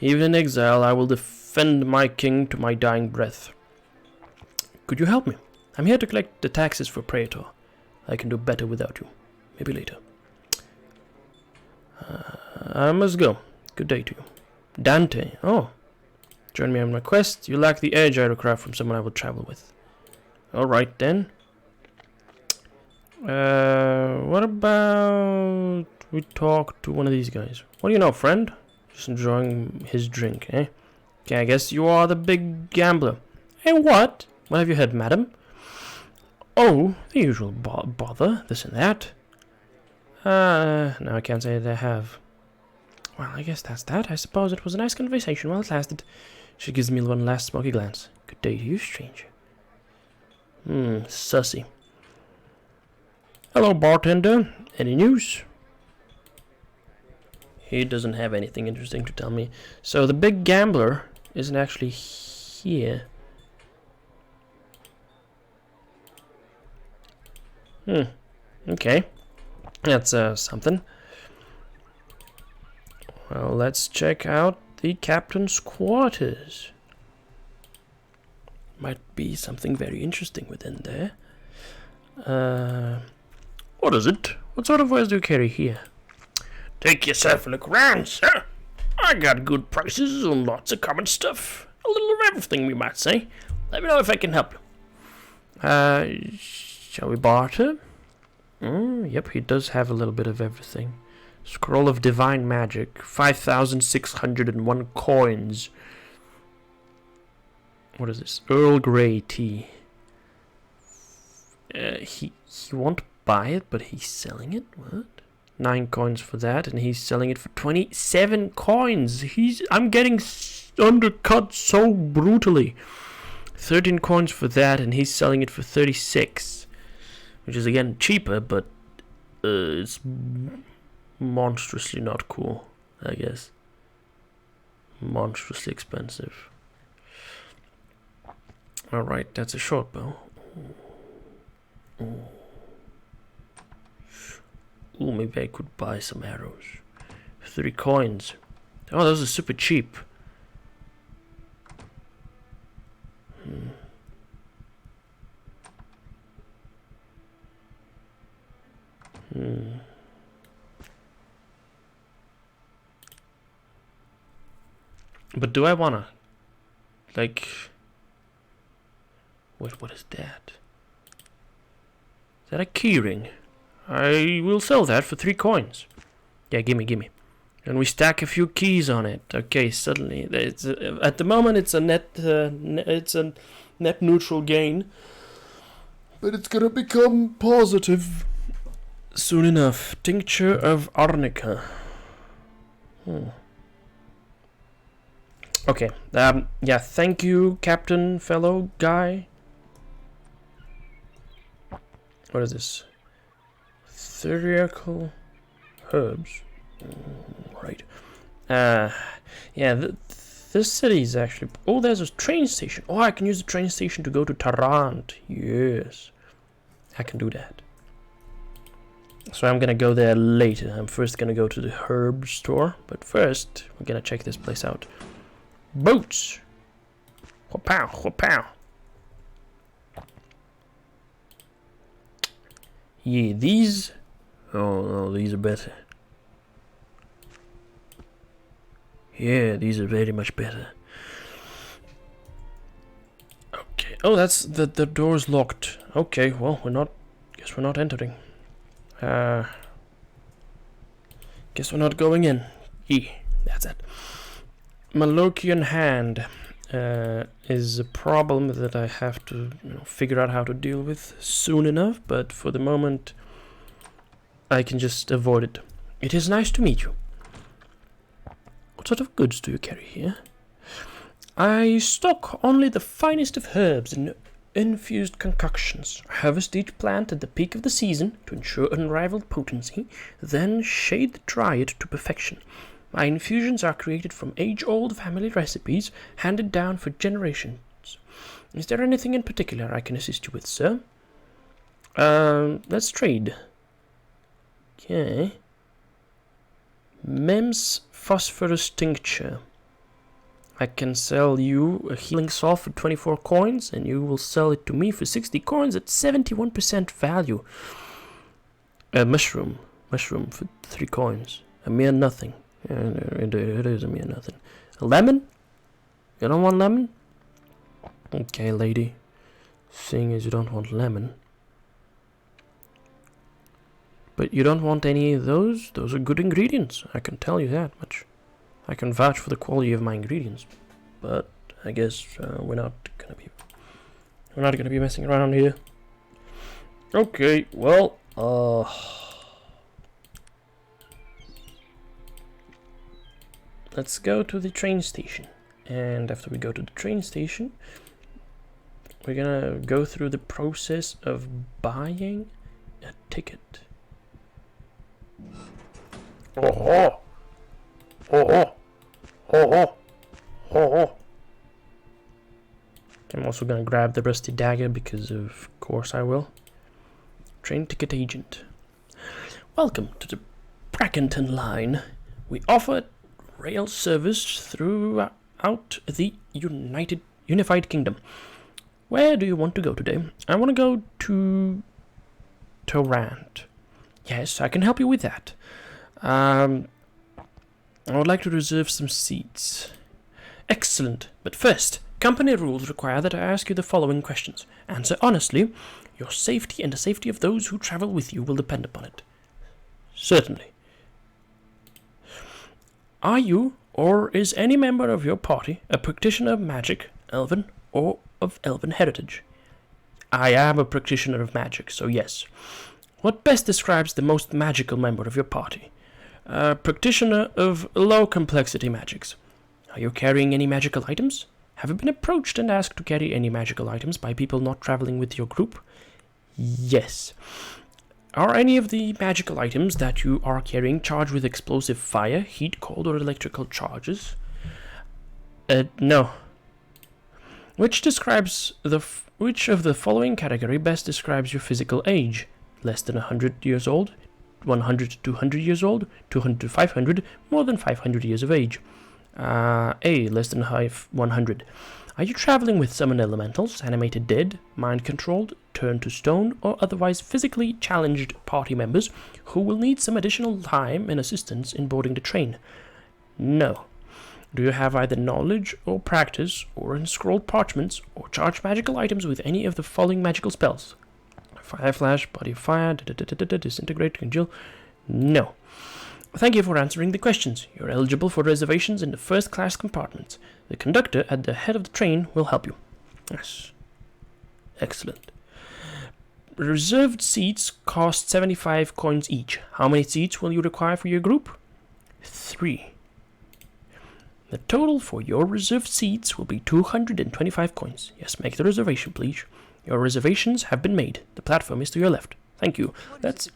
Even in exile, I will defend my king to my dying breath. Could you help me? I'm here to collect the taxes for Praetor. I can do better without you. Maybe later. I must go. Good day to you. Dante. Oh. Join me on my quest. You lack the edge I require from someone I will travel with. Alright then. What about we talk to one of these guys? What do you know, friend? Just enjoying his drink, eh? Okay, I guess you are the big gambler. Hey, what? What have you heard, madam? Oh, the usual bother, this and that. No, I can't say that I have. Well, I guess that's that. I suppose it was a nice conversation while it lasted. She gives me one last smoky glance. Good day to you, stranger. Sussy. Hello, bartender. Any news? He doesn't have anything interesting to tell me. So the big gambler isn't actually here. Okay. That's something. Well, let's check out the captain's quarters. Might be something very interesting within there. What is it? What sort of wares do you carry here? Take yourself a look around, sir. I got good prices on lots of common stuff. A little of everything, we might say. Let me know if I can help you. Shall we barter? Yep, he does have a little bit of everything. Scroll of Divine Magic. 5,601 coins. What is this? Earl Grey tea. He won't buy it, but he's selling it? What? 9 coins for that, and he's selling it for 27 coins. I'm getting undercut so brutally. 13 coins for that, and he's selling it for 36. Which is, again, cheaper, but it's monstrously not cool, I guess. Monstrously expensive. Alright, that's a short bow. Ooh, maybe I could buy some arrows. 3 coins. Oh, those are super cheap. But do I wanna, like, what is that? Is that a keyring? I will sell that for 3 coins. Yeah, gimme. And we stack a few keys on it. Okay, suddenly it's at the moment it's a net neutral gain, but it's gonna become positive soon enough. Tincture of Arnica. Okay. Yeah. Thank you, Captain, fellow guy. What is this? Theriacal herbs. Right. Yeah, this city is actually... Oh, there's a train station. Oh, I can use the train station to go to Tarant. Yes. I can do that. So I'm gonna go there later. I'm first gonna go to the herb store. But first, we're gonna check this place out. Boots! Wha-pow, wha-pow. Yeah, these... Oh, no, these are better. Yeah, these are very much better. Okay. Oh, that's... The door's locked. Okay, well, guess we're not entering. Guess we're not going in. Yeah, that's it. Malokian hand is a problem that I have to figure out how to deal with soon enough, but for the moment I can just avoid it. It is nice to meet you. What sort of goods do you carry here? I stock only the finest of herbs and infused concoctions. Harvest each plant at the peak of the season to ensure unrivaled potency, then shade-dry it to perfection. My infusions are created from age-old family recipes handed down for generations. Is there anything in particular I can assist you with, sir? Let's trade. Okay. Mem's Phosphorus Tincture. I can sell you a healing salve for 24 coins, and you will sell it to me for 60 coins at 71% value. A mushroom for 3 coins. A mere nothing. It is a mere nothing. A lemon? You don't want lemon? Okay, lady. Seeing as you don't want lemon. But you don't want any of those? Those are good ingredients. I can tell you that much. I can vouch for the quality of my ingredients, but I guess we're not gonna be messing around here. Okay, well, let's go to the train station, and after we go to the train station, we're gonna go through the process of buying a ticket. Oh. I'm also gonna grab the rusty dagger because of course I will. Train ticket agent. Welcome to the Brackenton line. We offer rail service throughout the Unified Kingdom. Where do you want to go today? I want to go to Tarant. Yes, I can help you with that. I would like to reserve some seats. Excellent, but first, company rules require that I ask you the following questions. Answer honestly. Your safety and the safety of those who travel with you will depend upon it. Certainly. Are you, or is any member of your party, a practitioner of magic, elven, or of elven heritage? I am a practitioner of magic, so yes. What best describes the most magical member of your party? A practitioner of low-complexity magics. Are you carrying any magical items? Have you been approached and asked to carry any magical items by people not traveling with your group? Yes. Are any of the magical items that you are carrying charged with explosive fire, heat, cold, or electrical charges? No. Which of the following category best describes your physical age? Less than 100 years old? 100 to 200 years old, 200 to 500, more than 500 years of age. A, less than 100. Are you traveling with summoned elementals, animated dead, mind-controlled, turned to stone, or otherwise physically challenged party members who will need some additional time and assistance in boarding the train? No. Do you have either knowledge or practice, or enscrolled parchments, or charged magical items with any of the following magical spells? Fire flash, body of fire, disintegrate, congeal. No. Thank you for answering the questions. You're eligible for reservations in the first-class compartments. The conductor at the head of the train will help you. Yes. Excellent. Reserved seats cost 75 coins each. How many seats will you require for your group? 3. The total for your reserved seats will be 225 coins. Yes, make the reservation, please. Your reservations have been made. The platform is to your left. Thank you. That's...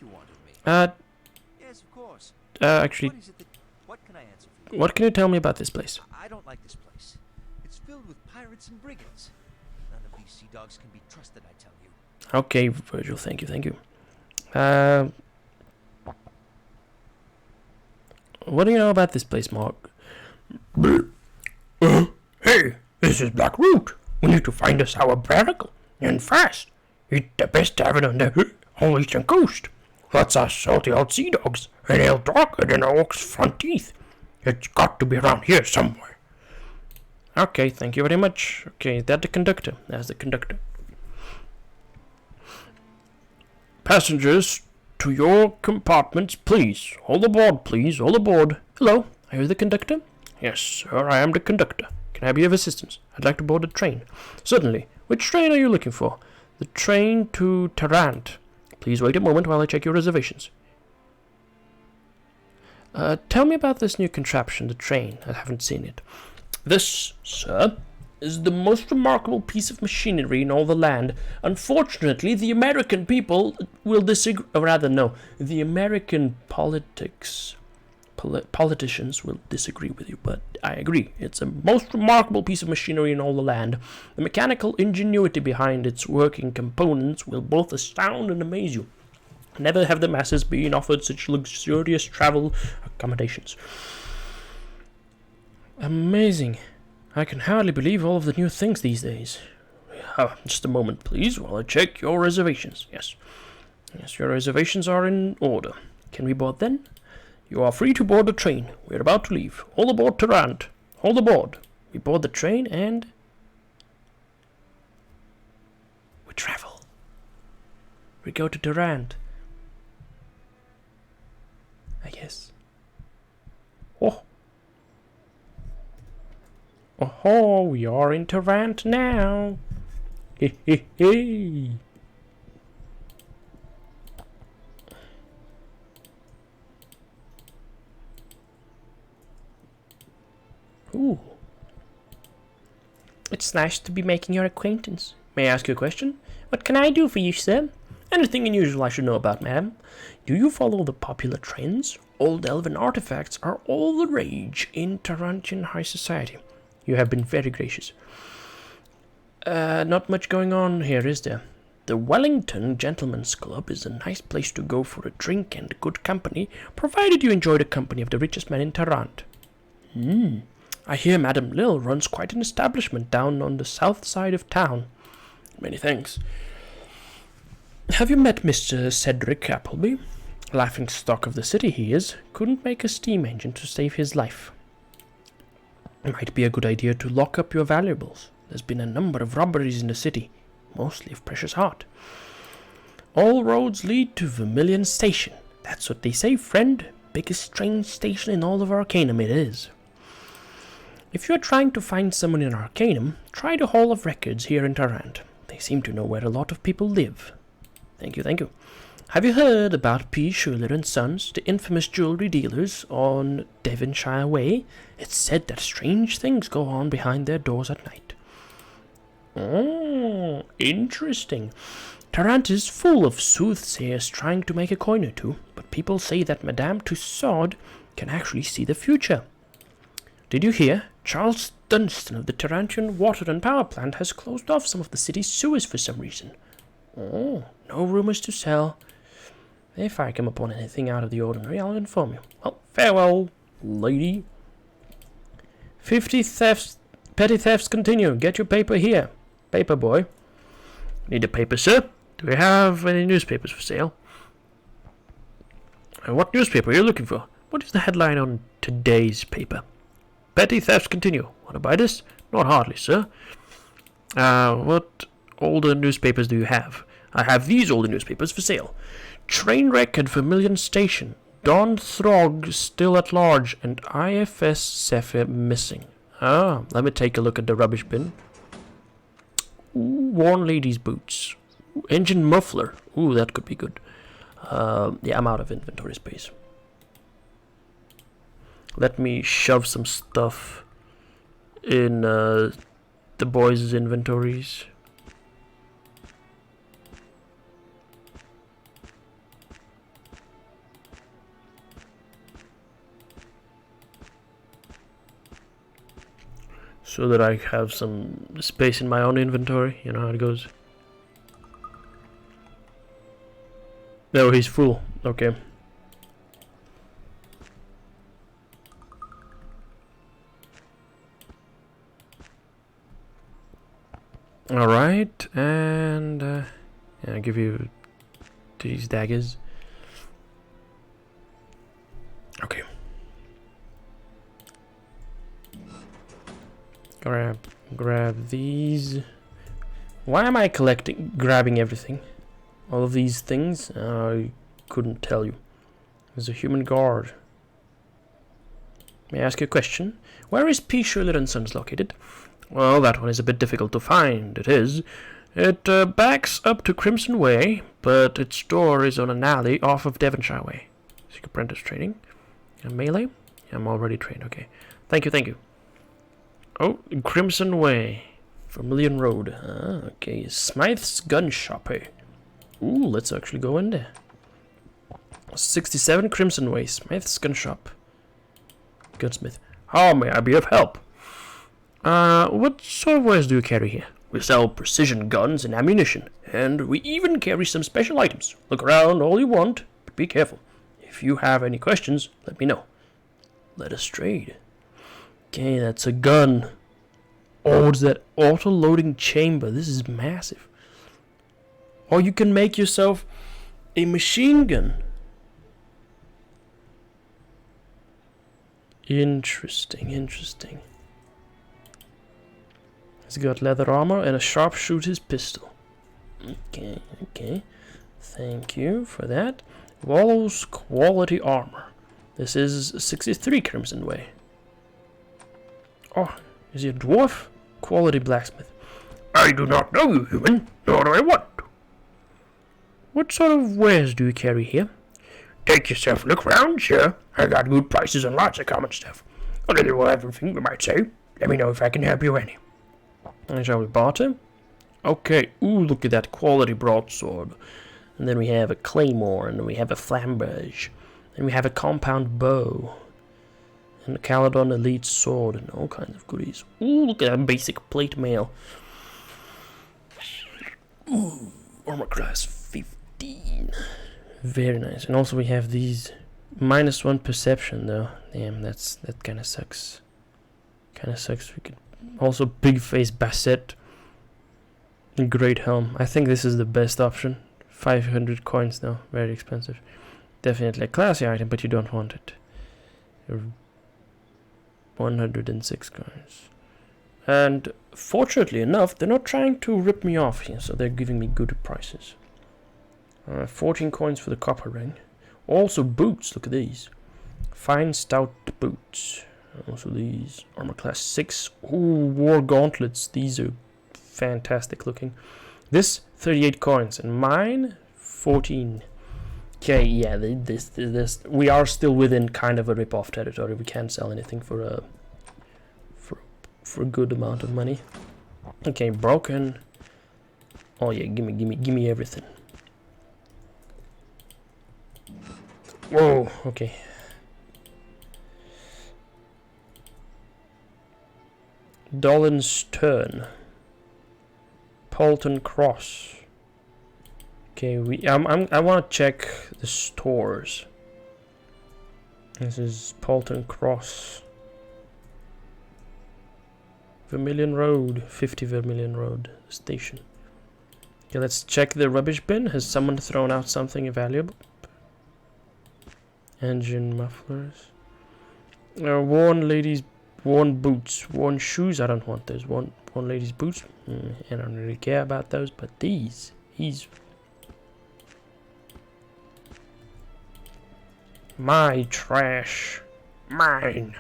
Yes, of course. Actually... What can I answer for you? What can you tell me about this place? I don't like this place. It's filled with pirates and brigands. None of these sea dogs can be trusted, I tell you. Okay, Virgil, thank you. What do you know about this place, Mark? Hey, this is Black Root. We need to find a sour barnacle. And fast. It's the best tavern on the whole eastern coast. Lots of salty old sea dogs, and ale darker than an orc's front teeth. It's got to be around here somewhere. Okay, thank you very much. Okay, is that the conductor? That's the conductor. Passengers, to your compartments, please. All aboard, please. All aboard. Hello, are you the conductor? Yes, sir, I am the conductor. Can I be of assistance? I'd like to board a train. Certainly. Which train are you looking for? The train to Tarant. Please wait a moment while I check your reservations. Tell me about this new contraption, the train. I haven't seen it. This, sir, is the most remarkable piece of machinery in all the land. Unfortunately, the American people will disagree, or rather, no, the American politicians will disagree with you, but I agree. It's the most remarkable piece of machinery in all the land. The mechanical ingenuity behind its working components will both astound and amaze you. Never have the masses been offered such luxurious travel accommodations. Amazing. I can hardly believe all of the new things these days. Just a moment, please, while I check your reservations. Yes, your reservations are in order. Can we board then? You are free to board the train. We are about to leave. All aboard Tarant. All aboard. We board the train and we travel. We go to Tarant. I guess. Oh, we are in Tarant now. Hey. Ooh. It's nice to be making your acquaintance. May I ask you a question? What can I do for you, sir? Anything unusual I should know about, madam? Do you follow the popular trends? Old elven artifacts are all the rage in Tarantian high society. You have been very gracious. Not much going on here, is there? The Wellington Gentlemen's Club is a nice place to go for a drink and good company, provided you enjoy the company of the richest man in Tarant. I hear Madame Lil runs quite an establishment down on the south side of town. Many thanks. Have you met Mr. Cedric Appleby? Laughing stock of the city he is. Couldn't make a steam engine to save his life. It might be a good idea to lock up your valuables. There's been a number of robberies in the city, mostly of precious art. All roads lead to Vermilion Station. That's what they say, friend. Biggest train station in all of Arcanum it is. If you're trying to find someone in Arcanum, try the Hall of Records here in Tarant. They seem to know where a lot of people live. Thank you. Have you heard about P. Schuler and Sons, the infamous jewelry dealers on Devonshire Way? It's said that strange things go on behind their doors at night. Oh, interesting. Tarant is full of soothsayers trying to make a coin or two, but people say that Madame Tussaud can actually see the future. Did you hear? Charles Dunstan of the Tarantian Water and Power Plant has closed off some of the city's sewers for some reason. Oh, no rumors to sell. If I come upon anything out of the ordinary, I'll inform you. Well, farewell, lady. 50 thefts, petty thefts continue. Get your paper here. Paper boy. Need a paper, sir? Do we have any newspapers for sale? What newspaper are you looking for? What is the headline on today's paper? Petty thefts continue. Want to buy this? Not hardly, sir. What older newspapers do you have? I have these older newspapers for sale. Trainwreck at Vermilion Station. Don Throg still at large, and IFS Zephyr missing. Let me take a look at the rubbish bin. Ooh, worn ladies' boots. Ooh, engine muffler. Ooh, that could be good. Yeah, I'm out of inventory space. Let me shove some stuff in the boys' inventories. So that I have some space in my own inventory. You know how it goes. No, he's full. Okay. Alright, and yeah, I'll give you these daggers. Okay. Grab these. Why am I grabbing everything? All of these things? I couldn't tell you. There's a human guard. May I ask you a question? Where is P. Schuler and Sons located? Well, that one is a bit difficult to find, it is. It backs up to Crimson Way, but its door is on an alley off of Devonshire Way. Seek apprentice training. A melee? I'm already trained, okay. Thank you. Oh, Crimson Way. Vermilion Road. Ah, okay. Smythe's Gun Shop. Ooh, let's actually go in there. 67 Crimson Way. Smythe's Gun Shop. Gunsmith. How may I be of help? What sort of wares do you carry here? We sell precision guns and ammunition, and we even carry some special items. Look around all you want, but be careful. If you have any questions, let me know. Let us trade. Okay, that's a gun. Oh, it's that auto-loading chamber. This is massive. Or you can make yourself a machine gun. Interesting, interesting. He's got leather armor and a sharpshooter's pistol. Okay, okay. Thank you for that. Wallow's quality armor. This is 63 Crimson Way. Oh, is he a dwarf? Quality blacksmith. I do not know you, human, nor do I want to. What sort of wares do you carry here? Take yourself a look round, sir. I got good prices on lots of common stuff. A little of everything, you might say. Let me know if I can help you any. Shall we barter? Okay, ooh, look at that quality broadsword. And then we have a claymore, and then we have a flamberge. And we have a compound bow. And a Caledon elite sword, and all kinds of goodies. Ooh, look at that basic plate mail. Ooh, armor class 15. Very nice. And also we have these -1 perception though. Damn, that kinda sucks. Kinda sucks. We could also big face Basset. Great helm. I think this is the best option. 500 coins though. Very expensive. Definitely a classy item, but you don't want it. 106 coins. And fortunately enough, they're not trying to rip me off here, so they're giving me good prices. 14 coins for the copper ring. Also boots, look at these. Fine stout boots. Also these. Armor class 6. Ooh, war gauntlets. These are fantastic looking. This, 38 coins. And mine, 14. Okay, yeah, this we are still within kind of a rip-off territory. We can't sell anything for a good amount of money. Okay, broken. Oh yeah, give me everything. Whoa, okay. Dolan's Turn. Polton Cross. Okay, I want to check the stores. This is Polton Cross. Vermilion Road, 50 Vermilion Road station. Okay, let's check the rubbish bin. Has someone thrown out something valuable? Engine mufflers. Worn ladies, worn boots, worn shoes. I don't want those. Worn ladies' boots. I don't really care about those, but these. My trash. Mine.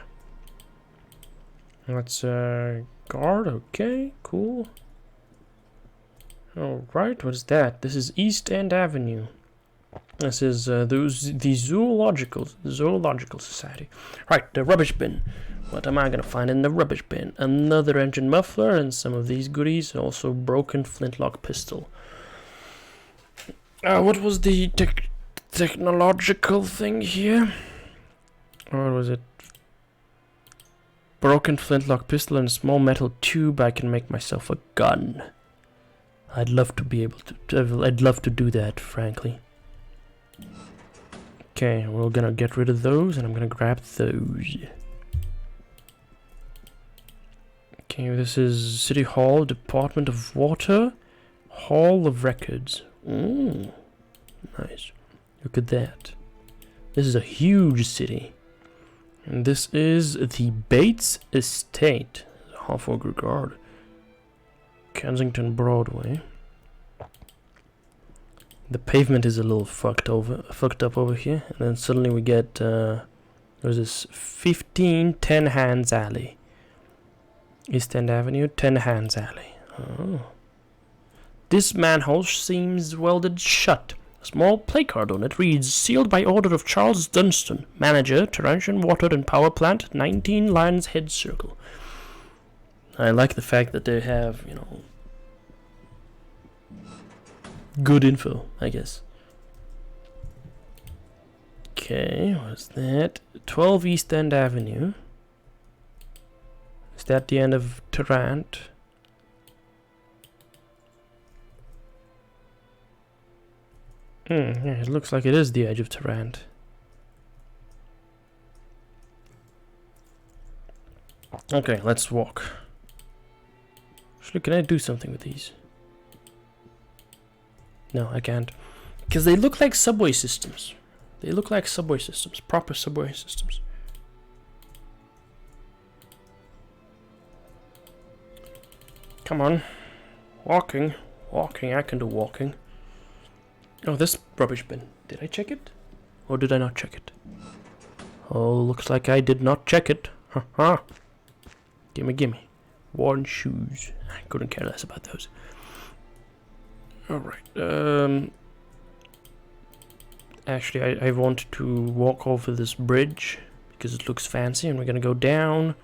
That's guard. Okay, cool. Alright, what is that? This is East End Avenue. This is the Zoological Society. Right, the rubbish bin. What am I gonna find in the rubbish bin? Another engine muffler and some of these goodies. Also broken flintlock pistol. What was the technological thing here? Or was it? Broken flintlock pistol and a small metal tube. I can make myself a gun. I'd love to be able to. I'd love to do that, frankly. Okay, we're gonna get rid of those, and I'm gonna grab those. Okay, this is City Hall, Department of Water, Hall of Records. Nice. Look at that. This is a huge city. And this is the Bates Estate. Half-Orc Regard. Kensington Broadway. The pavement is a little fucked up over here. And then suddenly we get there's this 15 10 Hands Alley. East End Avenue, 10 Hands Alley. Oh. This manhole seems welded shut. A small placard on it reads, sealed by order of Charles Dunstan, manager, Tarant Water and Power Plant, 19 Lions Head Circle. I like the fact that they have, you know, good info, I guess. Okay, what's that? 12 East End Avenue. Is that the end of Tarant? Yeah, it looks like it is the edge of Tarant. Okay, let's walk. Actually, can I do something with these? No, I can't. Because they look like subway systems. They look like subway systems. Proper subway systems. Come on. Walking. Walking. I can do walking. Oh, this rubbish bin. Did I check it? Or did I not check it? Oh, looks like I did not check it. Haha. Gimme, gimme. Worn shoes. I couldn't care less about those. Alright. Actually, I want to walk over this bridge because it looks fancy, and we're gonna go down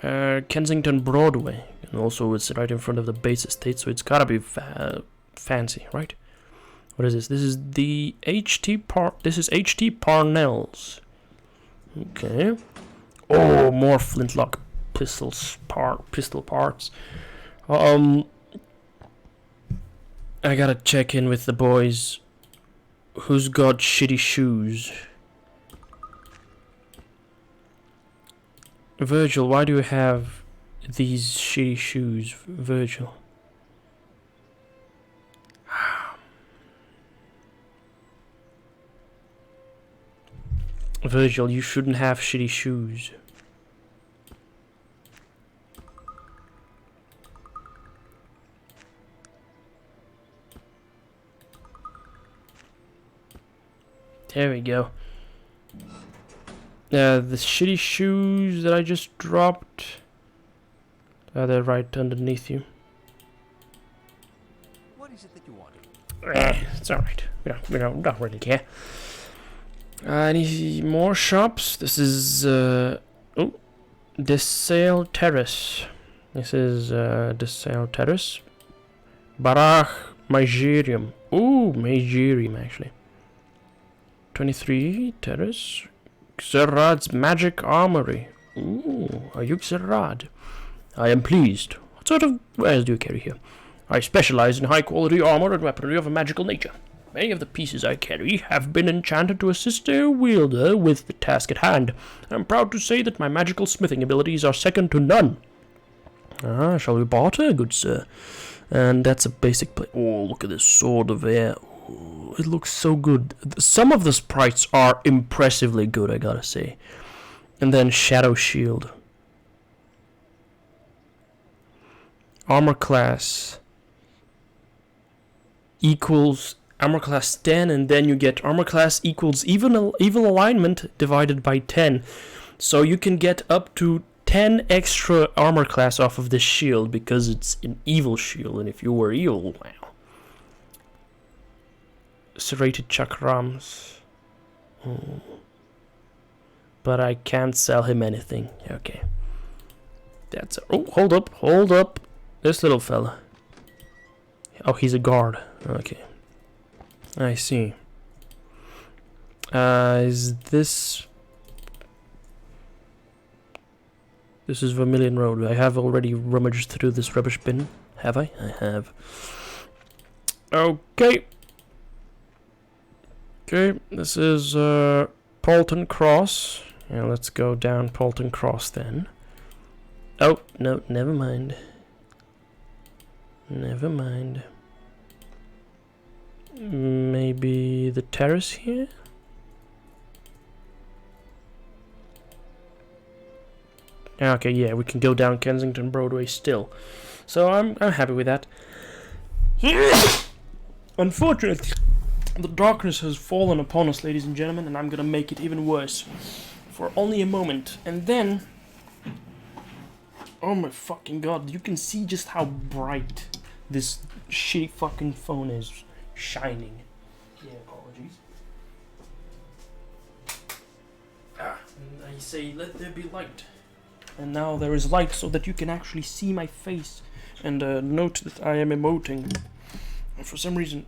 Kensington Broadway. And also, it's right in front of the base estate, so it's gotta be fancy, right? What is this? This is the This is HT Parnell's. Okay. Oh, more flintlock pistol parts. I gotta check in with the boys. Who's got shitty shoes? Virgil, why do you have these shitty shoes, Virgil? Virgil, you shouldn't have shitty shoes. There we go. The shitty shoes that I just dropped. They're right underneath you. What is it that you want? It's alright. We don't really care. Any more shops? This is Desale Terrace. This is Desale Terrace. Barach Magirium. Ooh, Magirium actually. 23 Terrace. Xerrad's Magic Armory. Ooh, are you Xerrad? I am pleased. What sort of wares do you carry here? I specialize in high-quality armor and weaponry of a magical nature. Many of the pieces I carry have been enchanted to assist their wielder with the task at hand. I am proud to say that my magical smithing abilities are second to none. Ah, shall we barter, good sir? And that's a basic play. Oh, look at this sword of air. Ooh, it looks so good. Some of the sprites are impressively good, I gotta say. And then Shadow Shield. Armor class equals armor class 10, and then you get armor class equals evil alignment divided by 10. So you can get up to 10 extra armor class off of this shield because it's an evil shield, and if you were evil, wow. Serrated chakrams. Oh. But I can't sell him anything. Okay. That's oh, hold up. This little fella. Oh, he's a guard. Okay. I see. Is this... This is Vermilion Road. I have already rummaged through this rubbish bin. Have I? I have. Okay. Okay, this is Paulton Cross. Yeah, let's go down Paulton Cross then. Oh, no, never mind. Never mind. Maybe the terrace here? Okay, yeah, we can go down Kensington Broadway still. So I'm happy with that. Unfortunately, the darkness has fallen upon us, ladies and gentlemen, and I'm gonna make it even worse. For only a moment. And then... Oh my fucking god, you can see just how bright this shitty fucking phone is shining. Yeah, apologies. I say, let there be light. And now there is light so that you can actually see my face and note that I am emoting. And for some reason,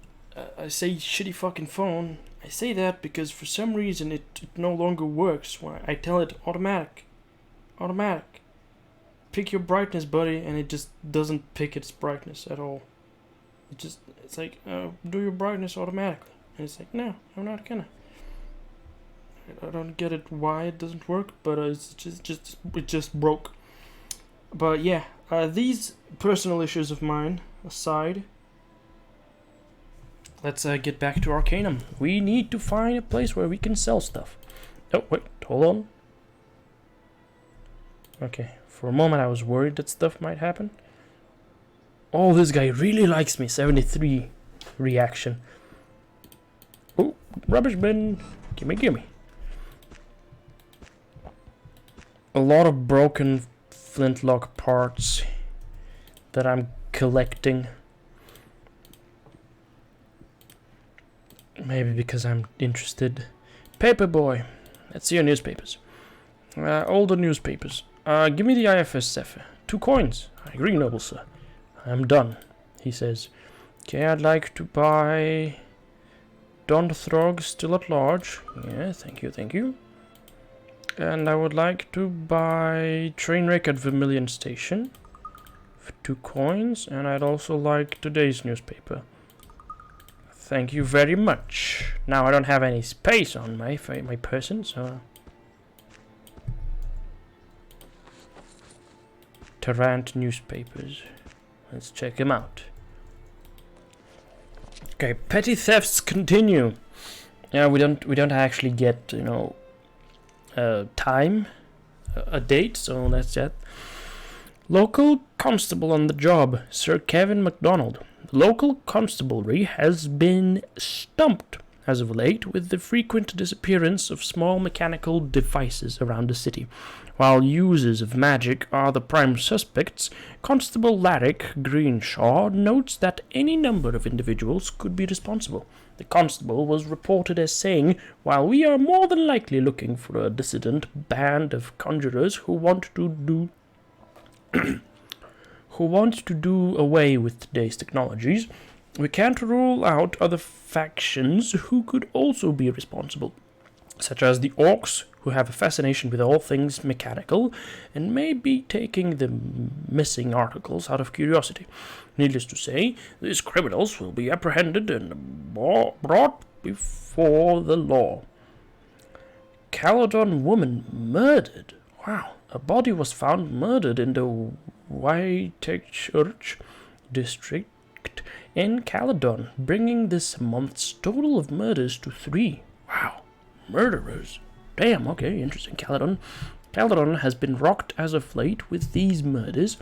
I say shitty fucking phone. I say that because for some reason it no longer works when I tell it automatic. Pick your brightness, buddy, and it just doesn't pick its brightness at all. It's like, do your brightness automatically. And it's like, no, I'm not gonna. I don't get it why it doesn't work, but it just broke. But yeah, these personal issues of mine aside, let's get back to Arcanum. We need to find a place where we can sell stuff. Oh, wait, hold on. Okay, for a moment I was worried that stuff might happen. Oh, this guy really likes me. 73 reaction. Oh, rubbish bin. Gimme. A lot of broken flintlock parts that I'm collecting. Maybe because I'm interested. Paperboy. Let's see your newspapers. Older newspapers. Give me the IFS Zephyr. 2 coins. I agree, noble sir. I am done, he says. Okay, I'd like to buy Donthrog still at large. Yeah, thank you. And I would like to buy Trainwreck at Vermilion Station for 2 coins. And I'd also like today's newspaper. Thank you very much. Now I don't have any space on my person, so... Tarant newspapers. Let's check them out. Okay, petty thefts continue. Yeah, we don't actually get, you know, a date, so that's that. Local constable on the job, Sir Kevin MacDonald. The local constabulary has been stumped as of late with the frequent disappearance of small mechanical devices around the city. While users of magic are the prime suspects, Constable Larrick Greenshaw notes that any number of individuals could be responsible. The constable was reported as saying, "While we are more than likely looking for a dissident band of conjurers who want to do away with today's technologies, we can't rule out other factions who could also be responsible, such as the orcs, who have a fascination with all things mechanical and may be taking the missing articles out of curiosity. Needless to say, these criminals will be apprehended and brought before the law." Caledon woman murdered. Wow. A body was found murdered in the Whitechurch district in Caledon, bringing this month's total of murders to 3. Wow. Murderers. Damn, okay, interesting. Caledon has been rocked as of late with these murders,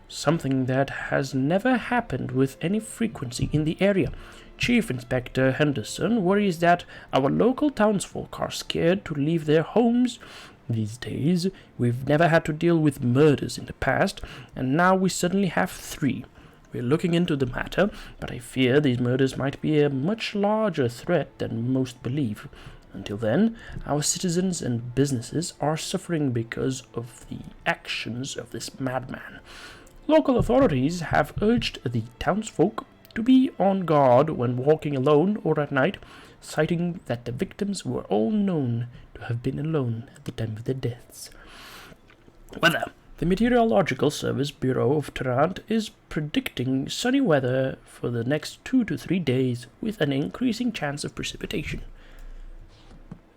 something that has never happened with any frequency in the area. Chief Inspector Henderson worries that our local townsfolk are scared to leave their homes these days. We've never had to deal with murders in the past, and now we suddenly have 3. We're looking into the matter, but I fear these murders might be a much larger threat than most believe. Until then, our citizens and businesses are suffering because of the actions of this madman. Local authorities have urged the townsfolk to be on guard when walking alone or at night, citing that the victims were all known to have been alone at the time of their deaths. Weather. The Meteorological Service Bureau of Tarant is predicting sunny weather for the next 2 to 3 days with an increasing chance of precipitation.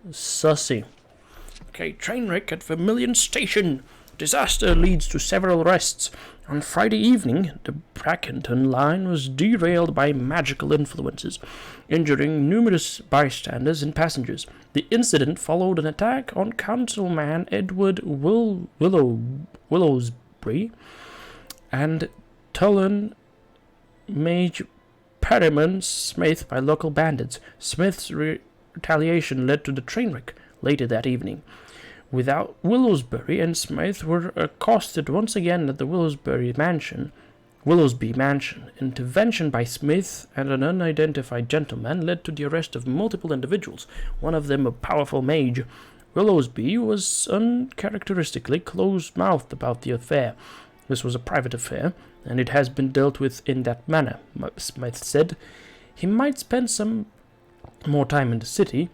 Sussy. Okay, train wreck at Vermilion Station. Disaster leads to several arrests. On Friday evening, the Brackenton line was derailed by magical influences, injuring numerous bystanders and passengers. The incident followed an attack on Councilman Edward Willowsbury and Tullen Mage Perriman Smith by local bandits. Smith's retaliation led to the train wreck later that evening. Without Willowsbury and Smith were accosted once again at the Willowsby Mansion. Intervention by Smith and an unidentified gentleman led to the arrest of multiple individuals, one of them a powerful mage. Willowsby was uncharacteristically close-mouthed about the affair. This was a private affair, and it has been dealt with in that manner, Smythe said. He might spend some more time in the city,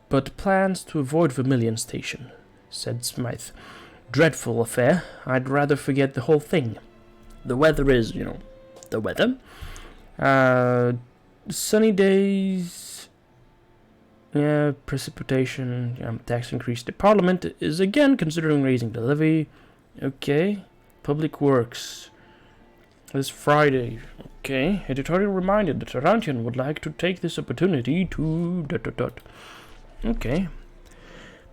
but plans to avoid Vermilion Station, said Smythe. Dreadful affair. I'd rather forget the whole thing. The weather is, the weather. Sunny days, precipitation, tax increase. The Parliament is again considering raising the levy. Okay. Public Works. This Friday. Okay. Editorial reminded that Tarantian would like to take this opportunity to... Okay.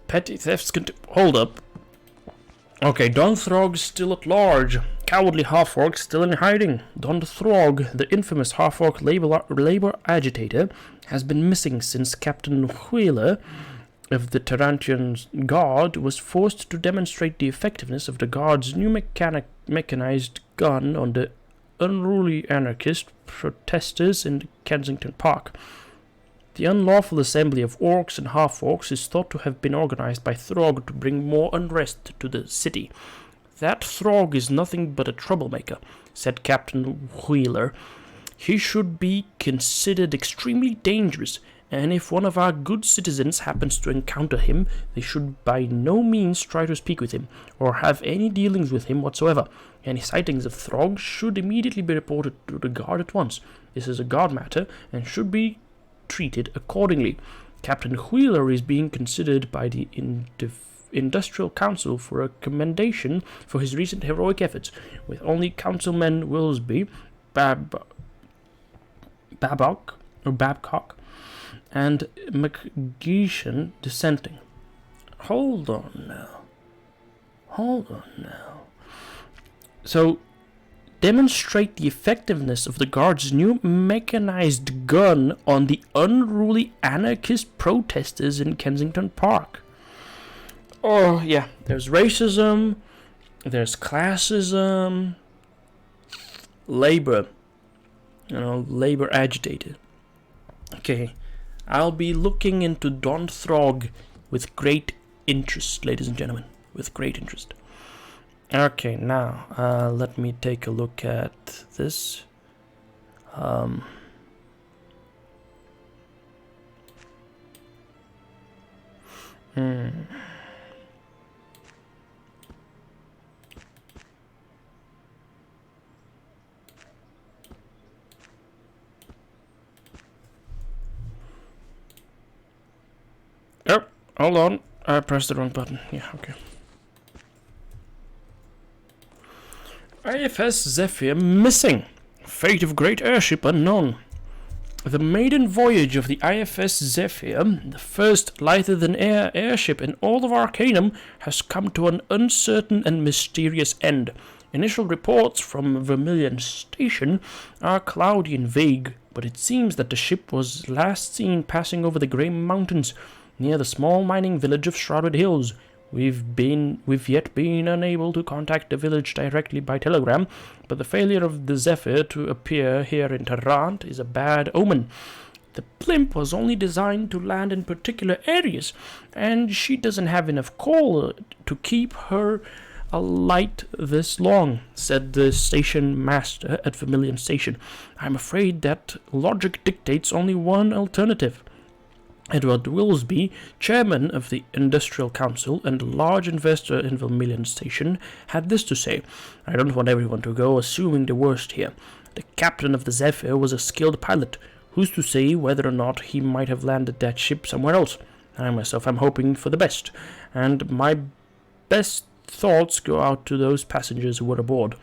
Petty thefts hold up. Okay, Don Throg still at large. Cowardly half-orc still in hiding. Don Throg, the infamous half-orc labor agitator, has been missing since Captain Wheeler of the Tarantian Guard was forced to demonstrate the effectiveness of the Guard's new mechanized gun on the unruly anarchist protesters in Kensington Park. The unlawful assembly of orcs and half-orcs is thought to have been organized by Throg to bring more unrest to the city. That Throg is nothing but a troublemaker, said Captain Wheeler. He should be considered extremely dangerous, and if one of our good citizens happens to encounter him, they should by no means try to speak with him, or have any dealings with him whatsoever. Any sightings of Throg should immediately be reported to the Guard at once. This is a Guard matter, and should be treated accordingly. Captain Wheeler is being considered by the Industrial Council for a commendation for his recent heroic efforts, with only Councilman Willsby, Babcock, and McGeeshan dissenting. Hold on now. So, demonstrate the effectiveness of the Guard's new mechanized gun on the unruly anarchist protesters in Kensington Park. Oh, yeah, there's racism, there's classism, labor agitated. Okay, I'll be looking into Don Throg with great interest, ladies and gentlemen, with great interest. Okay, now, let me take a look at this. Oh, hold on. I pressed the wrong button. Yeah, okay. IFS Zephyr missing. Fate of great airship unknown. The maiden voyage of the IFS Zephyr, the first lighter-than-air airship in all of Arcanum, has come to an uncertain and mysterious end. Initial reports from Vermilion Station are cloudy and vague, but it seems that the ship was last seen passing over the Grey Mountains, near the small mining village of Shrouded Hills. We've yet been unable to contact the village directly by telegram, but the failure of the Zephyr to appear here in Tarant is a bad omen. The blimp was only designed to land in particular areas, and she doesn't have enough coal to keep her alight this long, said the station master at Vermilion Station. I'm afraid that logic dictates only one alternative. Edward Willsby, chairman of the Industrial Council and a large investor in Vermilion Station, had this to say: I don't want everyone to go assuming the worst here. The captain of the Zephyr was a skilled pilot. Who's to say whether or not he might have landed that ship somewhere else? I myself am hoping for the best, and my best thoughts go out to those passengers who were aboard.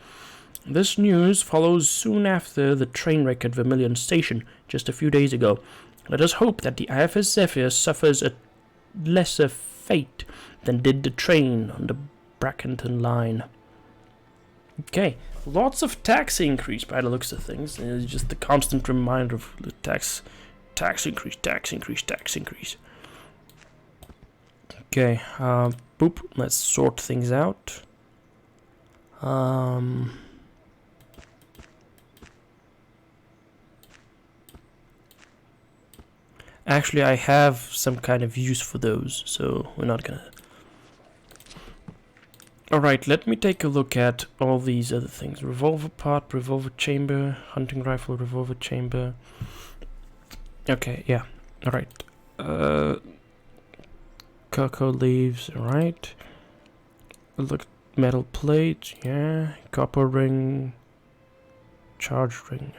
This news follows soon after the train wreck at Vermilion Station, just a few days ago. Let us hope that the IFS Zephyr suffers a lesser fate than did the train on the Brackenton line. Okay, lots of tax increase by the looks of things. It's just the constant reminder of the tax increase. Okay, boop, let's sort things out. Actually, I have some kind of use for those, so we're not gonna... Alright, let me take a look at all these other things. Revolver pot, revolver chamber, hunting rifle, revolver chamber. Okay, yeah, alright. Cocoa leaves, alright. Look, metal plate, yeah. Copper ring. Charge ring.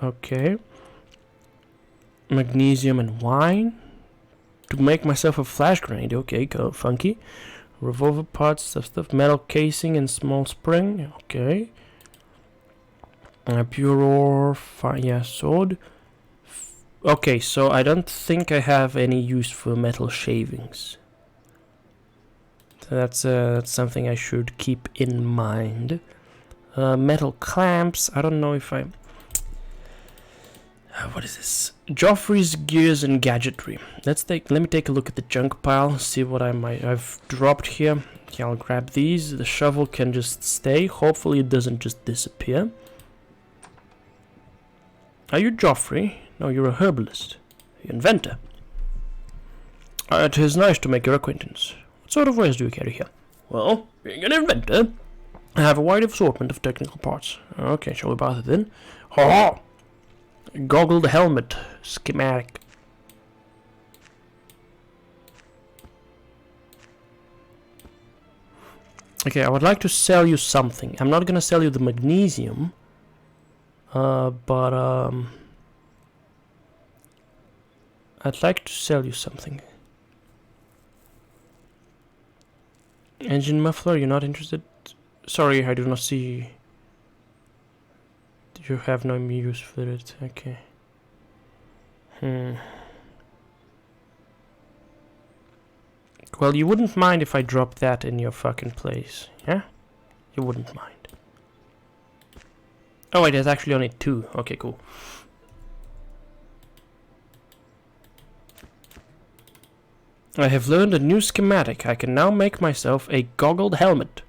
Okay. Magnesium and wine. To make myself a flash grenade. Okay, go funky. Revolver parts, stuff. Metal casing and small spring. Okay. Pure ore, fire sword. Okay, so I don't think I have any use for metal shavings. So that's something I should keep in mind. Metal clamps. I don't know if I... what is this? Joffrey's gears and gadgetry. Let me take a look at the junk pile. See what I've dropped here. Okay, I'll grab these. The shovel can just stay. Hopefully it doesn't just disappear. Are you Joffrey? No, you're a herbalist. The inventor. It is nice to make your acquaintance. What sort of wares do you carry here? Well, being an inventor, I have a wide assortment of technical parts. Okay, shall we buy it then? Ha! Goggled helmet. Schematic. Okay, I would like to sell you something. I'm not gonna sell you the magnesium. But I'd like to sell you something. Engine muffler, you're not interested? Sorry, I do not see. You have no use for it. Okay. Well, you wouldn't mind if I dropped that in your fucking place, yeah? You wouldn't mind. Oh wait, there's actually only 2. Okay, cool. I have learned a new schematic. I can now make myself a goggled helmet.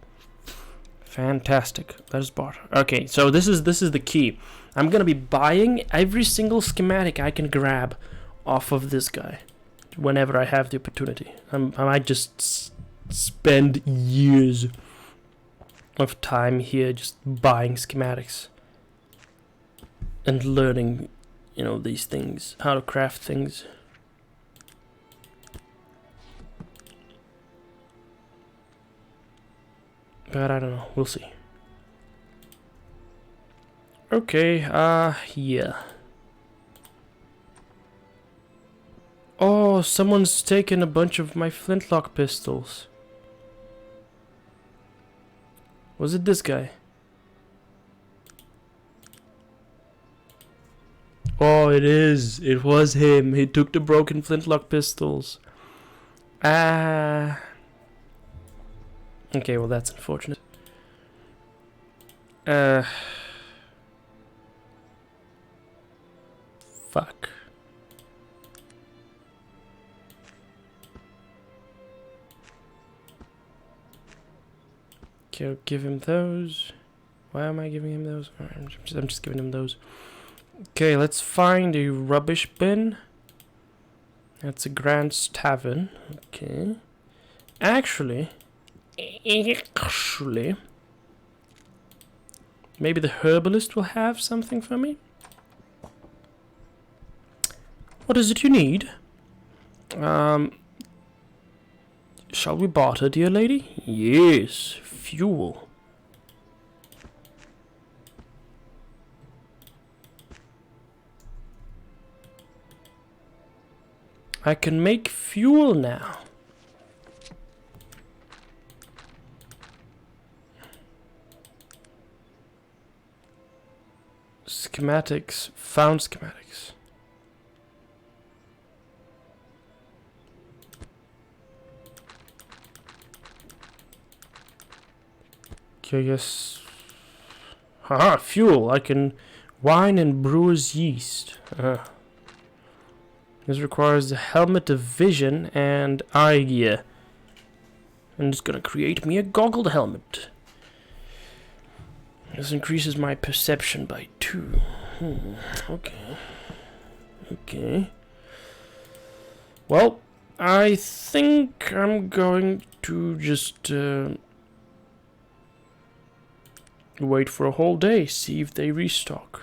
Fantastic. That is bought. Okay, so this is the key. I'm gonna be buying every single schematic I can grab off of this guy whenever I have the opportunity. I might just spend years of time here just buying schematics and learning, you know, these things, how to craft things. But I don't know, we'll see. Okay, yeah. Oh, someone's taken a bunch of my flintlock pistols. Was it this guy? Oh, it is. It was him. He took the broken flintlock pistols. Ah. Okay, well that's unfortunate. Fuck. Okay, I'll give him those. Why am I giving him those? I'm just giving him those. Okay, let's find a rubbish bin. That's a Grant's Tavern. Okay. Actually, maybe the herbalist will have something for me. What is it you need? Shall we barter, dear lady? Yes, fuel. I can make fuel now. Schematics. Found schematics. Okay, yes. Haha, fuel. I can wine and brewer's yeast. This requires the helmet of vision and eye gear. And it's gonna create me a goggled helmet. This increases my perception by 2. Okay. Okay. Well, I think I'm going to just wait for a whole day, see if they restock.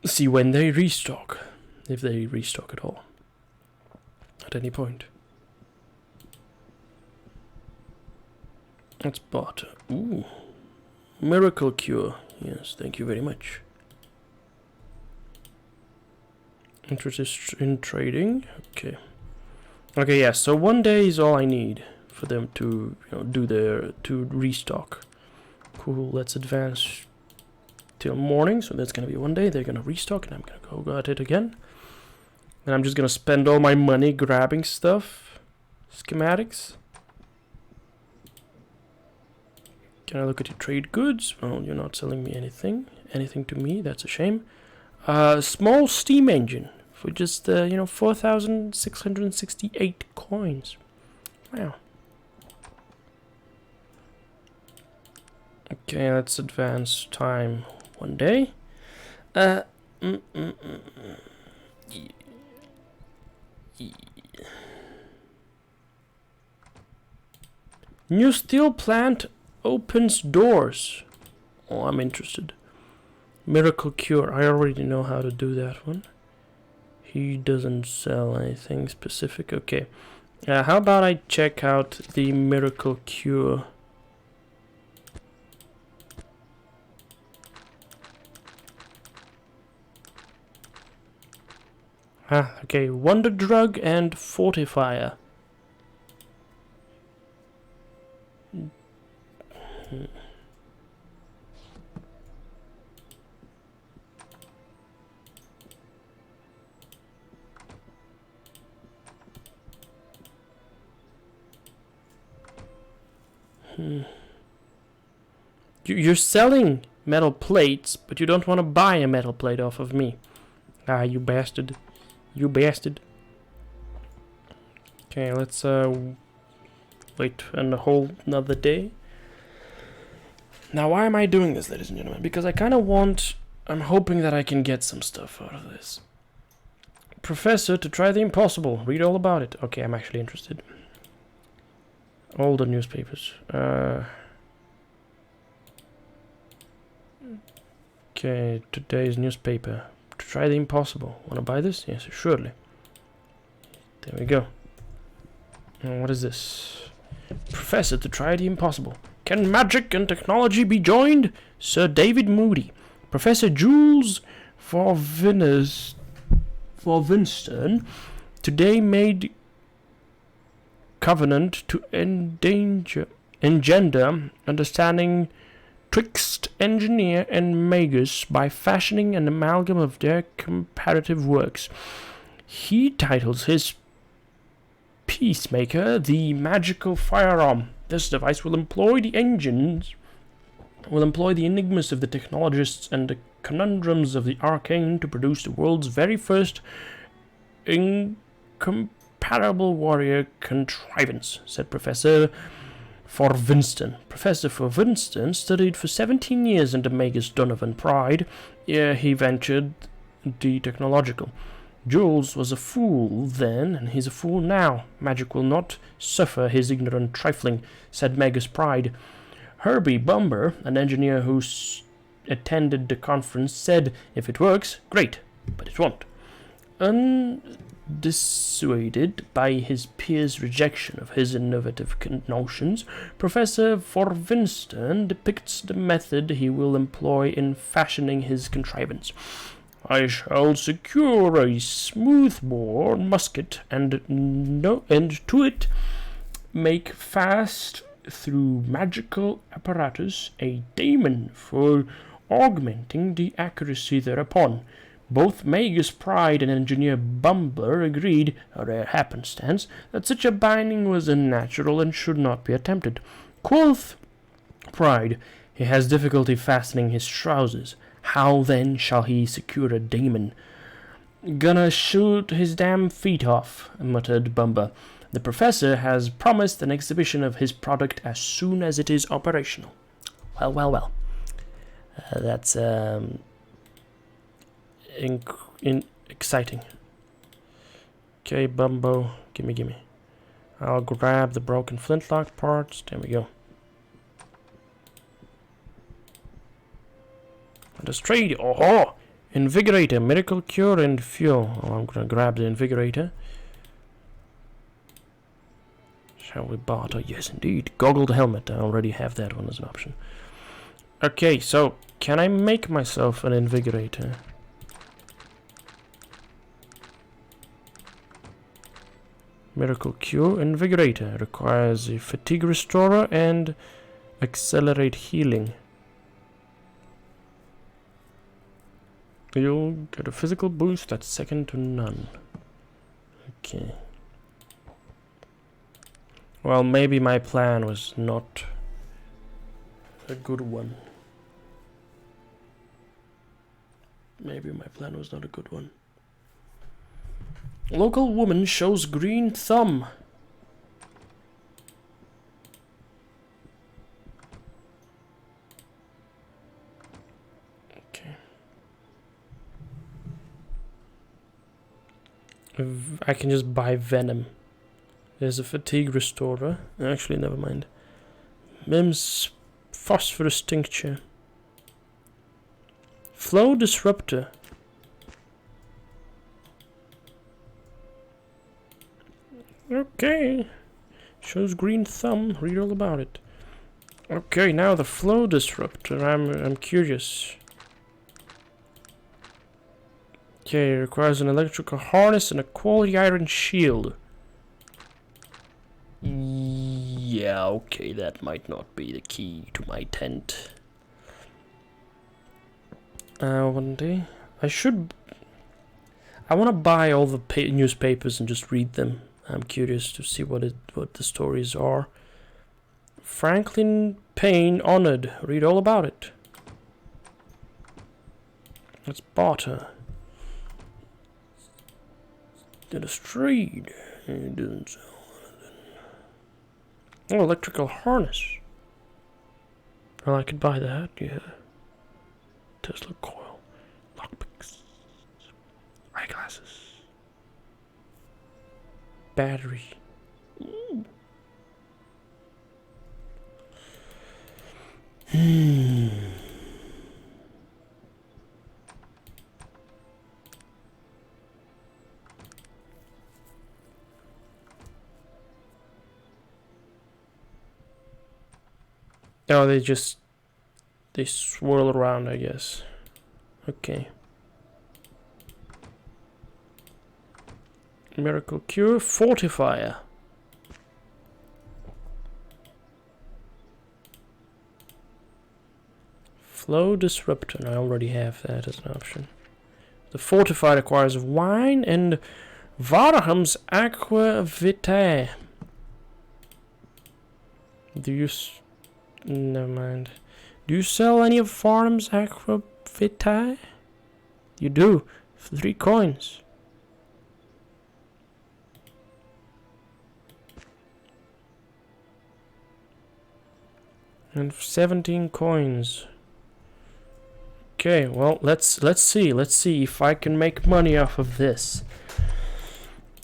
See when they restock. If they restock at all. At any point. That's bought. Ooh. Miracle cure. Yes, thank you very much. Interest in trading. Okay. Okay, yeah, so one day is all I need for them to, to restock. Cool, let's advance till morning, so that's gonna be one day. They're gonna restock, and I'm gonna go at it again. And I'm just gonna spend all my money grabbing stuff. Schematics. Can I look at your trade goods? Well, you're not selling me anything. Anything to me, that's a shame. Small steam engine for just, 4,668 coins. Wow. Okay, let's advance time one day. New steel plant opens doors. Oh, I'm interested. Miracle cure. I already know how to do that one. He doesn't sell anything specific. Okay. How about I check out the miracle cure? Okay. Wonder drug and fortifier. You're selling metal plates, but you don't want to buy a metal plate off of me. Ah, you bastard. You bastard. Okay, let's wait a whole another day. Now, why am I doing this, ladies and gentlemen? Because I kind of want... I'm hoping that I can get some stuff out of this. Professor, to try the impossible. Read all about it. Okay, I'm actually interested. All the newspapers. Okay, today's newspaper. To try the impossible. Want to buy this? Yes, surely. There we go. What is this? Professor, to try the impossible. Can magic and technology be joined? Sir David Moody. Professor Jules Winston today made covenant to engender understanding twixt engineer and magus by fashioning an amalgam of their comparative works. He titles his Peacemaker the magical firearm. This device will employ the enigmas of the technologists and the conundrums of the arcane to produce the world's very first incomparable warrior contrivance, said Professor Forvinston. Professor Forvinston studied for 17 years under Magus Donovan Pride ere he ventured the technological. Jules was a fool then, and he's a fool now. Magic will not suffer his ignorant trifling, said Magus Pride. Herbie Bumber, an engineer who attended the conference, said, if it works, great, but it won't. Undissuaded by his peers' rejection of his innovative notions, Professor Forvinston depicts the method he will employ in fashioning his contrivance. I shall secure a smooth-bore musket and to it make fast through magical apparatus a daemon for augmenting the accuracy thereupon. Both Magus Pride and Engineer Bumbler agreed, a rare happenstance, that such a binding was unnatural and should not be attempted. Quoth Pride, he has difficulty fastening his trousers. How then shall he secure a daemon? Gonna shoot his damn feet off, muttered Bumber. The professor has promised an exhibition of his product as soon as it is operational. Well. That's exciting. Okay, Bumbo, gimme. I'll grab the broken flintlock parts. There we go. The trade. Oh, Invigorator, miracle cure, and fuel. Oh, I'm gonna grab the Invigorator. Shall we barter? Yes, indeed. Goggled helmet. I already have that one as an option. Okay, so can I make myself an Invigorator? Miracle Cure Invigorator requires a Fatigue Restorer and Accelerate Healing. You'll get a physical boost that's second to none. Okay. Well, maybe my plan was not a good one. Maybe my plan was not a good one. Local woman shows green thumb. Okay. I can just buy venom. There's a fatigue restorer. Actually, never mind. Mim's phosphorus tincture. Flow disruptor. Okay. Shows green thumb. Read all about it. Okay, now the flow disruptor. I'm curious. Okay, it requires an electrical harness and a quality iron shield. Yeah, okay, that might not be the key to my tent. One day I want to buy all the newspapers and just read them. I'm curious to see what the stories are. Franklin Payne honored. Read all about it. Let's barter. Did a trade. It didn't sell. Oh, electrical harness. Well, I could buy that, yeah. Tesla coil. Lockpicks. Eyeglasses. Battery. Ooh. Oh, they swirl around, I guess. Okay. Miracle Cure Fortifier. Flow Disruptor. I already have that as an option. The Fortifier requires wine and Varham's Aqua Vitae. Never mind. Do you sell any of Varham's Aqua Vitae? You do. 3 coins. And 17 coins. Okay, well, let's see if I can make money off of this.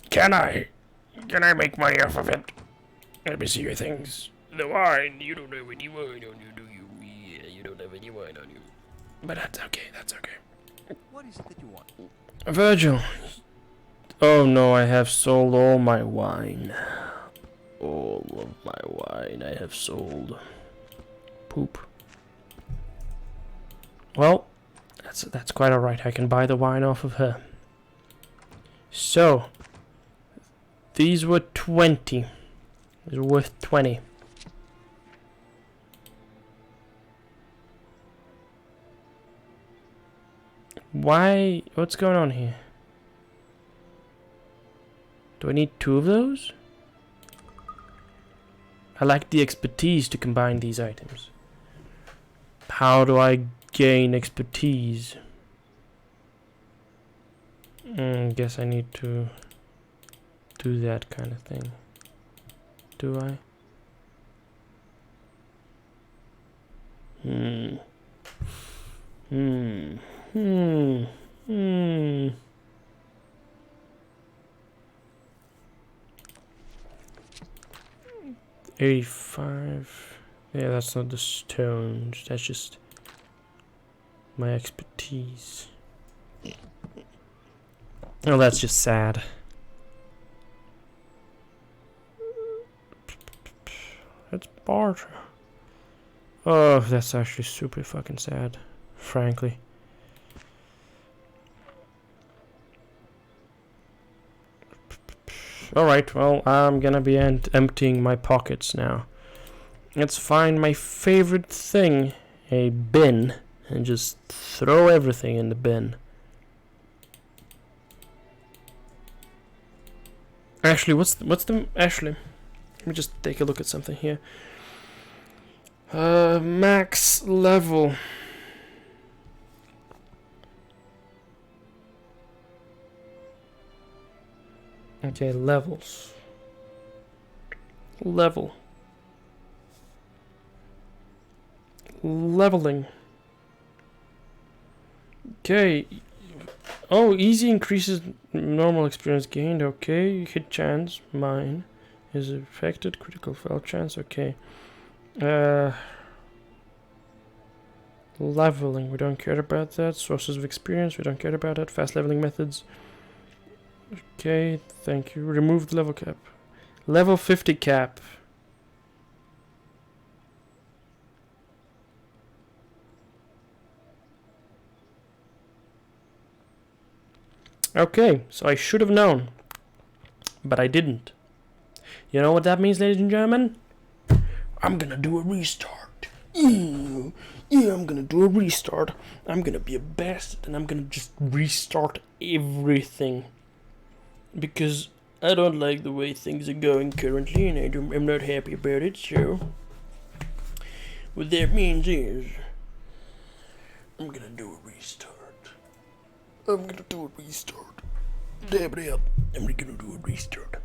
Can I make money off of it? Let me see your things. The wine, you don't have any wine on you, do you? Yeah, you don't have any wine on you. But that's okay, What is it that you want? Virgil. Oh no, I have sold all my wine. All of my wine I have sold. Poop. Well, that's quite alright. I can buy the wine off of her. So, these were 20. These were worth 20. Why? What's going on here? Do I need 2 of those? I lack the expertise to combine these items. How do I gain expertise? Guess I need to do that kind of thing. Do I? 85. Yeah, that's not the stones. That's just my expertise. Oh, that's just sad. It's barter. Oh, that's actually super fucking sad, frankly. Alright, well, I'm gonna be emptying my pockets now. Let's find my favorite thing, a bin, and just throw everything in the bin. Actually, actually, let me just take a look at something here. Max level. Okay, levels. Level. Leveling. Okay. Oh, easy increases normal experience gained. Okay, hit chance. Mine is affected. Critical fail chance. Okay. Leveling. We don't care about that. Sources of experience. We don't care about that. Fast leveling methods. Okay, thank you. Remove the level cap. Level 50 cap. Okay, so I should have known. But I didn't. You know what that means, ladies and gentlemen? I'm gonna do a restart. Yeah, I'm gonna do a restart. I'm gonna be a bastard and I'm gonna just restart everything. Because I don't like the way things are going currently and I'm not happy about it, so what that means is I'm gonna do a restart. I'm gonna do a restart. Damn it up. I'm gonna do a restart.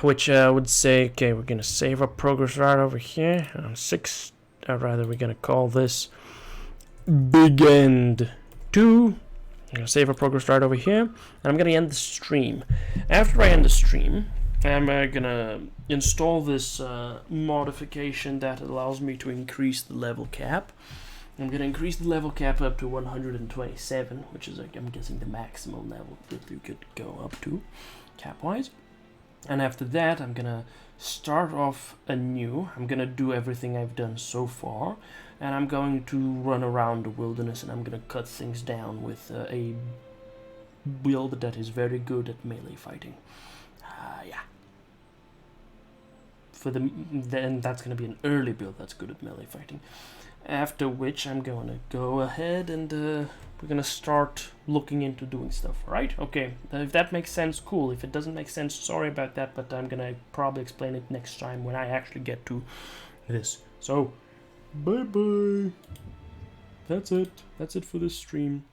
Which would say, okay, we're gonna save our progress right over here on 6. Rather, we're gonna call this Big End 2. I'm gonna save our progress right over here, and I'm gonna end the stream. After I end the stream, I'm gonna install this modification that allows me to increase the level cap. I'm gonna increase the level cap up to 127, which is, I'm guessing, the maximum level that you could go up to, cap-wise. And after that, I'm gonna start off anew. I'm gonna do everything I've done so far, and I'm going to run around the wilderness, and I'm gonna cut things down with a build that is very good at melee fighting. Yeah. Then that's gonna be an early build that's good at melee fighting. After which, I'm gonna go ahead and we're gonna start looking into doing stuff, right? Okay, if that makes sense, cool. If it doesn't make sense, sorry about that, but I'm gonna probably explain it next time when I actually get to this. So, bye-bye. That's it. That's it for this stream.